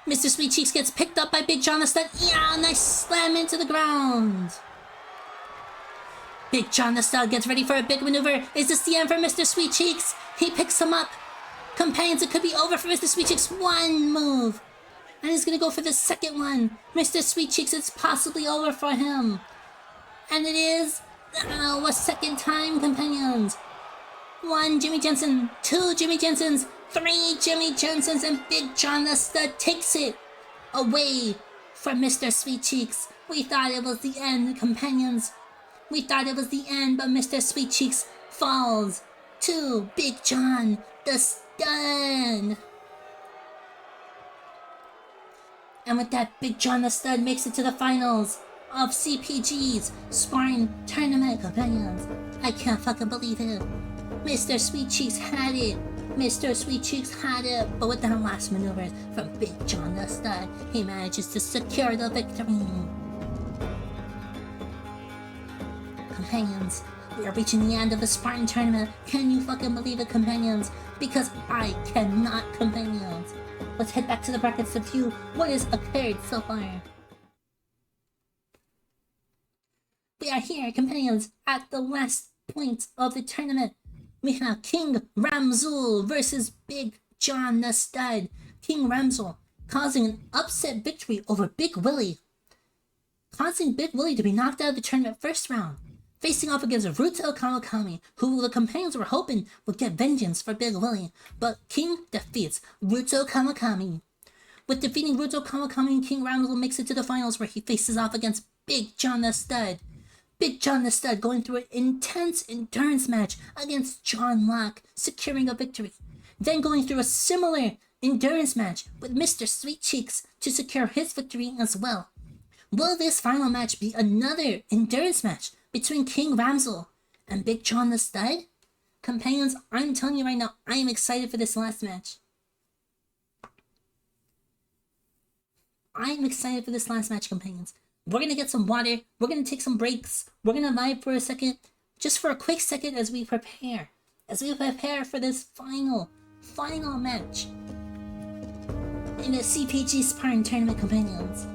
Mr. Sweet Cheeks gets picked up by Big John the Stud. Yeah, nice slam into the ground. Big John the Stud gets ready for a big maneuver. Is this the end for Mr. Sweet Cheeks? He picks him up. Companions, it could be over for Mr. Sweet Cheeks. One move. And he's gonna go for the second one. Mr. Sweet Cheeks, it's possibly over for him. And it is. Oh, a second time, companions. 1 Jimmy Jensen, 2 Jimmy Jensens, 3 Jimmy Jensens, and Big John the Stud takes it away from Mr. Sweet Cheeks. We thought it was the end, companions. We thought it was the end, but Mr. Sweet Cheeks falls to Big John the Stud. And with that, Big John the Stud makes it to the finals of CPG's Spartan Tournament, companions. I can't fucking believe it. Mr. Sweet Cheeks had it. Mr. Sweet Cheeks had it. But with that last maneuver from Big John the Stud, he manages to secure the victory. Companions, we are reaching the end of the Spartan Tournament. Can you fucking believe it, companions? Because I cannot, companions. Let's head back to the brackets to view what has occurred so far. We are here, companions, at the last point of the tournament. We have King Ramzul versus Big John the Stud. King Ramzul causing an upset victory over Big Willie, causing Big Willie to be knocked out of the tournament first round, facing off against Ruto Kawakami, who the companions were hoping would get vengeance for Big Willie, but King defeats Ruto Kawakami. With defeating Ruto Kawakami, King Ramzul makes it to the finals where he faces off against Big John the Stud. Big John the Stud going through an intense endurance match against John Locke, securing a victory. Then going through a similar endurance match with Mr. Sweet Cheeks to secure his victory as well. Will this final match be another endurance match between King Ramzul and Big John the Stud? Companions, I'm telling you right now, I am excited for this last match. I am excited for this last match, companions. We're going to get some water. We're going to take some breaks. We're going to vibe for a second. Just for a quick second as we prepare. As we prepare for this final match. in the CPG Spartan Tournament companions.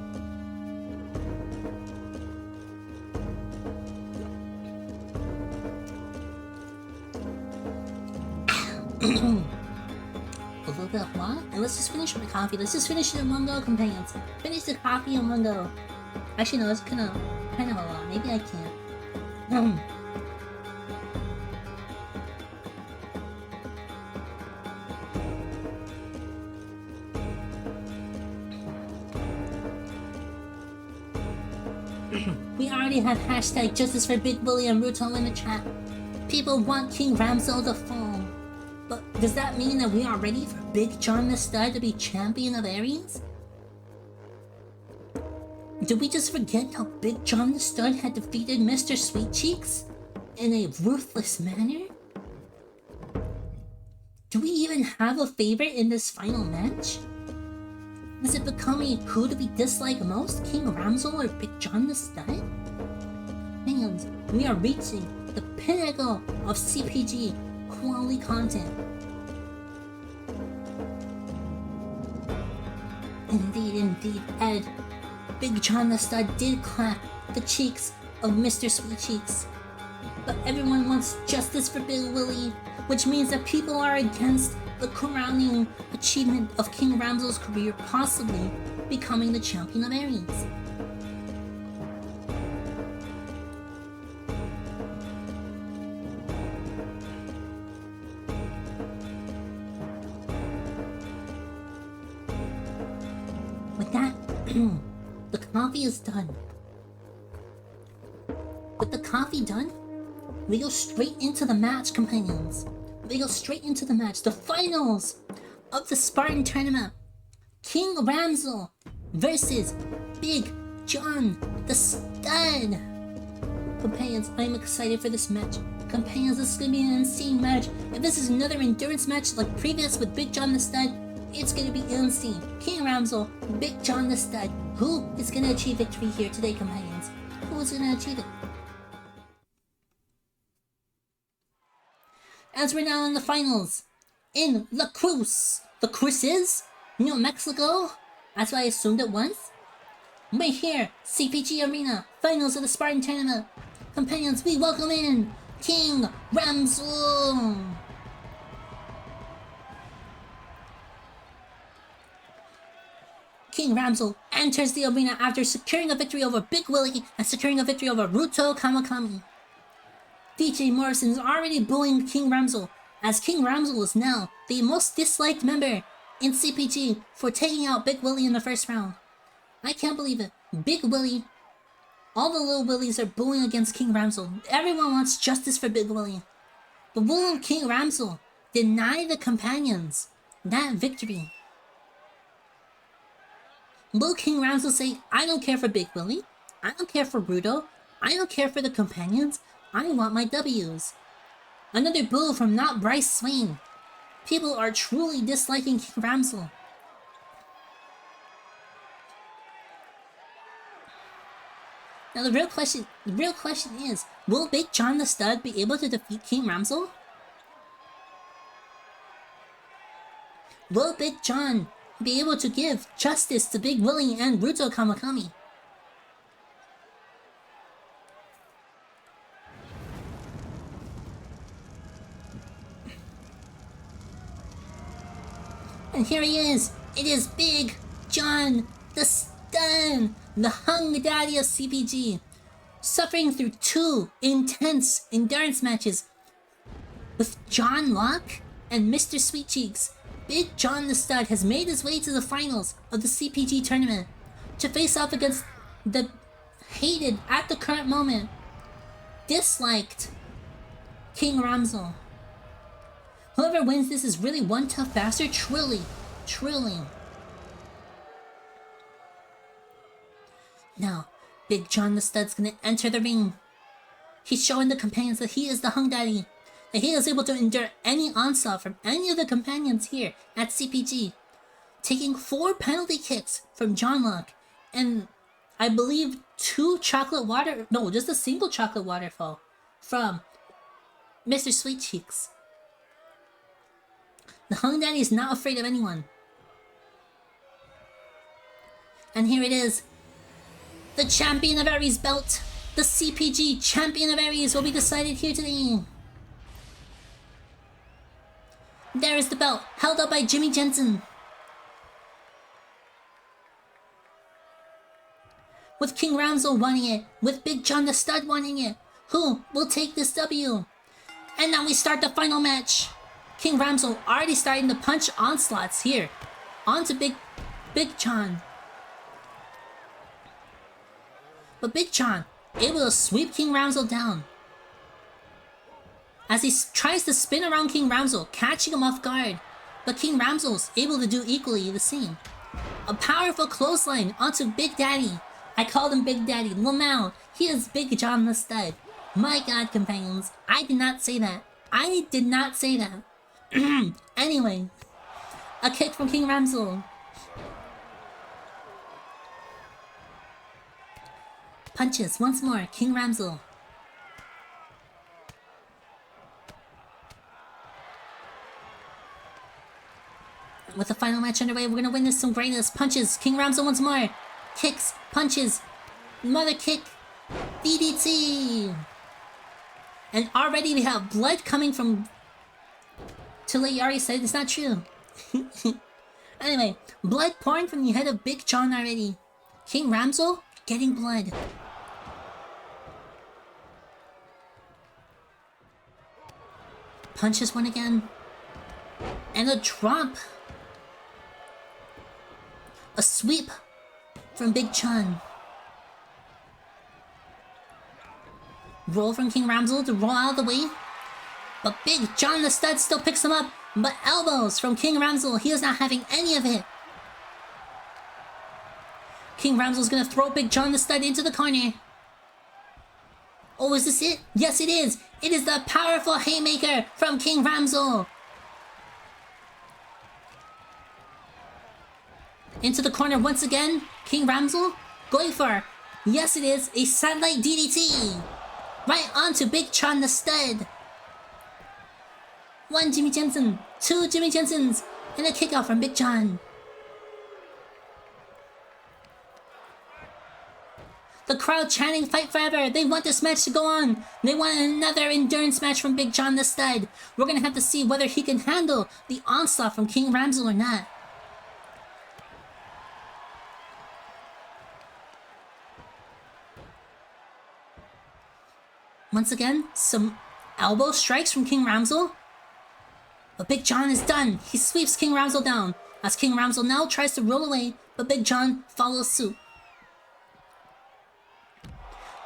A little bit of what? And let's just finish my coffee. Let's just finish it in one go, companions. Finish the coffee in one go. Actually, no, it's kind of a lot. Maybe I can't. We already have hashtag justice for Big Bully and Ruto in the chat. People want King Ramzo to fall. But does that mean that we are ready for Big John the Stud to be champion of Aries? Did we just forget how Big John the Stud had defeated Mr. Sweet Cheeks in a ruthless manner? Do we even have a favorite in this final match? Is it becoming who do we dislike most, King Ramzo or Big John the Stud? Fans, we are reaching the pinnacle of CPG quality content. Indeed, Ed. Big John the Stud did clap the cheeks of Mr. Sweet Cheeks. But everyone wants justice for Big Willie, which means that people are against the crowning achievement of King Ramzo's career, possibly becoming the champion of Aries. With that, the coffee is done. With the coffee done, we go straight into the match, companions. We go straight into the match, the finals of the Spartan Tournament. King Ramzo versus Big John the Stud. Companions, I'm excited for this match. Companions, this is going to be an insane match. If this is another endurance match like previous with Big John the Stud, it's going to be insane. King Ramzo, Big John the Stud. Who is going to achieve victory here today, companions? Who is going to achieve it? As we're now in the finals, in La Cruz. The Cruz is New Mexico? That's what I assumed it was. Right here, CPG Arena, finals of the Spartan Tournament. Companions, we welcome in King Ramzo. King Ramzo enters the arena after securing a victory over Big Willie and securing a victory over Ruto Kamakami. DJ Morrison is already booing King Ramzo, as King Ramzo is now the most disliked member in CPG for taking out Big Willie in the first round. I can't believe it. Big Willie, all the little Willies are booing against King Ramzo. Everyone wants justice for Big Willie. But will King Ramzo deny the companions that victory? Will King Ramzo say, I don't care for Big Willie, I don't care for Ruto, I don't care for the companions, I want my W's. Another boo from Not Bryce Swain. People are truly disliking King Ramzo. Now the real question is, will Big John the Stud be able to defeat King Ramzo? Will Big John be able to give justice to Big Willie and Ruto Kamakami? And here he is! It is Big John the Stud, the hung daddy of CPG, suffering through 2 intense endurance matches with John Locke and Mr. Sweet Cheeks. Big John the Stud has made his way to the finals of the CPG tournament to face off against the hated, at the current moment, disliked King Ramzo. Whoever wins this is really one tough bastard, truly. Now, Big John the Stud's gonna enter the ring. He's showing the companions that he is the hung daddy, that he is able to endure any onslaught from any of the companions here at CPG, taking 4 penalty kicks from John Locke, and I believe 2 chocolate water, no, just a single chocolate waterfall from Mr. Sweet Cheeks. The hung daddy is not afraid of anyone. And here it is. The champion of Aries belt. The CPG champion of Aries will be decided here today. There is the belt, held up by Jimmy Jensen. With King Ramsel wanting it, with Big John the Stud wanting it. Who will take this W? And now we start the final match. King Ramsel already starting to punch onslaughts here. On to Big John. But Big John able to sweep King Ramsel down. As he tries to spin around King Ramsel, catching him off guard. But King Ramsel's able to do equally the same. A powerful clothesline onto Big Daddy. I called him Big Daddy. Well now, he is Big John the Stud. My god, companions, I did not say that. I did not say that. Anyway, a kick from King Ramsel. Punches once more, King Ramsel. With the final match underway, we're gonna witness some greatness. Punches, King Ramsel once more. Kicks, punches, mother kick, DDT. And already we have blood coming from... Tilly already said it's not true. Anyway, blood pouring from the head of Big John already. King Ramsel getting blood. Punches one again. And a drop. A sweep from Big John. Roll from King Ramsel to roll out of the way. But Big John the Stud still picks him up. But elbows from King Ramsel. He is not having any of it. King Ramsel's gonna throw Big John the Stud into the corner. Oh, is this it? Yes, it is. It is the powerful haymaker from King Ramsel. Into the corner once again. King Ramsel going for, yes it is, a satellite DDT. Right onto Big John the Stud. One Jimmy Jensen, two Jimmy Jensens, and a kick out from Big John. The crowd chanting fight forever. They want this match to go on. They want another endurance match from Big John the Stud. We're gonna have to see whether he can handle the onslaught from King Ramsel or not. Once again, some elbow strikes from King Ramsel. But Big John is done. He sweeps King Ramsel down. As King Ramsel now tries to roll away, but Big John follows suit.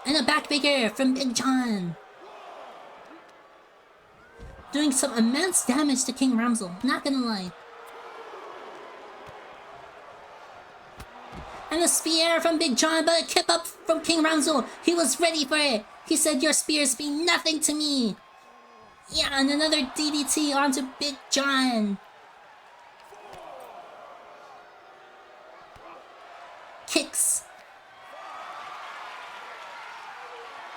And a backbreaker from Big John. Doing some immense damage to King Ramsel, not gonna lie. And a spear from Big John, but a kick up from King Ramsel. He was ready for it. He said, your spears mean nothing to me. Yeah, and another DDT onto Big John. Kicks.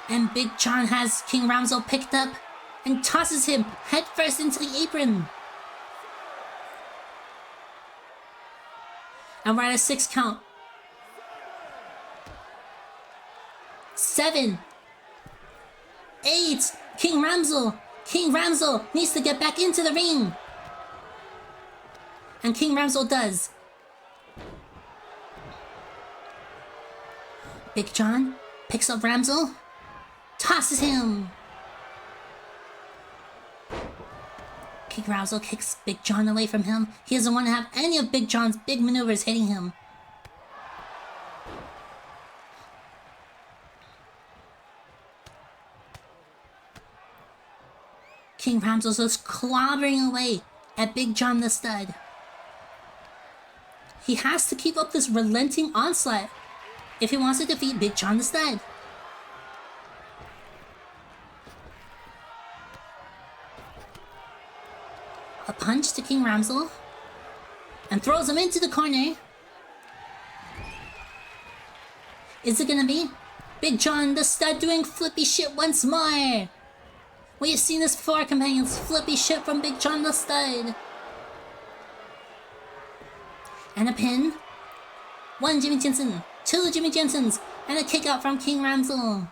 And Big John has King Ramsel picked up and tosses him headfirst into the apron. And we're at a 6 count. 7, 8, King Ramsel needs to get back into the ring. And King Ramsel does. Big John picks up Ramsel, tosses him. King Ramsel kicks Big John away from him. He doesn't want to have any of Big John's big maneuvers hitting him. King Ramsel's just clobbering away at Big John the Stud. He has to keep up this relenting onslaught if he wants to defeat Big John the Stud. A punch to King Ramsel and throws him into the corner. Is it gonna be Big John the Stud doing flippy shit once more? We have seen this before, companions. Flippy shit from Big John the Stud. And a pin. One Jimmy Jensen, two Jimmy Jensens, and a kick out from King Ramsel.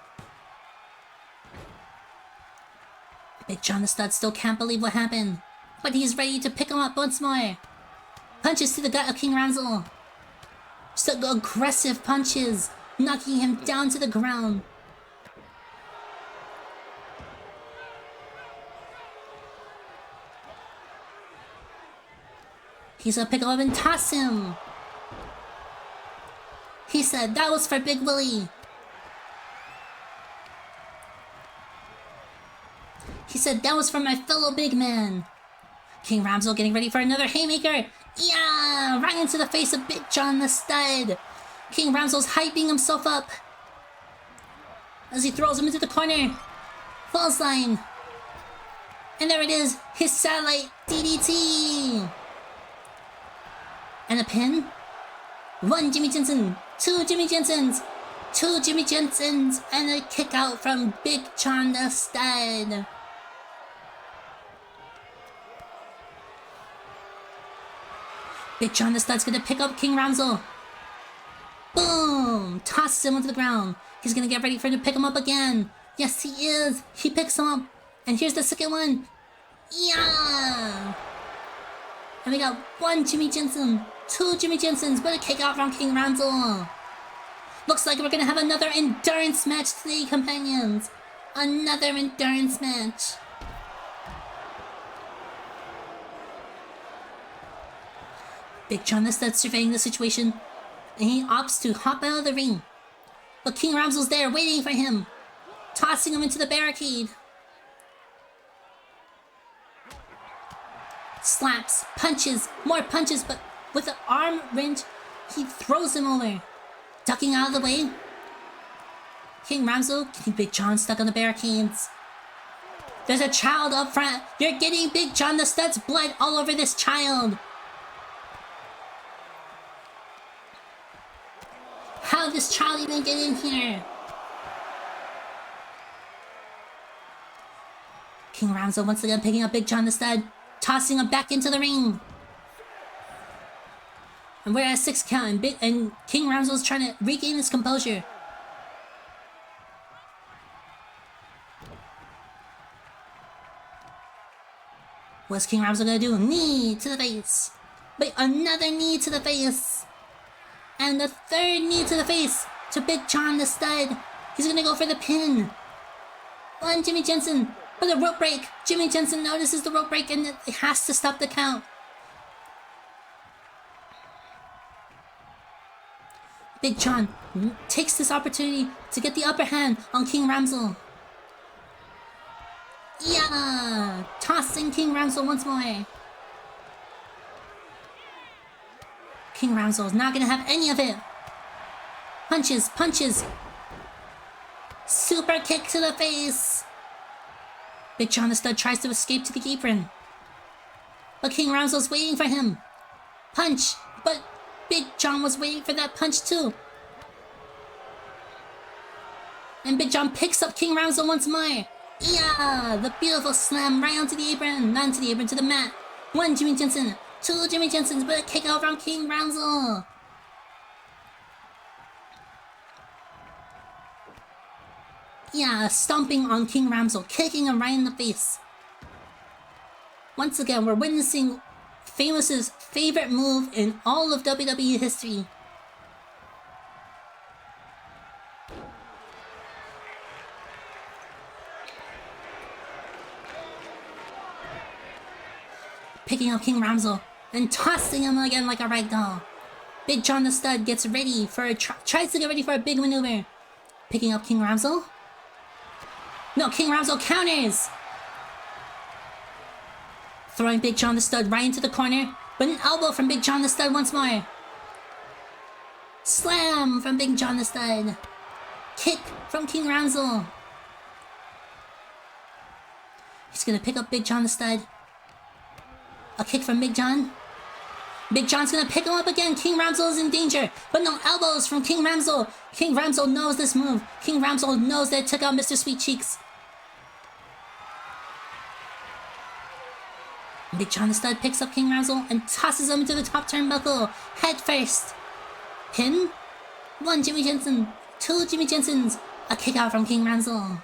Big John the Stud still can't believe what happened, but he's ready to pick him up once more. Punches to the gut of King Ramsel. So aggressive punches, knocking him down to the ground. He's gonna pick him up and toss him. He said that was for Big Willie. He said that was for my fellow big man. King Ramsel getting ready for another haymaker. Yeah! Right into the face of Big John the Stud. King Ramsel's hyping himself up as he throws him into the corner. Falls line. And there it is, his satellite DDT. And a pin. One Jimmy Jensen, two Jimmy Jensens, two Jimmy Jensens, and a kick out from Big John the Stud. Big John the Stud's gonna pick up King Ramsel. Boom! Tosses him onto the ground. He's gonna get ready for him to pick him up again. Yes, he is. He picks him up. And here's the second one. Yeah! And we got one Jimmy Jensen, two Jimmy Jensens, but a kick out from King Ramsel. Looks like we're gonna have another endurance match today, companions. Another endurance match. Big John the Stud surveying the situation, and he opts to hop out of the ring. But King Ramsel's there waiting for him, tossing him into the barricade. Slaps, punches, more punches, but with an arm wrench, he throws him over. Ducking out of the way. King Ramsel getting Big John stuck on the barricades. There's a child up front. You're getting Big John the Stud's blood all over this child. How did this child even get in here? King Ramsel once again picking up Big John the Stud, tossing him back into the ring. And we're at a 6 count, and King Ramsel's trying to regain his composure. What's King Ramsel gonna do? Knee to the face. Wait, another knee to the face. And the third knee to the face to Big John the Stud. He's gonna go for the pin. One Jimmy Jensen, but a rope break. Jimmy Jensen notices the rope break and it has to stop the count. Big John takes this opportunity to get the upper hand on King Ramsel. Yeah! Tossing King Ramsel once more. King Ramsel is not gonna have any of it. Punches, punches. Super kick to the face. Big John the Stud tries to escape to the apron, but King Ramsel's waiting for him. Punch, but Big John was waiting for that punch too. And Big John picks up King Ramsel once more. Yeah, the beautiful slam right onto the apron, not onto the apron, to the mat. One Jimmy Jensen, two Jimmy Jensens, but a kick out from King Ramsel. Yeah, stomping on King Ramsel, kicking him right in the face. Once again, we're witnessing Famous's favorite move in all of WWE history. Picking up King Ramsel and tossing him again like a ragdoll. Big John the Stud gets ready for tries to get ready for a big maneuver. Picking up King Ramsel. No, King Ramsel counters. Throwing Big John the Stud right into the corner, but an elbow from Big John the Stud once more. Slam from Big John the Stud. Kick from King Ramsel. He's gonna pick up Big John the Stud. A kick from Big John. Big John's gonna pick him up again. King Ramsel is in danger, but no elbows from King Ramsel. King Ramsel knows this move. King Ramsel knows that it took out Mr. Sweet Cheeks. Big John the Stud picks up King Ramsel and tosses him into the top turnbuckle, head first. Pin? 1 Jimmy Jensen, 2 Jimmy Jensens, a kick out from King Ramsel.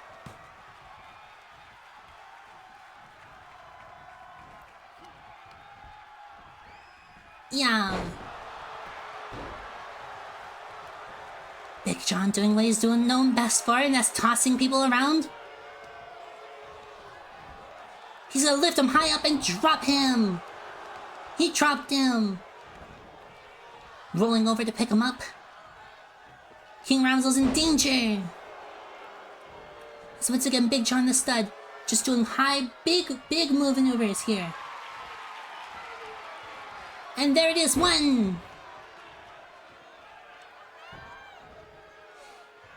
Yeah. Big John doing what he's doing known best for, and that's tossing people around. He's gonna lift him high up and drop him. He dropped him. Rolling over to pick him up. King Ramsel's in danger. So once again, Big John the Stud just doing high, big move maneuvers here. And there it is, 1.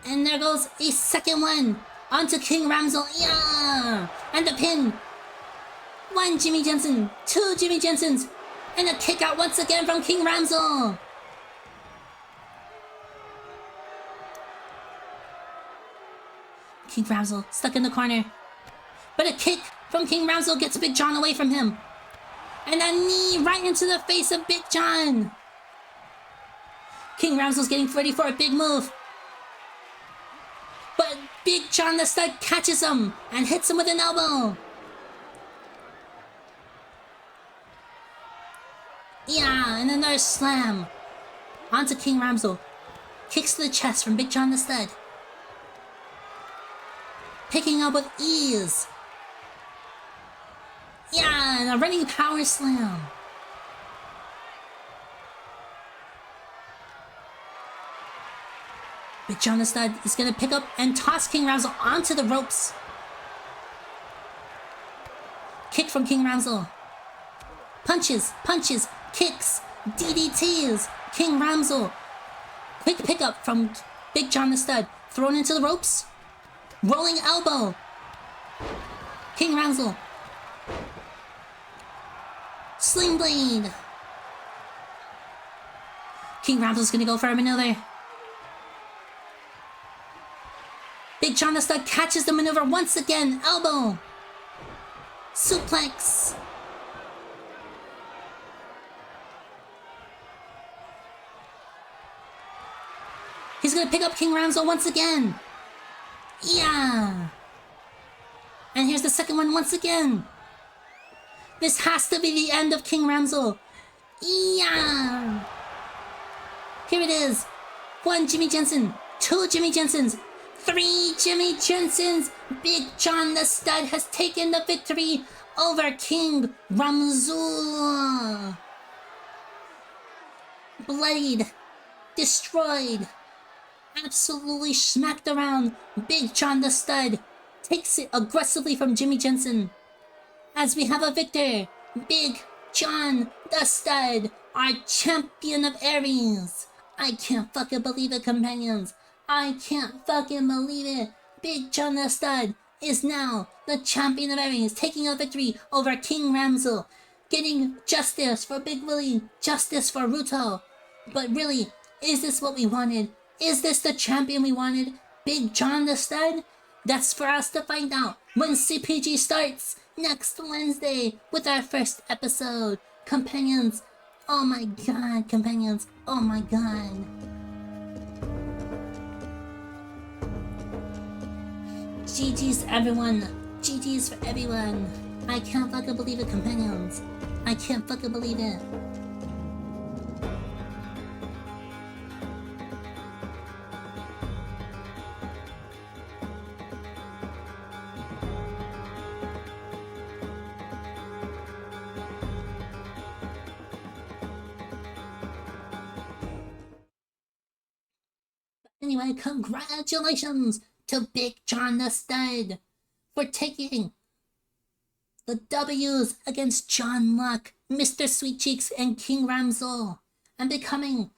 And there goes a second one onto King Ramsel. Yeah! And the pin. 1 Jimmy Jensen, 2 Jimmy Jensens, and a kick out once again from King Ramsel. King Ramsel stuck in the corner. But a kick from King Ramsel gets Big John away from him. And a knee right into the face of Big John. King Ramsel's getting ready for a big move. But Big John the Stud catches him and hits him with an elbow. Yeah, and another slam onto King Ramsel. Kicks to the chest from Big John the Stud. Picking up with ease. Yeah, and a running power slam. Big John the Stud is going to pick up and toss King Ramsel onto the ropes. Kick from King Ramsel. Punches, kicks, DDTs. King Ramsel. Quick pickup from Big John the Stud. Thrown into the ropes. Rolling elbow. King Ramsel. Sling blade. King Ramsel's gonna go for a maneuver. Big John the Stud catches the maneuver once again. Elbow. Suplex. He's gonna pick up King Ramsel once again. Yeah. And here's the second one once again. This has to be the end of King Ramsel. Yeah. Here it is. 1 Jimmy Jensen, 2 Jimmy Jensens, 3 Jimmy Jensens. Big John the Stud has taken the victory over King Ramsel. Bloodied, destroyed, absolutely smacked around. Big John the Stud takes it aggressively from Jimmy Jensen. As we have a victor, Big John the Stud, our champion of Aries. I can't fucking believe it, companions. I can't fucking believe it. Big John the Stud is now the champion of Aries, taking a victory over King Ramsel, getting justice for Big Willie, justice for Ruto. But really, is this what we wanted? Is this the champion we wanted? Big John the Stud? That's for us to find out when CPG starts next Wednesday with our first episode. Companions, oh my god, companions, oh my god. GG's everyone, GG's for everyone. I can't fucking believe it, companions. I can't fucking believe it. Anyway, congratulations to Big John the Stud for taking the W's against John Luck, Mr. Sweet Cheeks, and King Ramsel, and becoming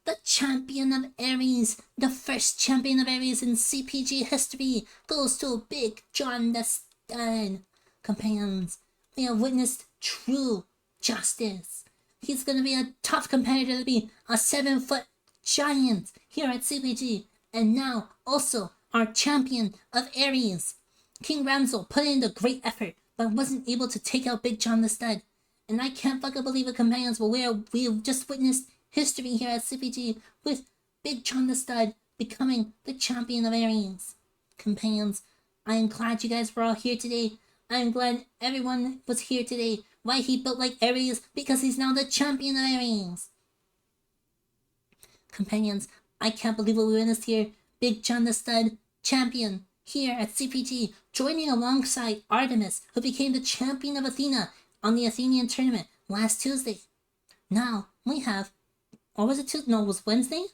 the champion of Aries. The first champion of Aries in CPG history goes to Big John the Stud. Companions, we have witnessed true justice. He's gonna be a tough competitor to be a 7-foot giant here at CPG, and now also our champion of Aries. King Ramsel put in a great effort, but wasn't able to take out Big John the Stud. And I can't fucking believe it, companions, but we have just witnessed history here at CPG with Big John the Stud becoming the champion of Aries. Companions, I am glad you guys were all here today. I am glad everyone was here today. Why he built like Aries? Because he's now the champion of Aries. Companions, I can't believe what we witnessed here. Big John the Stud, champion, here at CPG, joining alongside Artemis, who became the champion of Athena on the Athenian tournament last Tuesday. Now, we have, or was it Tuesday? No, it was Wednesday?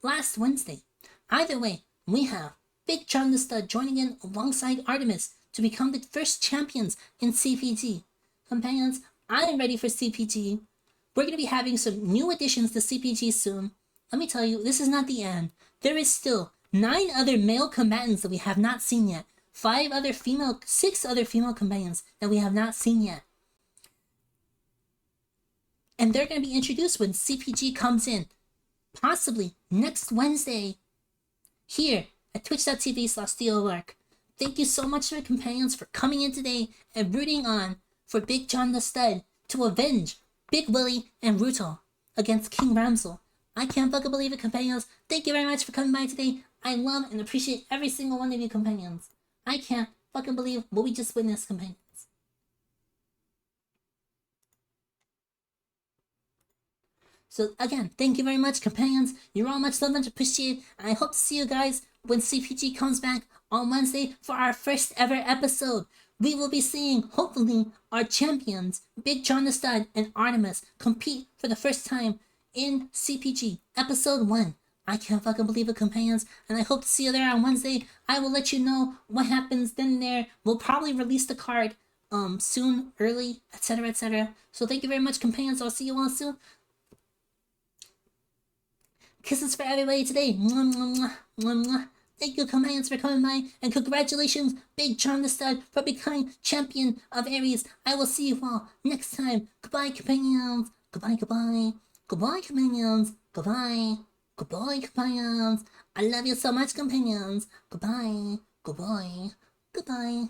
Last Wednesday. Either way, we have Big John the Stud joining in alongside Artemis to become the first champions in CPG. Companions, I am ready for CPG. We're going to be having some new additions to CPG soon. Let me tell you, this is not the end. There is still 9 other male combatants that we have not seen yet. 6 other female companions that we have not seen yet. And they're going to be introduced when CPG comes in. Possibly next Wednesday. Here at twitch.tv/TheoArc. Thank you so much, my companions, for coming in today and rooting on for Big John the Stud to avenge Big Willie and Ruto against King Ramsel. I can't fucking believe it, companions. Thank you very much for coming by today. I love and appreciate every single one of you, companions. I can't fucking believe what we just witnessed, companions. So again, thank you very much, companions. You're all much loved and appreciated. I hope to see you guys when CPG comes back on Wednesday for our first ever episode. We will be seeing, hopefully, our champions, Big John the Stud and Artemis, compete for the first time in CPG episode 1. I can't fucking believe it, companions, and I hope to see you there on Wednesday. I will let you know what happens then there. We'll probably release the card soon, early, etc, etc. So thank you very much, companions. I'll see you all soon. Kisses for everybody today. Mwah, mwah, mwah, mwah, mwah. Thank you, companions, for coming by, and congratulations, Big John the Stud, for becoming champion of Aries. I will see you all next time. Goodbye, companions. Goodbye, goodbye. Goodbye, companions. Goodbye. Goodbye, companions. I love you so much, companions. Goodbye. Goodbye. Goodbye.